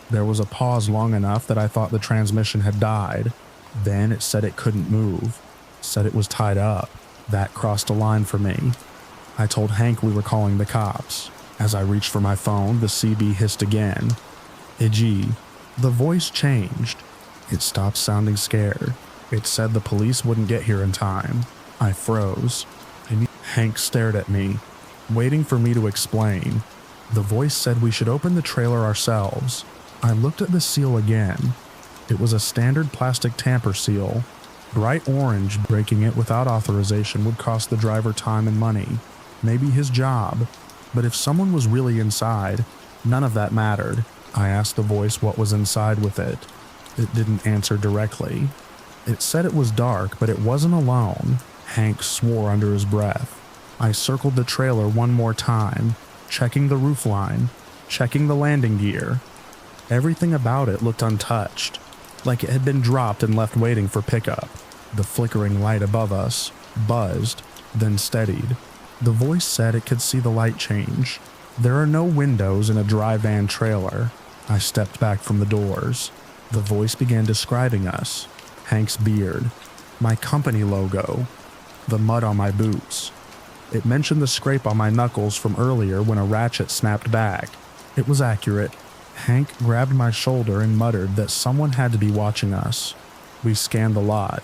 There was a pause long enough that I thought the transmission had died. Then it said it couldn't move, said it was tied up. That crossed a line for me. I told Hank we were calling the cops. As I reached for my phone, the CB hissed again. Iggy. The voice changed. It stopped sounding scared. It said the police wouldn't get here in time. I froze. Hank stared at me, waiting for me to explain. The voice said we should open the trailer ourselves. I looked at the seal again. It was a standard plastic tamper seal. Bright orange. Breaking it without authorization would cost the driver time and money. Maybe his job. But if someone was really inside, none of that mattered. I asked the voice what was inside with it. It didn't answer directly. It said it was dark, but it wasn't alone. Hank swore under his breath. I circled the trailer one more time, checking the roofline, checking the landing gear. Everything about it looked untouched, like it had been dropped and left waiting for pickup. The flickering light above us buzzed, then steadied. The voice said it could see the light change. There are no windows in a dry van trailer. I stepped back from the doors. The voice began describing us. Hank's beard, my company logo, the mud on my boots. It mentioned the scrape on my knuckles from earlier when a ratchet snapped back. It was accurate. Hank grabbed my shoulder and muttered that someone had to be watching us. We scanned the lot.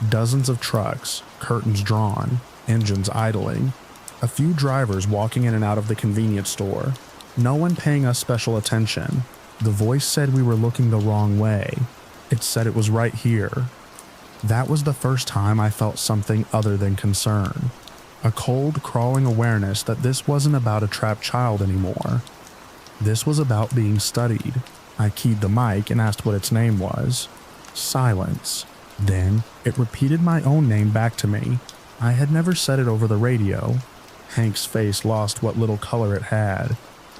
Dozens of trucks, curtains drawn, engines idling. A few drivers walking in and out of the convenience store. No one paying us special attention. The voice said we were looking the wrong way. It said it was right here. That was the first time I felt something other than concern. A cold, crawling awareness that this wasn't about a trapped child anymore. This was about being studied. I keyed the mic and asked what its name was. Silence. Then, it repeated my own name back to me. I had never said it over the radio. Hank's face lost what little color it had.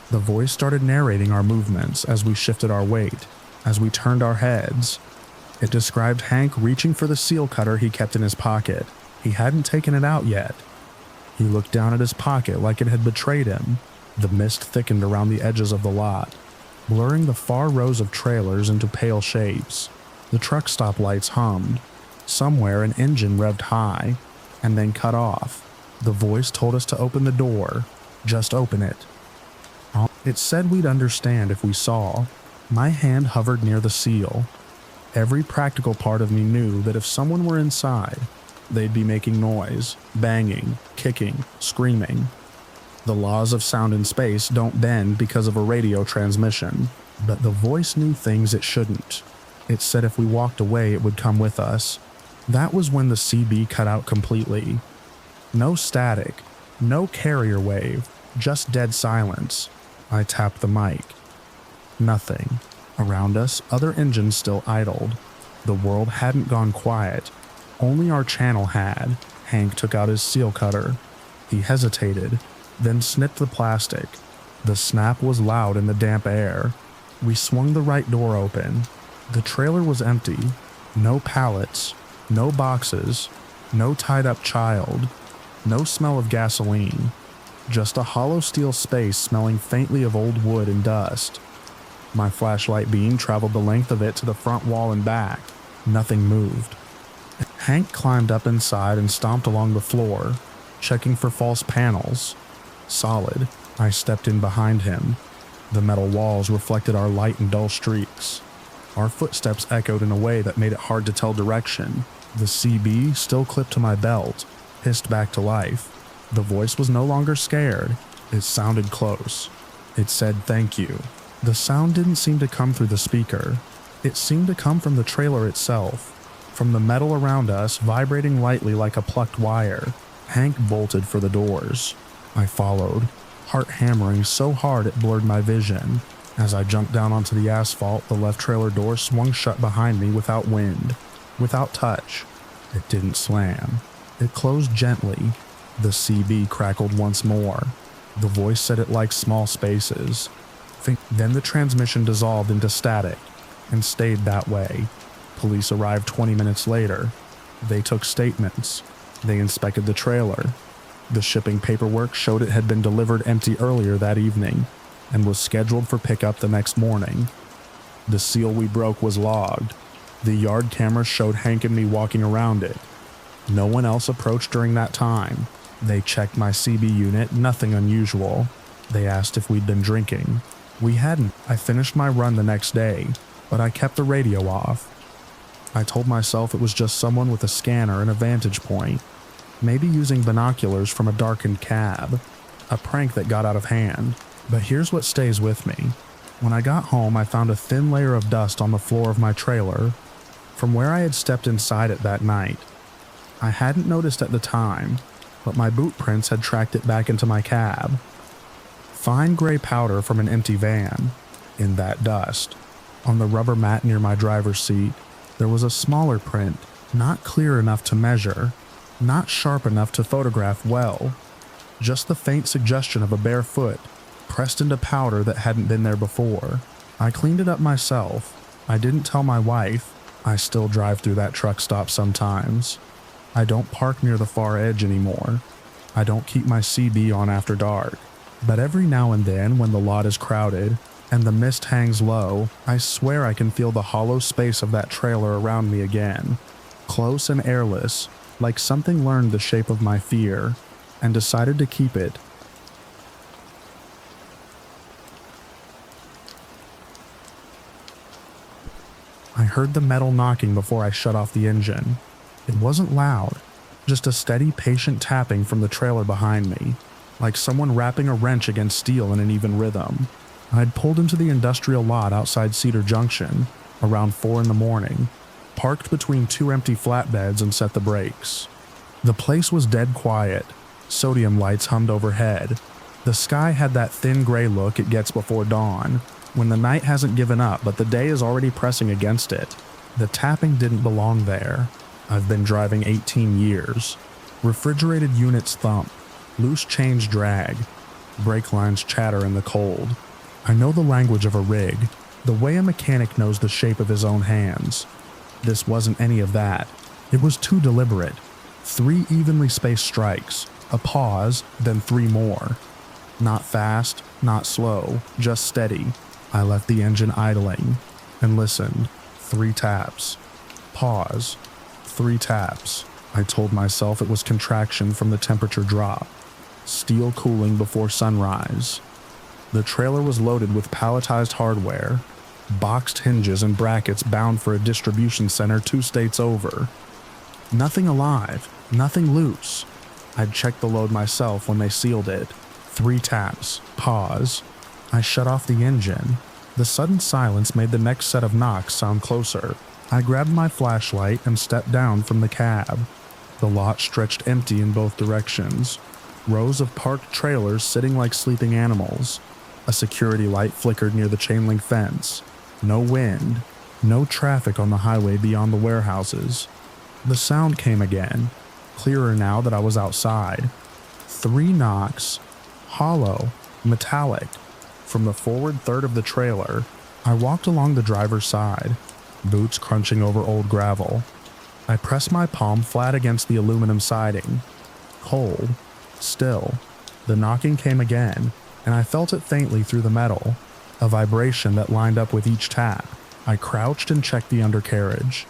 The voice started narrating our movements as we shifted our weight, as we turned our heads. It described Hank reaching for the seal cutter he kept in his pocket. He hadn't taken it out yet. He looked down at his pocket like it had betrayed him. The mist thickened around the edges of the lot, blurring the far rows of trailers into pale shapes. The truck stop lights hummed. Somewhere an engine revved high, and then cut off. The voice told us to open the door. Just open it. It said we'd understand if we saw. My hand hovered near the seal. Every practical part of me knew that if someone were inside, they'd be making noise, banging, kicking, screaming. The laws of sound and space don't bend because of a radio transmission, but the voice knew things it shouldn't. It said if we walked away, it would come with us. That was when the CB cut out completely. No static, no carrier wave, just dead silence. I tapped the mic. Nothing. Around us, other engines still idled. The world hadn't gone quiet. Only our channel had. Hank took out his seal cutter. He hesitated, then snipped the plastic. The snap was loud in the damp air. We swung the right door open. The trailer was empty. No pallets, no boxes, no tied-up child, no smell of gasoline. Just a hollow steel space smelling faintly of old wood and dust. My flashlight beam traveled the length of it to the front wall and back. Nothing moved. Hank climbed up inside and stomped along the floor, checking for false panels. Solid. I stepped in behind him. The metal walls reflected our light and dull streaks. Our footsteps echoed in a way that made it hard to tell direction. The CB, still clipped to my belt, hissed back to life. The voice was no longer scared. It sounded close. It said thank you. The sound didn't seem to come through the speaker. It seemed to come from the trailer itself, from the metal around us vibrating lightly like a plucked wire. Hank bolted for the doors. I followed, heart hammering so hard it blurred my vision. As I jumped down onto the asphalt, the left trailer door swung shut behind me without wind, without touch. It didn't slam. It closed gently. The CB crackled once more. The voice said it liked small spaces. Then the transmission dissolved into static, and stayed that way. Police arrived 20 minutes later. They took statements. They inspected the trailer. The shipping paperwork showed it had been delivered empty earlier that evening, and was scheduled for pickup the next morning. The seal we broke was logged. The yard camera showed Hank and me walking around it. No one else approached during that time. They checked my CB unit, nothing unusual. They asked if we'd been drinking. We hadn't. I finished my run the next day, but I kept the radio off. I told myself it was just someone with a scanner and a vantage point, maybe using binoculars from a darkened cab, a prank that got out of hand. But here's what stays with me. When I got home, I found a thin layer of dust on the floor of my trailer from where I had stepped inside it that night. I hadn't noticed at the time, but my boot prints had tracked it back into my cab. Fine gray powder from an empty van. In that dust, on the rubber mat near my driver's seat, there was a smaller print, not clear enough to measure, not sharp enough to photograph well. Just the faint suggestion of a bare foot, pressed into powder that hadn't been there before. I cleaned it up myself. I didn't tell my wife. I still drive through that truck stop sometimes. I don't park near the far edge anymore. I don't keep my CB on after dark. But every now and then, when the lot is crowded and the mist hangs low, I swear I can feel the hollow space of that trailer around me again. Close and airless, like something learned the shape of my fear and decided to keep it. I heard the metal knocking before I shut off the engine. It wasn't loud, just a steady, patient tapping from the trailer behind me, like someone rapping a wrench against steel in an even rhythm. I'd pulled into the industrial lot outside Cedar Junction around 4 in the morning, parked between 2 empty flatbeds and set the brakes. The place was dead quiet. Sodium lights hummed overhead. The sky had that thin gray look it gets before dawn, when the night hasn't given up but the day is already pressing against it. The tapping didn't belong there. I've been driving 18 years. Refrigerated units thump, loose chains drag, brake lines chatter in the cold. I know the language of a rig, the way a mechanic knows the shape of his own hands. This wasn't any of that. It was too deliberate. 3 evenly spaced strikes, a pause, then 3 more. Not fast, not slow, just steady. I left the engine idling and listened. 3 taps. Pause. 3 taps. I told myself it was contraction from the temperature drop. Steel cooling before sunrise. The trailer was loaded with palletized hardware, boxed hinges and brackets bound for a distribution center 2 states over. Nothing alive, nothing loose. I'd checked the load myself when they sealed it. 3 taps. Pause. I shut off the engine. The sudden silence made the next set of knocks sound closer. I grabbed my flashlight and stepped down from the cab. The lot stretched empty in both directions. Rows of parked trailers sitting like sleeping animals. A security light flickered near the chain link fence. No wind. No traffic on the highway beyond the warehouses. The sound came again, clearer now that I was outside. 3 knocks. Hollow. Metallic. From the forward third of the trailer, I walked along the driver's side, boots crunching over old gravel. I pressed my palm flat against the aluminum siding. Cold. Still. The knocking came again, and I felt it faintly through the metal, a vibration that lined up with each tap. I crouched and checked the undercarriage.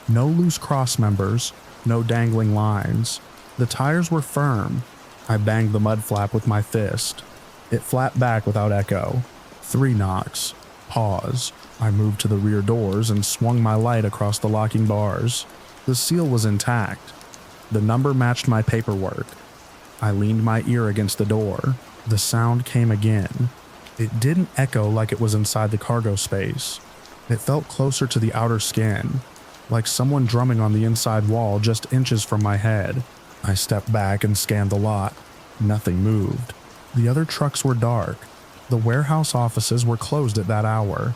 No loose cross members, no dangling lines. The tires were firm. I banged the mud flap with my fist. It flapped back without echo. 3 knocks. Pause. I moved to the rear doors and swung my light across the locking bars. The seal was intact. The number matched my paperwork. I leaned my ear against the door. The sound came again. It didn't echo like it was inside the cargo space. It felt closer to the outer skin, like someone drumming on the inside wall just inches from my head. I stepped back and scanned the lot. Nothing moved. The other trucks were dark. The warehouse offices were closed at that hour.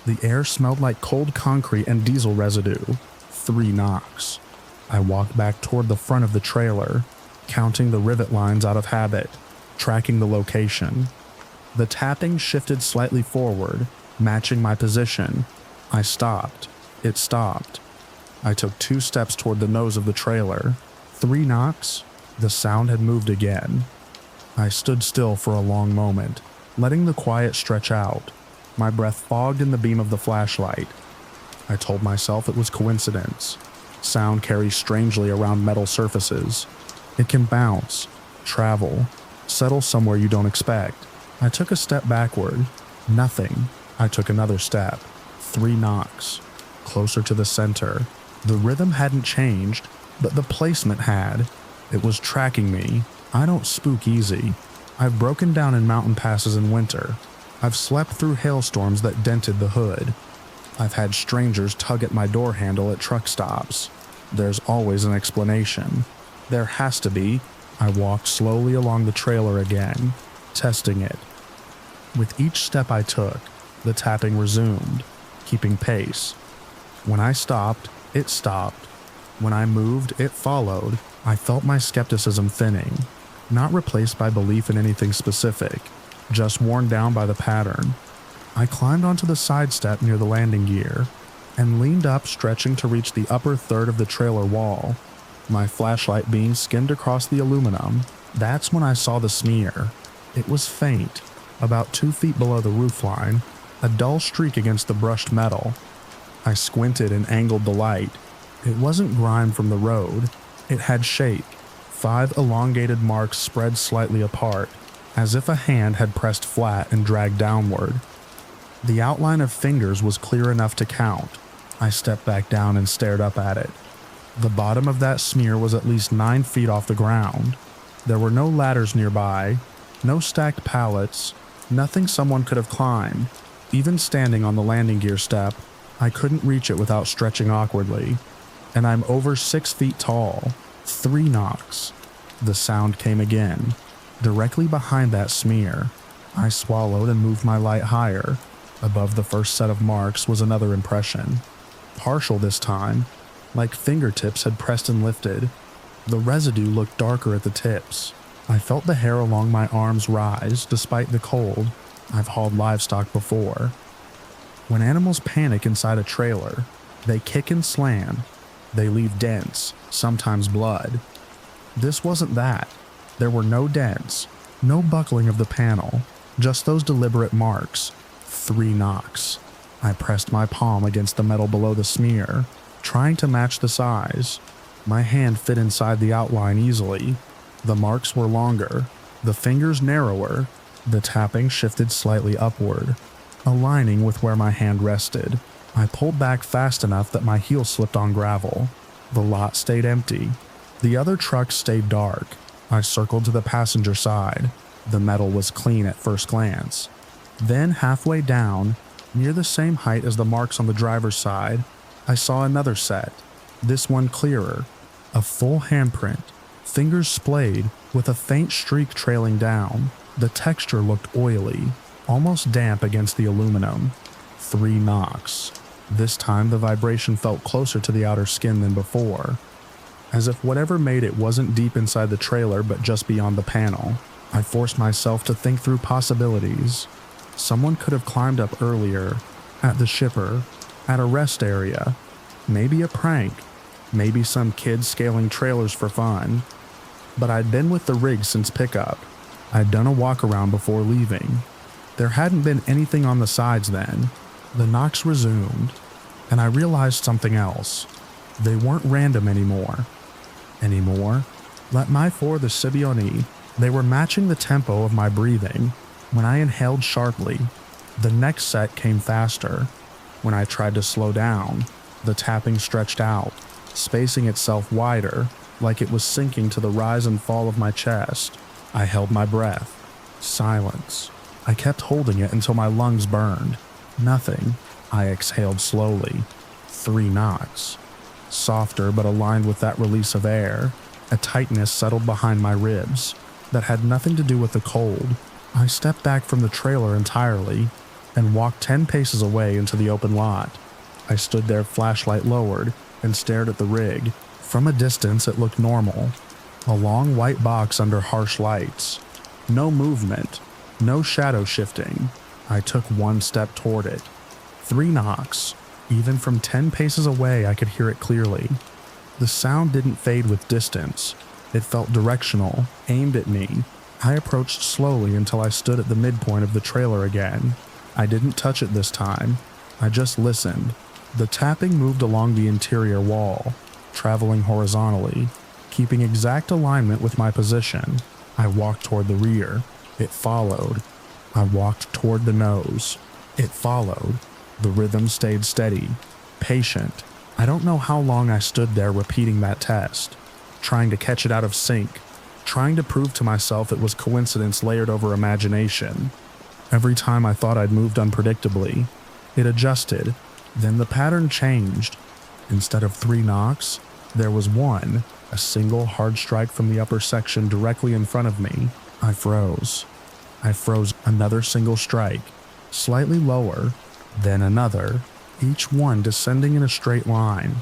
The air smelled like cold concrete and diesel residue. 3 knocks. I walked back toward the front of the trailer, counting the rivet lines out of habit, tracking the location. The tapping shifted slightly forward, matching my position. I stopped. It stopped. I took 2 steps toward the nose of the trailer. 3 knocks. The sound had moved again. I stood still for a long moment, letting the quiet stretch out. My breath fogged in the beam of the flashlight. I told myself it was coincidence. Sound carries strangely around metal surfaces. It can bounce, travel, settle somewhere you don't expect. I took a step backward. Nothing. I took another step. 3 knocks. Closer to the center. The rhythm hadn't changed, but the placement had. It was tracking me. I don't spook easy. I've broken down in mountain passes in winter. I've slept through hailstorms that dented the hood. I've had strangers tug at my door handle at truck stops. There's always an explanation. There has to be. I walked slowly along the trailer again, testing it. With each step I took, the tapping resumed, keeping pace. When I stopped, it stopped. When I moved, it followed. I felt my skepticism thinning, not replaced by belief in anything specific, just worn down by the pattern. I climbed onto the side step near the landing gear and leaned up, stretching to reach the upper third of the trailer wall. My flashlight beam skimmed across the aluminum. That's when I saw the smear. It was faint, about 2 feet below the roofline, a dull streak against the brushed metal. I squinted and angled the light. It wasn't grime from the road. It had shape, 5 elongated marks spread slightly apart, as if a hand had pressed flat and dragged downward. The outline of fingers was clear enough to count. I stepped back down and stared up at it. The bottom of that smear was at least 9 feet off the ground. There were no ladders nearby, no stacked pallets, nothing someone could have climbed. Even standing on the landing gear step, I couldn't reach it without stretching awkwardly. And I'm over 6 feet tall. 3 knocks. The sound came again, directly behind that smear. I swallowed and moved my light higher. Above the first set of marks was another impression. Partial this time, like fingertips had pressed and lifted. The residue looked darker at the tips. I felt the hair along my arms rise despite the cold. I've hauled livestock before. When animals panic inside a trailer, they kick and slam. They leave dents, sometimes blood. This wasn't that. There were no dents, no buckling of the panel, just those deliberate marks. 3 knocks. I pressed my palm against the metal below the smear, trying to match the size. My hand fit inside the outline easily. The marks were longer, the fingers narrower. The tapping shifted slightly upward, aligning with where my hand rested. I pulled back fast enough that my heel slipped on gravel. The lot stayed empty. The other trucks stayed dark. I circled to the passenger side. The metal was clean at first glance. Then halfway down, near the same height as the marks on the driver's side, I saw another set, this one clearer. A full handprint, fingers splayed, with a faint streak trailing down. The texture looked oily, almost damp against the aluminum. 3 knocks. This time the vibration felt closer to the outer skin than before, as if whatever made it wasn't deep inside the trailer but just beyond the panel. I forced myself to think through possibilities. Someone could have climbed up earlier, at the shipper, at a rest area. Maybe a prank, maybe some kid scaling trailers for fun. But I'd been with the rig since pickup. I'd done a walk around before leaving. There hadn't been anything on the sides then. The knocks resumed, and I realized something else. They weren't random anymore. Let my for the Sibioni. They were matching the tempo of my breathing. When I inhaled sharply, the next set came faster. When I tried to slow down, the tapping stretched out, spacing itself wider, like it was sinking to the rise and fall of my chest. I held my breath. Silence. I kept holding it until my lungs burned. Nothing. I exhaled slowly. 3 knocks. Softer but aligned with that release of air. A tightness settled behind my ribs that had nothing to do with the cold. I stepped back from the trailer entirely and walked 10 paces away into the open lot. I stood there, flashlight lowered, and stared at the rig. From a distance it looked normal. A long white box under harsh lights. No movement. No shadow shifting. I took 1 step toward it. 3 knocks. Even from 10 paces away I could hear it clearly. The sound didn't fade with distance. It felt directional, aimed at me. I approached slowly until I stood at the midpoint of the trailer again. I didn't touch it this time. I just listened. The tapping moved along the interior wall, traveling horizontally, keeping exact alignment with my position. I walked toward the rear. It followed. I walked toward the nose. It followed. The rhythm stayed steady, patient. I don't know how long I stood there repeating that test, trying to catch it out of sync, trying to prove to myself it was coincidence layered over imagination. Every time I thought I'd moved unpredictably, it adjusted. Then the pattern changed. Instead of 3 knocks, there was one, a single hard strike from the upper section directly in front of me. I froze. Another single strike, slightly lower, then another, each one descending in a straight line,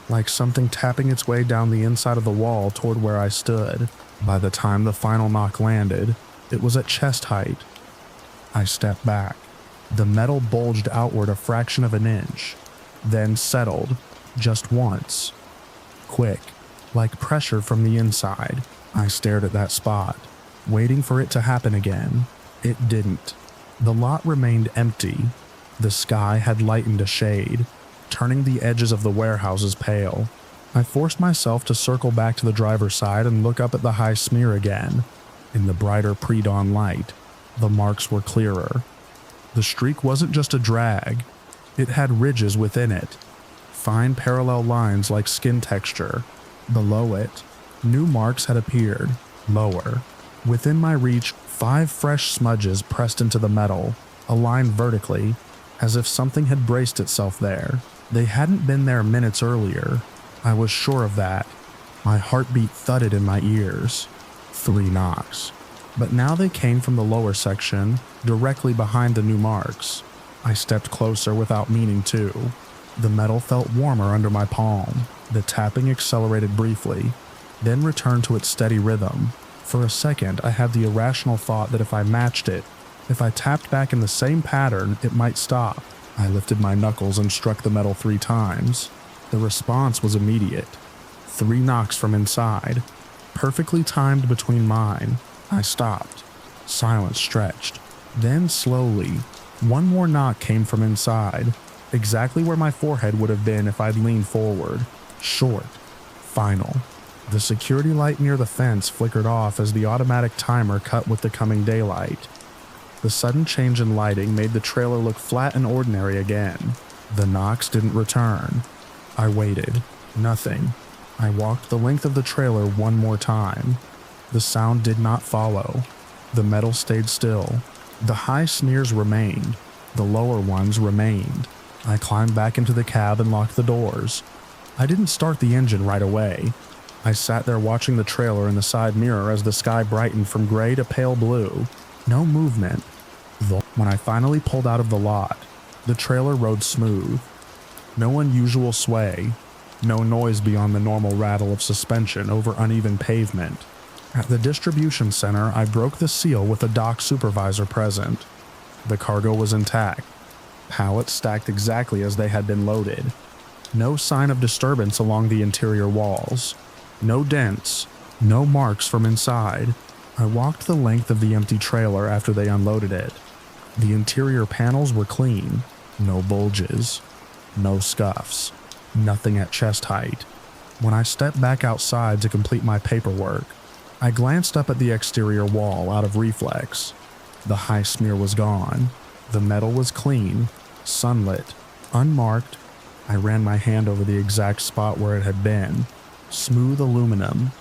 like something tapping its way down the inside of the wall toward where I stood. By the time the final knock landed, it was at chest height. I stepped back. The metal bulged outward a fraction of an inch, then settled, just once. Quick, like pressure from the inside. I stared at that spot, waiting for it to happen again. It didn't. The lot remained empty. The sky had lightened a shade, turning the edges of the warehouses pale. I forced myself to circle back to the driver's side and look up at the high smear again. In the brighter pre-dawn light, the marks were clearer. The streak wasn't just a drag. It had ridges within it, fine parallel lines like skin texture. Below it, new marks had appeared, lower. Within my reach, 5 fresh smudges pressed into the metal, aligned vertically, as if something had braced itself there. They hadn't been there minutes earlier. I was sure of that. My heartbeat thudded in my ears. 3 knocks. But now they came from the lower section, directly behind the new marks. I stepped closer without meaning to. The metal felt warmer under my palm. The tapping accelerated briefly, then returned to its steady rhythm. For a second, I had the irrational thought that if I matched it, if I tapped back in the same pattern, it might stop. I lifted my knuckles and struck the metal 3 times. The response was immediate. 3 knocks from inside, perfectly timed between mine. I stopped. Silence stretched. Then slowly, one more knock came from inside, exactly where my forehead would have been if I'd leaned forward. Short. Final. The security light near the fence flickered off as the automatic timer cut with the coming daylight. The sudden change in lighting made the trailer look flat and ordinary again. The knocks didn't return. I waited. Nothing. I walked the length of the trailer one more time. The sound did not follow. The metal stayed still. The high smears remained. The lower ones remained. I climbed back into the cab and locked the doors. I didn't start the engine right away. I sat there watching the trailer in the side mirror as the sky brightened from gray to pale blue. No movement. When I finally pulled out of the lot, the trailer rode smooth. No unusual sway. No noise beyond the normal rattle of suspension over uneven pavement. At the distribution center, I broke the seal with a dock supervisor present. The cargo was intact. Pallets stacked exactly as they had been loaded. No sign of disturbance along the interior walls. No dents. No marks from inside. I walked the length of the empty trailer after they unloaded it. The interior panels were clean. No bulges. No scuffs. Nothing at chest height. When I stepped back outside to complete my paperwork, I glanced up at the exterior wall out of reflex. The high smear was gone. The metal was clean, sunlit, unmarked. I ran my hand over the exact spot where it had been. Smooth aluminum,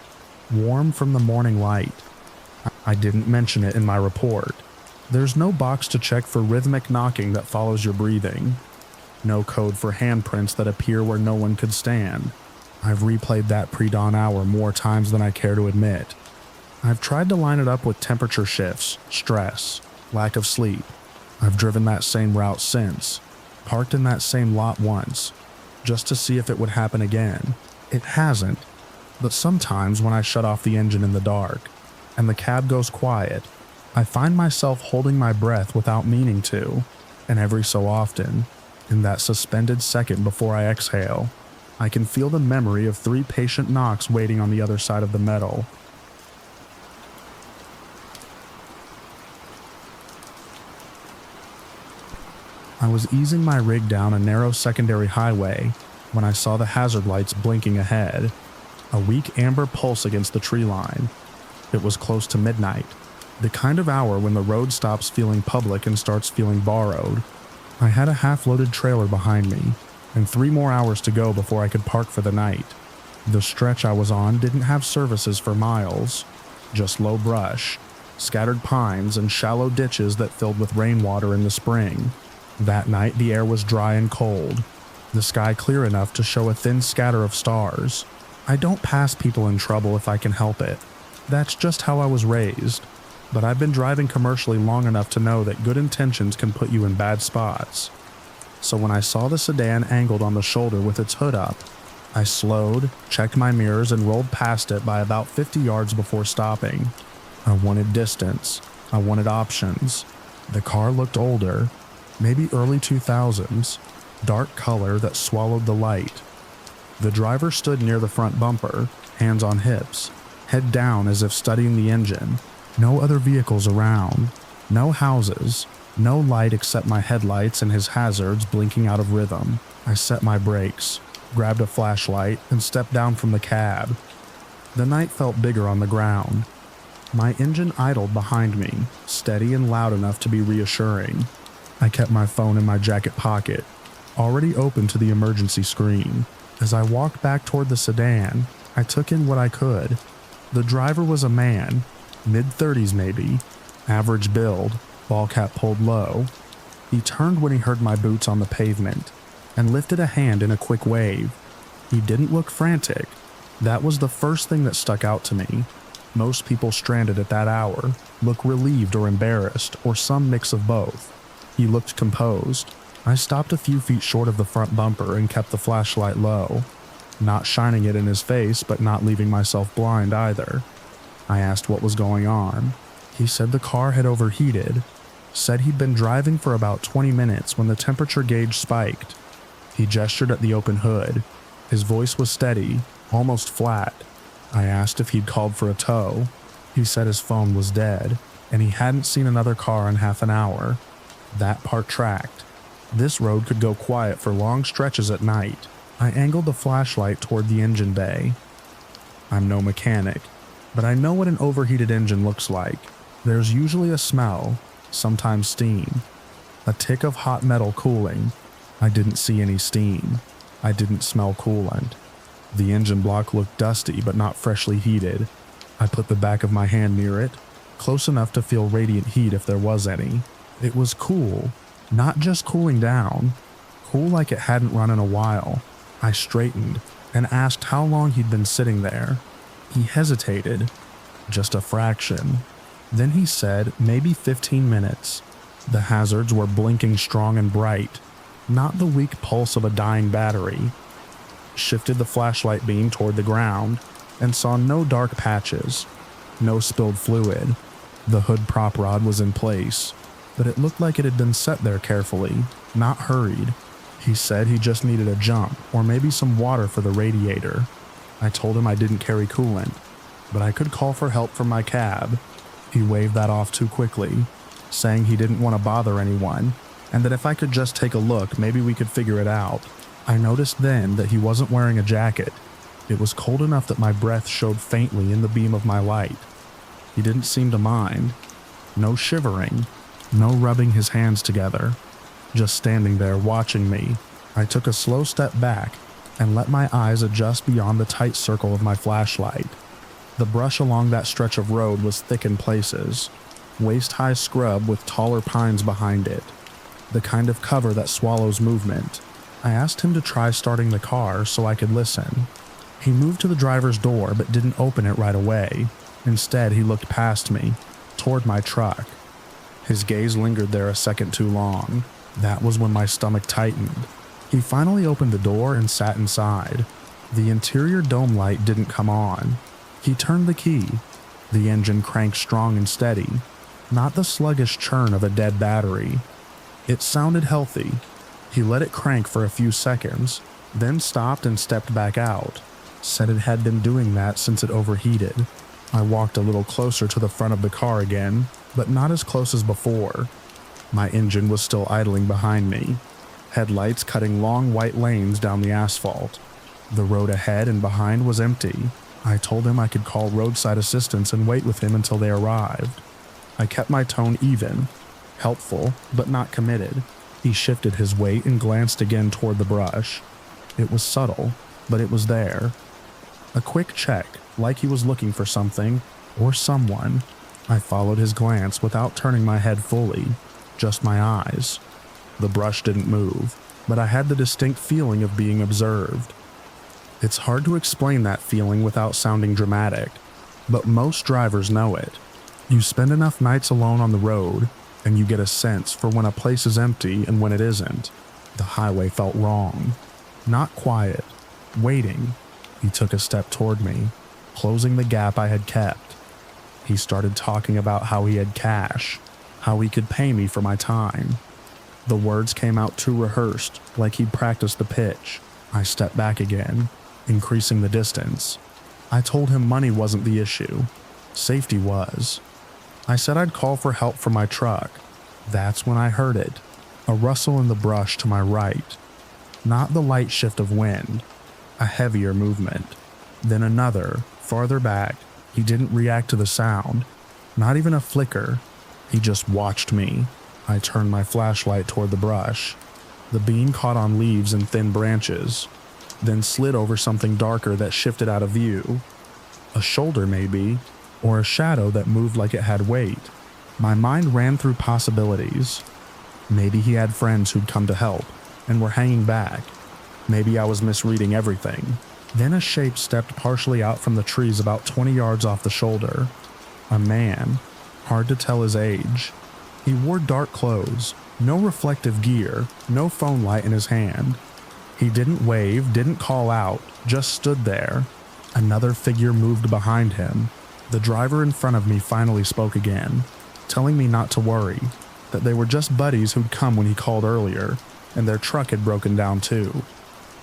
warm from the morning light. I didn't mention it in my report. There's no box to check for rhythmic knocking that follows your breathing. No code for handprints that appear where no one could stand. I've replayed that pre-dawn hour more times than I care to admit. I've tried to line it up with temperature shifts, stress, lack of sleep. I've driven that same route since, parked in that same lot once, just to see if it would happen again. It hasn't, but sometimes when I shut off the engine in the dark, and the cab goes quiet, I find myself holding my breath without meaning to, and every so often, in that suspended second before I exhale, I can feel the memory of 3 patient knocks waiting on the other side of the metal. I was easing my rig down a narrow secondary highway when I saw the hazard lights blinking ahead, a weak amber pulse against the tree line. It was close to midnight, the kind of hour when the road stops feeling public and starts feeling borrowed. I had a half-loaded trailer behind me, and 3 more hours to go before I could park for the night. The stretch I was on didn't have services for miles, just low brush, scattered pines, and shallow ditches that filled with rainwater in the spring. That night the air was dry and cold, the sky clear enough to show a thin scatter of stars. I don't pass people in trouble if I can help it. That's just how I was raised. But I've been driving commercially long enough to know that good intentions can put you in bad spots. So when I saw the sedan angled on the shoulder with its hood up, I slowed, checked my mirrors, and rolled past it by about 50 yards before stopping. I wanted distance. I wanted options. The car looked older, maybe early 2000s, dark color that swallowed the light. The driver stood near the front bumper, hands on hips, head down as if studying the engine. No other vehicles around, no houses, no light except my headlights and his hazards blinking out of rhythm. I set my brakes, grabbed a flashlight, and stepped down from the cab. The night felt bigger on the ground. My engine idled behind me, steady and loud enough to be reassuring. I kept my phone in my jacket pocket, already open to the emergency screen. As I walked back toward the sedan, I took in what I could. The driver was a man, mid-30s maybe, average build, ball cap pulled low. He turned when he heard my boots on the pavement and lifted a hand in a quick wave. He didn't look frantic. That was the first thing that stuck out to me. Most people stranded at that hour look relieved or embarrassed or some mix of both. He looked composed. I stopped a few feet short of the front bumper and kept the flashlight low, not shining it in his face but not leaving myself blind either. I asked what was going on. He said the car had overheated, said he'd been driving for about 20 minutes when the temperature gauge spiked. He gestured at the open hood. His voice was steady, almost flat. I asked if he'd called for a tow. He said his phone was dead, and he hadn't seen another car in half an hour. That part tracked. This road could go quiet for long stretches at night. I angled the flashlight toward the engine bay. I'm no mechanic, but I know what an overheated engine looks like. There's usually a smell, sometimes steam, a tick of hot metal cooling. I didn't see any steam. I didn't smell coolant. The engine block looked dusty but not freshly heated. I put the back of my hand near it, close enough to feel radiant heat if there was any. It was cool, not just cooling down, cool like it hadn't run in a while. I straightened and asked how long he'd been sitting there. He hesitated, just a fraction. Then he said maybe 15 minutes. The hazards were blinking strong and bright, not the weak pulse of a dying battery. Shifted the flashlight beam toward the ground and saw no dark patches, no spilled fluid. The hood prop rod was in place, but it looked like it had been set there carefully, not hurried. He said he just needed a jump or maybe some water for the radiator. I told him I didn't carry coolant, but I could call for help from my cab. He waved that off too quickly, saying he didn't want to bother anyone, and that if I could just take a look, maybe we could figure it out. I noticed then that he wasn't wearing a jacket. It was cold enough that my breath showed faintly in the beam of my light. He didn't seem to mind. No shivering, no rubbing his hands together, just standing there watching me. I took a slow step back and let my eyes adjust beyond the tight circle of my flashlight. The brush along that stretch of road was thick in places, waist-high scrub with taller pines behind it, the kind of cover that swallows movement. I asked him to try starting the car so I could listen. He moved to the driver's door but didn't open it right away. Instead, he looked past me, toward my truck. His gaze lingered there a second too long. That was when my stomach tightened. He finally opened the door and sat inside. The interior dome light didn't come on. He turned the key. The engine cranked strong and steady, not the sluggish churn of a dead battery. It sounded healthy. He let it crank for a few seconds, then stopped and stepped back out. Said it had been doing that since it overheated. I walked a little closer to the front of the car again, but not as close as before. My engine was still idling behind me, headlights cutting long white lanes down the asphalt. The road ahead and behind was empty. I told him I could call roadside assistance and wait with him until they arrived. I kept my tone even, helpful, but not committed. He shifted his weight and glanced again toward the brush. It was subtle, but it was there. A quick check, like he was looking for something, or someone. I followed his glance without turning my head fully, just my eyes. The brush didn't move, but I had the distinct feeling of being observed. It's hard to explain that feeling without sounding dramatic, but most drivers know it. You spend enough nights alone on the road, and you get a sense for when a place is empty and when it isn't. The highway felt wrong. Not quiet. Waiting. He took a step toward me, closing the gap I had kept. He started talking about how he had cash, how he could pay me for my time. The words came out too rehearsed, like he'd practiced the pitch. I stepped back again, increasing the distance. I told him money wasn't the issue. Safety was. I said I'd call for help from my truck. That's when I heard it. A rustle in the brush to my right. Not the light shift of wind. A heavier movement. Then another, farther back. He didn't react to the sound. Not even a flicker. He just watched me. I turned my flashlight toward the brush. The beam caught on leaves and thin branches, then slid over something darker that shifted out of view. A shoulder maybe, or a shadow that moved like it had weight. My mind ran through possibilities. Maybe he had friends who'd come to help, and were hanging back. Maybe I was misreading everything. Then a shape stepped partially out from the trees about 20 yards off the shoulder. A man, hard to tell his age. He wore dark clothes, no reflective gear, no phone light in his hand. He didn't wave, didn't call out, just stood there. Another figure moved behind him. The driver in front of me finally spoke again, telling me not to worry, that they were just buddies who'd come when he called earlier, and their truck had broken down too.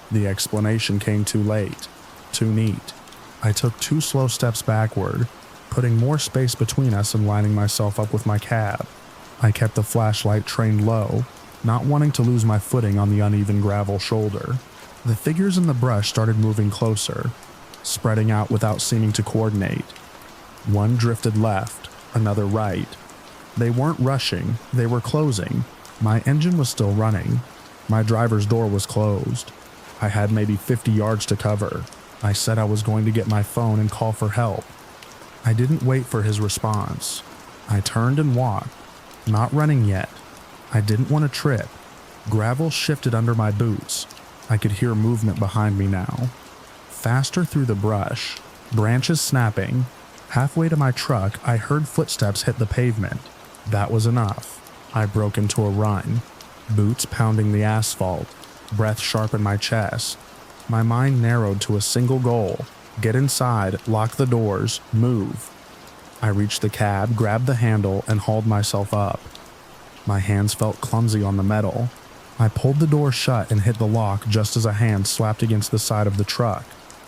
The explanation came too late, too neat. I took 2 slow steps backward, putting more space between us and lining myself up with my cab. I kept the flashlight trained low, not wanting to lose my footing on the uneven gravel shoulder. The figures in the brush started moving closer, spreading out without seeming to coordinate. One drifted left, another right. They weren't rushing, they were closing. My engine was still running. My driver's door was closed. I had maybe 50 yards to cover. I said I was going to get my phone and call for help. I didn't wait for his response. I turned and walked, not running yet. I didn't want to trip. Gravel shifted under my boots. I could hear movement behind me now. Faster through the brush, branches snapping. Halfway to my truck, I heard footsteps hit the pavement. That was enough. I broke into a run, boots pounding the asphalt, breath sharp in my chest. My mind narrowed to a single goal: get inside, lock the doors, move. I reached the cab, grabbed the handle, and hauled myself up. My hands felt clumsy on the metal. I pulled the door shut and hit the lock just as a hand slapped against the side of the truck.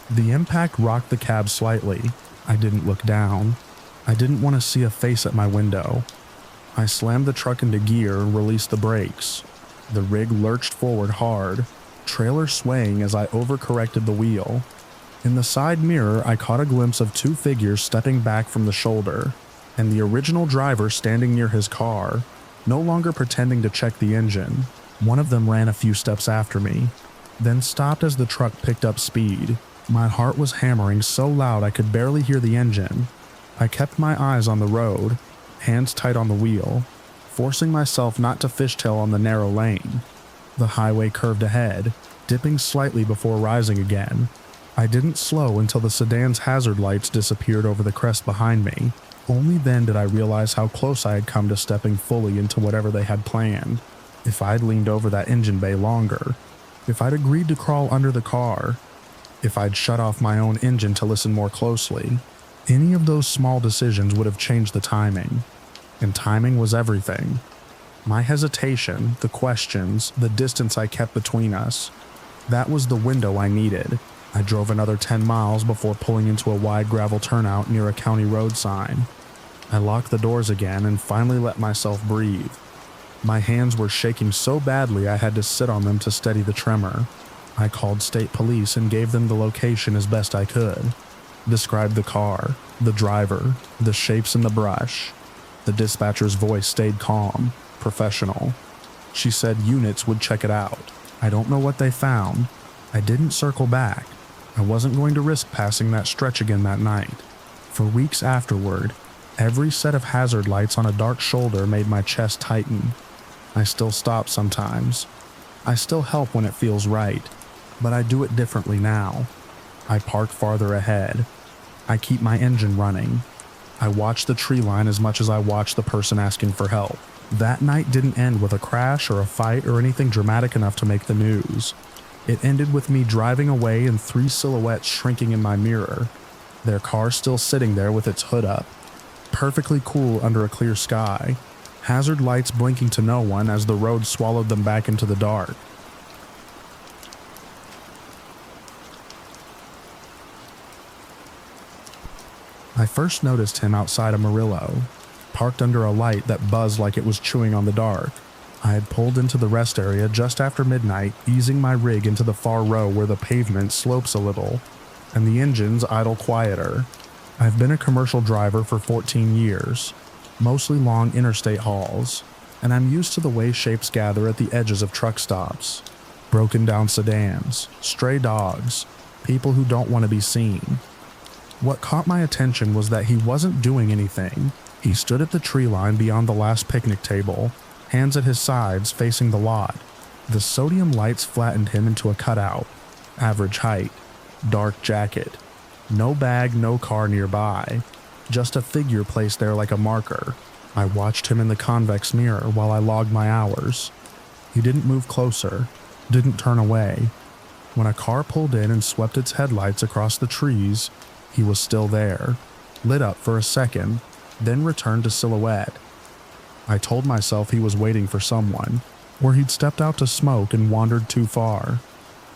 The impact rocked the cab slightly. I didn't look down. I didn't want to see a face at my window. I slammed the truck into gear and released the brakes. The rig lurched forward hard, trailer swaying as I overcorrected the wheel. In the side mirror, I caught a glimpse of 2 figures stepping back from the shoulder, and the original driver standing near his car, no longer pretending to check the engine. One of them ran a few steps after me, then stopped as the truck picked up speed. My heart was hammering so loud I could barely hear the engine. I kept my eyes on the road, hands tight on the wheel, forcing myself not to fishtail on the narrow lane. The highway curved ahead, dipping slightly before rising again. I didn't slow until the sedan's hazard lights disappeared over the crest behind me. Only then did I realize how close I had come to stepping fully into whatever they had planned. If I'd leaned over that engine bay longer, if I'd agreed to crawl under the car, if I'd shut off my own engine to listen more closely, any of those small decisions would have changed the timing. And timing was everything. My hesitation, the questions, the distance I kept between us, that was the window I needed. I drove another 10 miles before pulling into a wide gravel turnout near a county road sign. I locked the doors again and finally let myself breathe. My hands were shaking so badly I had to sit on them to steady the tremor. I called state police and gave them the location as best I could. Described the car, the driver, the shapes in the brush. The dispatcher's voice stayed calm, professional. She said units would check it out. I don't know what they found. I didn't circle back. I wasn't going to risk passing that stretch again that night. For weeks afterward, every set of hazard lights on a dark shoulder made my chest tighten. I still stop sometimes. I still help when it feels right, but I do it differently now. I park farther ahead. I keep my engine running. I watch the tree line as much as I watch the person asking for help. That night didn't end with a crash or a fight or anything dramatic enough to make the news. It ended with me driving away and 3 silhouettes shrinking in my mirror. Their car still sitting there with its hood up, perfectly cool under a clear sky, hazard lights blinking to no one as the road swallowed them back into the dark. I first noticed him outside Amarillo, parked under a light that buzzed like it was chewing on the dark. I had pulled into the rest area just after midnight, easing my rig into the far row where the pavement slopes a little, and the engines idle quieter. I've been a commercial driver for 14 years, mostly long interstate hauls, and I'm used to the way shapes gather at the edges of truck stops. Broken down sedans, stray dogs, people who don't want to be seen. What caught my attention was that he wasn't doing anything. He stood at the tree line beyond the last picnic table, hands at his sides facing the lot. The sodium lights flattened him into a cutout. Average height, dark jacket. No bag, no car nearby. Just a figure placed there like a marker. I watched him in the convex mirror while I logged my hours. He didn't move closer, didn't turn away. When a car pulled in and swept its headlights across the trees, he was still there, lit up for a second, then returned to silhouette. I told myself he was waiting for someone, or he'd stepped out to smoke and wandered too far.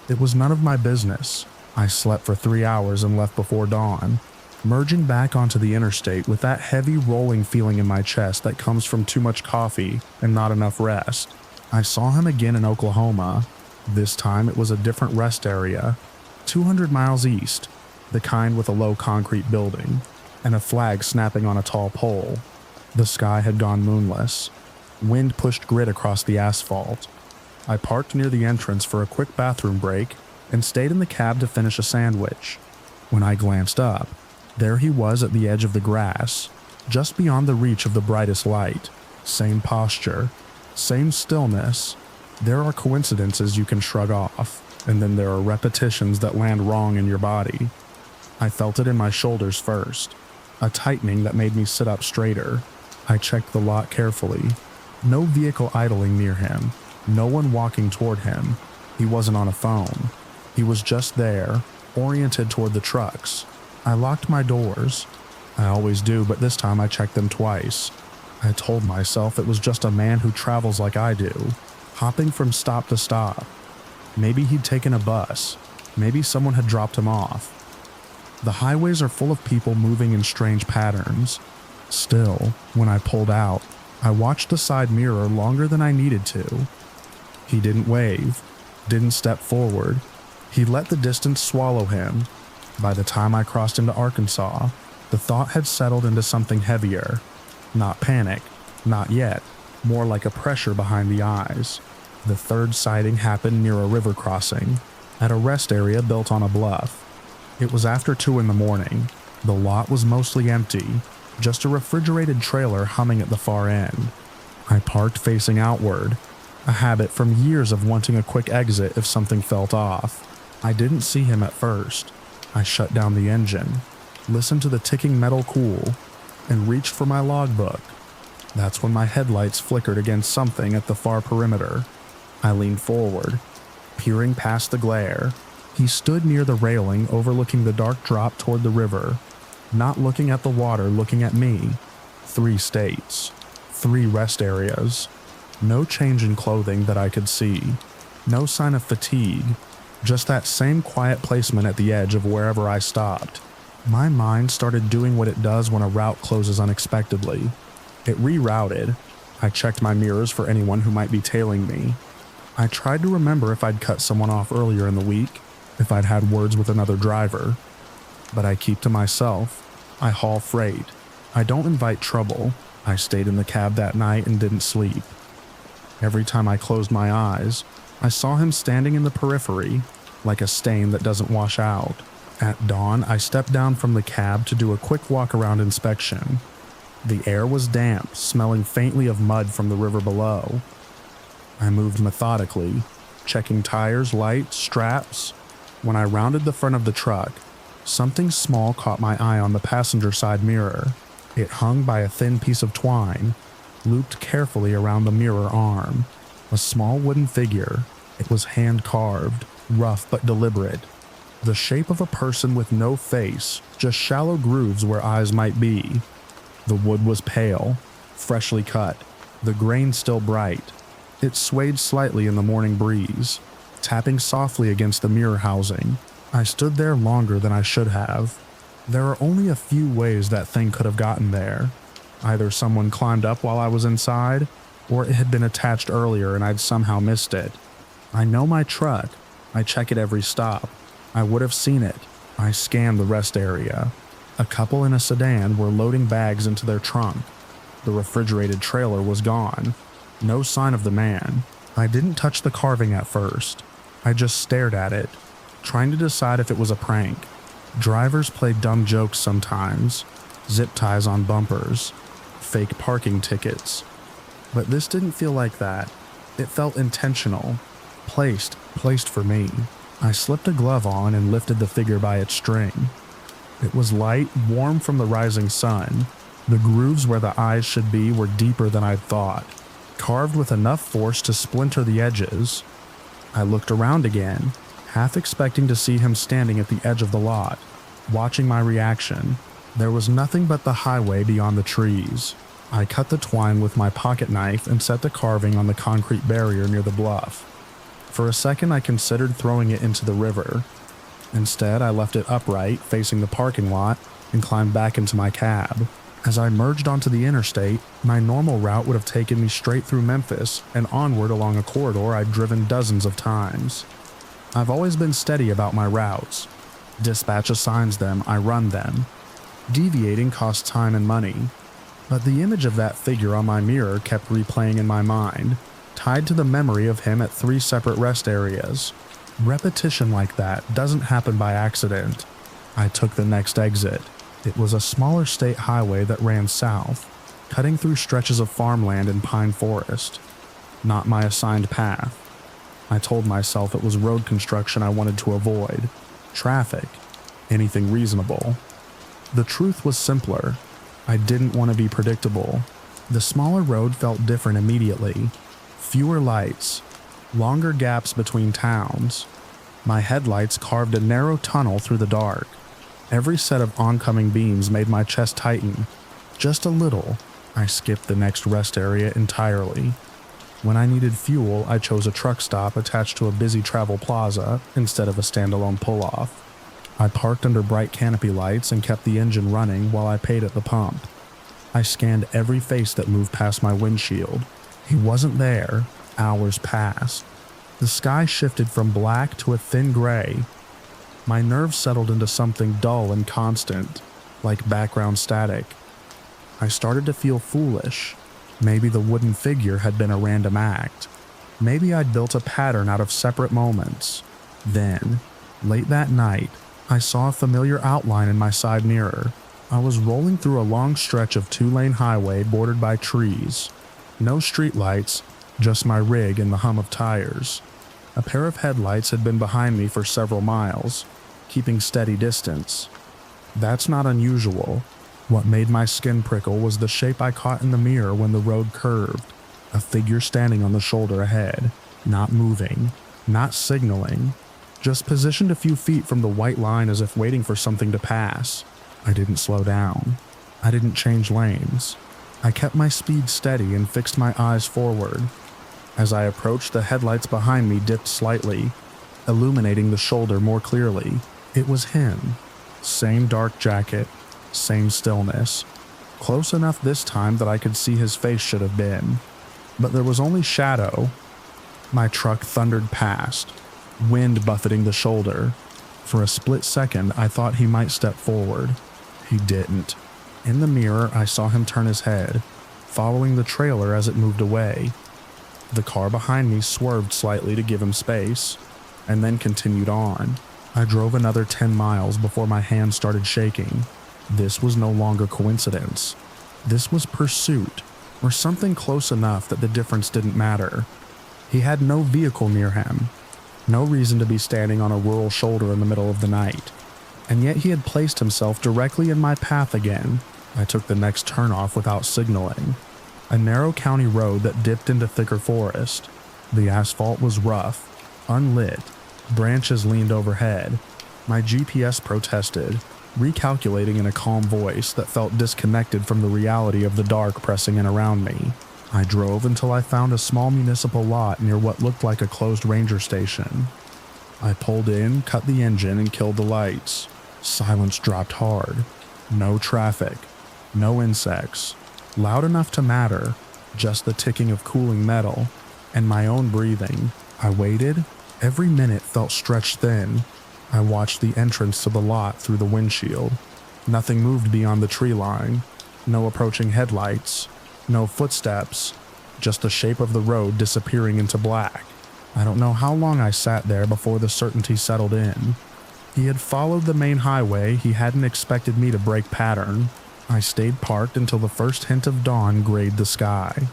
It was none of my business. I slept for 3 hours and left before dawn, merging back onto the interstate with that heavy rolling feeling in my chest that comes from too much coffee and not enough rest. I saw him again in Oklahoma. This time it was a different rest area, 200 miles east, the kind with a low concrete building, and a flag snapping on a tall pole. The sky had gone moonless. Wind pushed grit across the asphalt. I parked near the entrance for a quick bathroom break and stayed in the cab to finish a sandwich. When I glanced up, there he was at the edge of the grass, just beyond the reach of the brightest light. Same posture, same stillness. There are coincidences you can shrug off, and then there are repetitions that land wrong in your body. I felt it in my shoulders first, a tightening that made me sit up straighter. I checked the lot carefully. No vehicle idling near him, no one walking toward him. He wasn't on a phone. He was just there, oriented toward the trucks. I locked my doors. I always do, but this time I checked them twice. I told myself it was just a man who travels like I do, hopping from stop to stop. Maybe he'd taken a bus. Maybe someone had dropped him off. The highways are full of people moving in strange patterns. Still, when I pulled out, I watched the side mirror longer than I needed to. He didn't wave, didn't step forward. He let the distance swallow him. By the time I crossed into Arkansas, the thought had settled into something heavier. Not panic, not yet, more like a pressure behind the eyes. The third sighting happened near a river crossing, at a rest area built on a bluff. It was after 2 a.m. The lot was mostly empty, just a refrigerated trailer humming at the far end. I parked facing outward, a habit from years of wanting a quick exit if something felt off. I didn't see him at first. I shut down the engine, listened to the ticking metal cool, and reached for my logbook. That's when my headlights flickered against something at the far perimeter. I leaned forward, peering past the glare. He stood near the railing overlooking the dark drop toward the river, not looking at the water, looking at me. 3 states, 3 rest areas. No change in clothing that I could see. No sign of fatigue, just that same quiet placement at the edge of wherever I stopped. My mind started doing what it does when a route closes unexpectedly. It rerouted. I checked my mirrors for anyone who might be tailing me. I tried to remember if I'd cut someone off earlier in the week, if I'd had words with another driver. But I keep to myself. I haul freight. I don't invite trouble. I stayed in the cab that night and didn't sleep. Every time I closed my eyes, I saw him standing in the periphery, like a stain that doesn't wash out. At dawn, I stepped down from the cab to do a quick walk-around inspection. The air was damp, smelling faintly of mud from the river below. I moved methodically, checking tires, lights, straps. When I rounded the front of the truck, something small caught my eye on the passenger side mirror. It hung by a thin piece of twine, looped carefully around the mirror arm. A small wooden figure. It was hand-carved, rough but deliberate. The shape of a person with no face, just shallow grooves where eyes might be. The wood was pale, freshly cut, the grain still bright. It swayed slightly in the morning breeze, tapping softly against the mirror housing. I stood there longer than I should have. There are only a few ways that thing could have gotten there. Either someone climbed up while I was inside, or it had been attached earlier and I'd somehow missed it. I know my truck. I check it every stop. I would have seen it. I scanned the rest area. A couple in a sedan were loading bags into their trunk. The refrigerated trailer was gone. No sign of the man. I didn't touch the carving at first. I just stared at it, trying to decide if it was a prank. Drivers play dumb jokes sometimes. Zip ties on bumpers. Fake parking tickets. But this didn't feel like that. It felt intentional. Placed for me. I slipped a glove on and lifted the figure by its string. It was light, warm from the rising sun. The grooves where the eyes should be were deeper than I'd thought, carved with enough force to splinter the edges. I looked around again, half expecting to see him standing at the edge of the lot, watching my reaction. There was nothing but the highway beyond the trees. I cut the twine with my pocket knife and set the carving on the concrete barrier near the bluff. For a second, I considered throwing it into the river. Instead, I left it upright, facing the parking lot, and climbed back into my cab. As I merged onto the interstate, my normal route would have taken me straight through Memphis and onward along a corridor I'd driven dozens of times. I've always been steady about my routes. Dispatch assigns them, I run them. Deviating costs time and money. But the image of that figure on my mirror kept replaying in my mind, tied to the memory of him at 3 separate rest areas. Repetition like that doesn't happen by accident. I took the next exit. It was a smaller state highway that ran south, cutting through stretches of farmland and pine forest. Not my assigned path. I told myself it was road construction I wanted to avoid. Traffic. Anything reasonable. The truth was simpler. I didn't want to be predictable. The smaller road felt different immediately. Fewer lights. Longer gaps between towns. My headlights carved a narrow tunnel through the dark. Every set of oncoming beams made my chest tighten. Just a little. I skipped the next rest area entirely. When I needed fuel, I chose a truck stop attached to a busy travel plaza instead of a standalone pull-off. I parked under bright canopy lights and kept the engine running while I paid at the pump. I scanned every face that moved past my windshield. He wasn't there. Hours passed. The sky shifted from black to a thin gray. My nerves settled into something dull and constant, like background static. I started to feel foolish. Maybe the wooden figure had been a random act. Maybe I'd built a pattern out of separate moments. Then, late that night, I saw a familiar outline in my side mirror. I was rolling through a long stretch of 2-lane highway bordered by trees. No streetlights, just my rig and the hum of tires. A pair of headlights had been behind me for several miles, keeping steady distance. That's not unusual. What made my skin prickle was the shape I caught in the mirror when the road curved. A figure standing on the shoulder ahead, not moving, not signaling, just positioned a few feet from the white line as if waiting for something to pass. I didn't slow down. I didn't change lanes. I kept my speed steady and fixed my eyes forward. As I approached, the headlights behind me dipped slightly, illuminating the shoulder more clearly. It was him. Same dark jacket, same stillness. Close enough this time that I could see his face should have been. but there was only shadow. My truck thundered past, wind buffeting the shoulder. For a split second, I thought he might step forward. He didn't. In the mirror, I saw him turn his head, following the trailer as it moved away. The car behind me swerved slightly to give him space, and then continued on. I drove another 10 miles before my hands started shaking. This was no longer coincidence. This was pursuit, or something close enough that the difference didn't matter. He had no vehicle near him, no reason to be standing on a rural shoulder in the middle of the night, and yet he had placed himself directly in my path again. I took the next turnoff without signaling, a narrow county road that dipped into thicker forest. The asphalt was rough, unlit, branches leaned overhead. My GPS protested, recalculating in a calm voice that felt disconnected from the reality of the dark pressing in around me. I drove until I found a small municipal lot near what looked like a closed ranger station. I pulled in, cut the engine, and killed the lights. Silence dropped hard. No traffic. No insects. Loud enough to matter. Just the ticking of cooling metal. And my own breathing. I waited. Every minute felt stretched thin. I watched the entrance to the lot through the windshield. Nothing moved beyond the tree line. No approaching headlights. No footsteps. Just the shape of the road disappearing into black. I don't know how long I sat there before the certainty settled in. He had followed the main highway. He hadn't expected me to break pattern. I stayed parked until the first hint of dawn grayed the sky.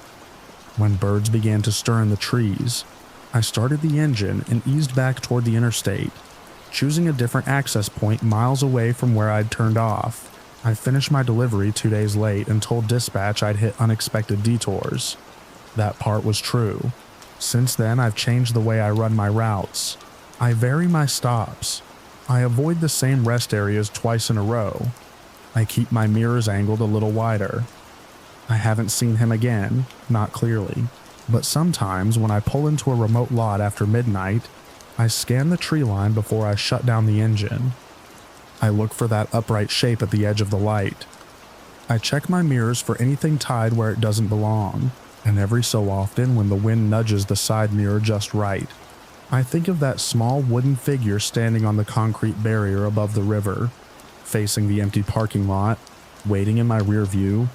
When birds began to stir in the trees, I started the engine and eased back toward the interstate, choosing a different access point miles away from where I'd turned off. I finished my delivery 2 days late and told dispatch I'd hit unexpected detours. That part was true. Since then, I've changed the way I run my routes. I vary my stops. I avoid the same rest areas twice in a row. I keep my mirrors angled a little wider. I haven't seen him again, not clearly, but sometimes when I pull into a remote lot after midnight, I scan the tree line before I shut down the engine. I look for that upright shape at the edge of the light. I check my mirrors for anything tied where it doesn't belong, and every so often when the wind nudges the side mirror just right, I think of that small wooden figure standing on the concrete barrier above the river, facing the empty parking lot, waiting in my rear view,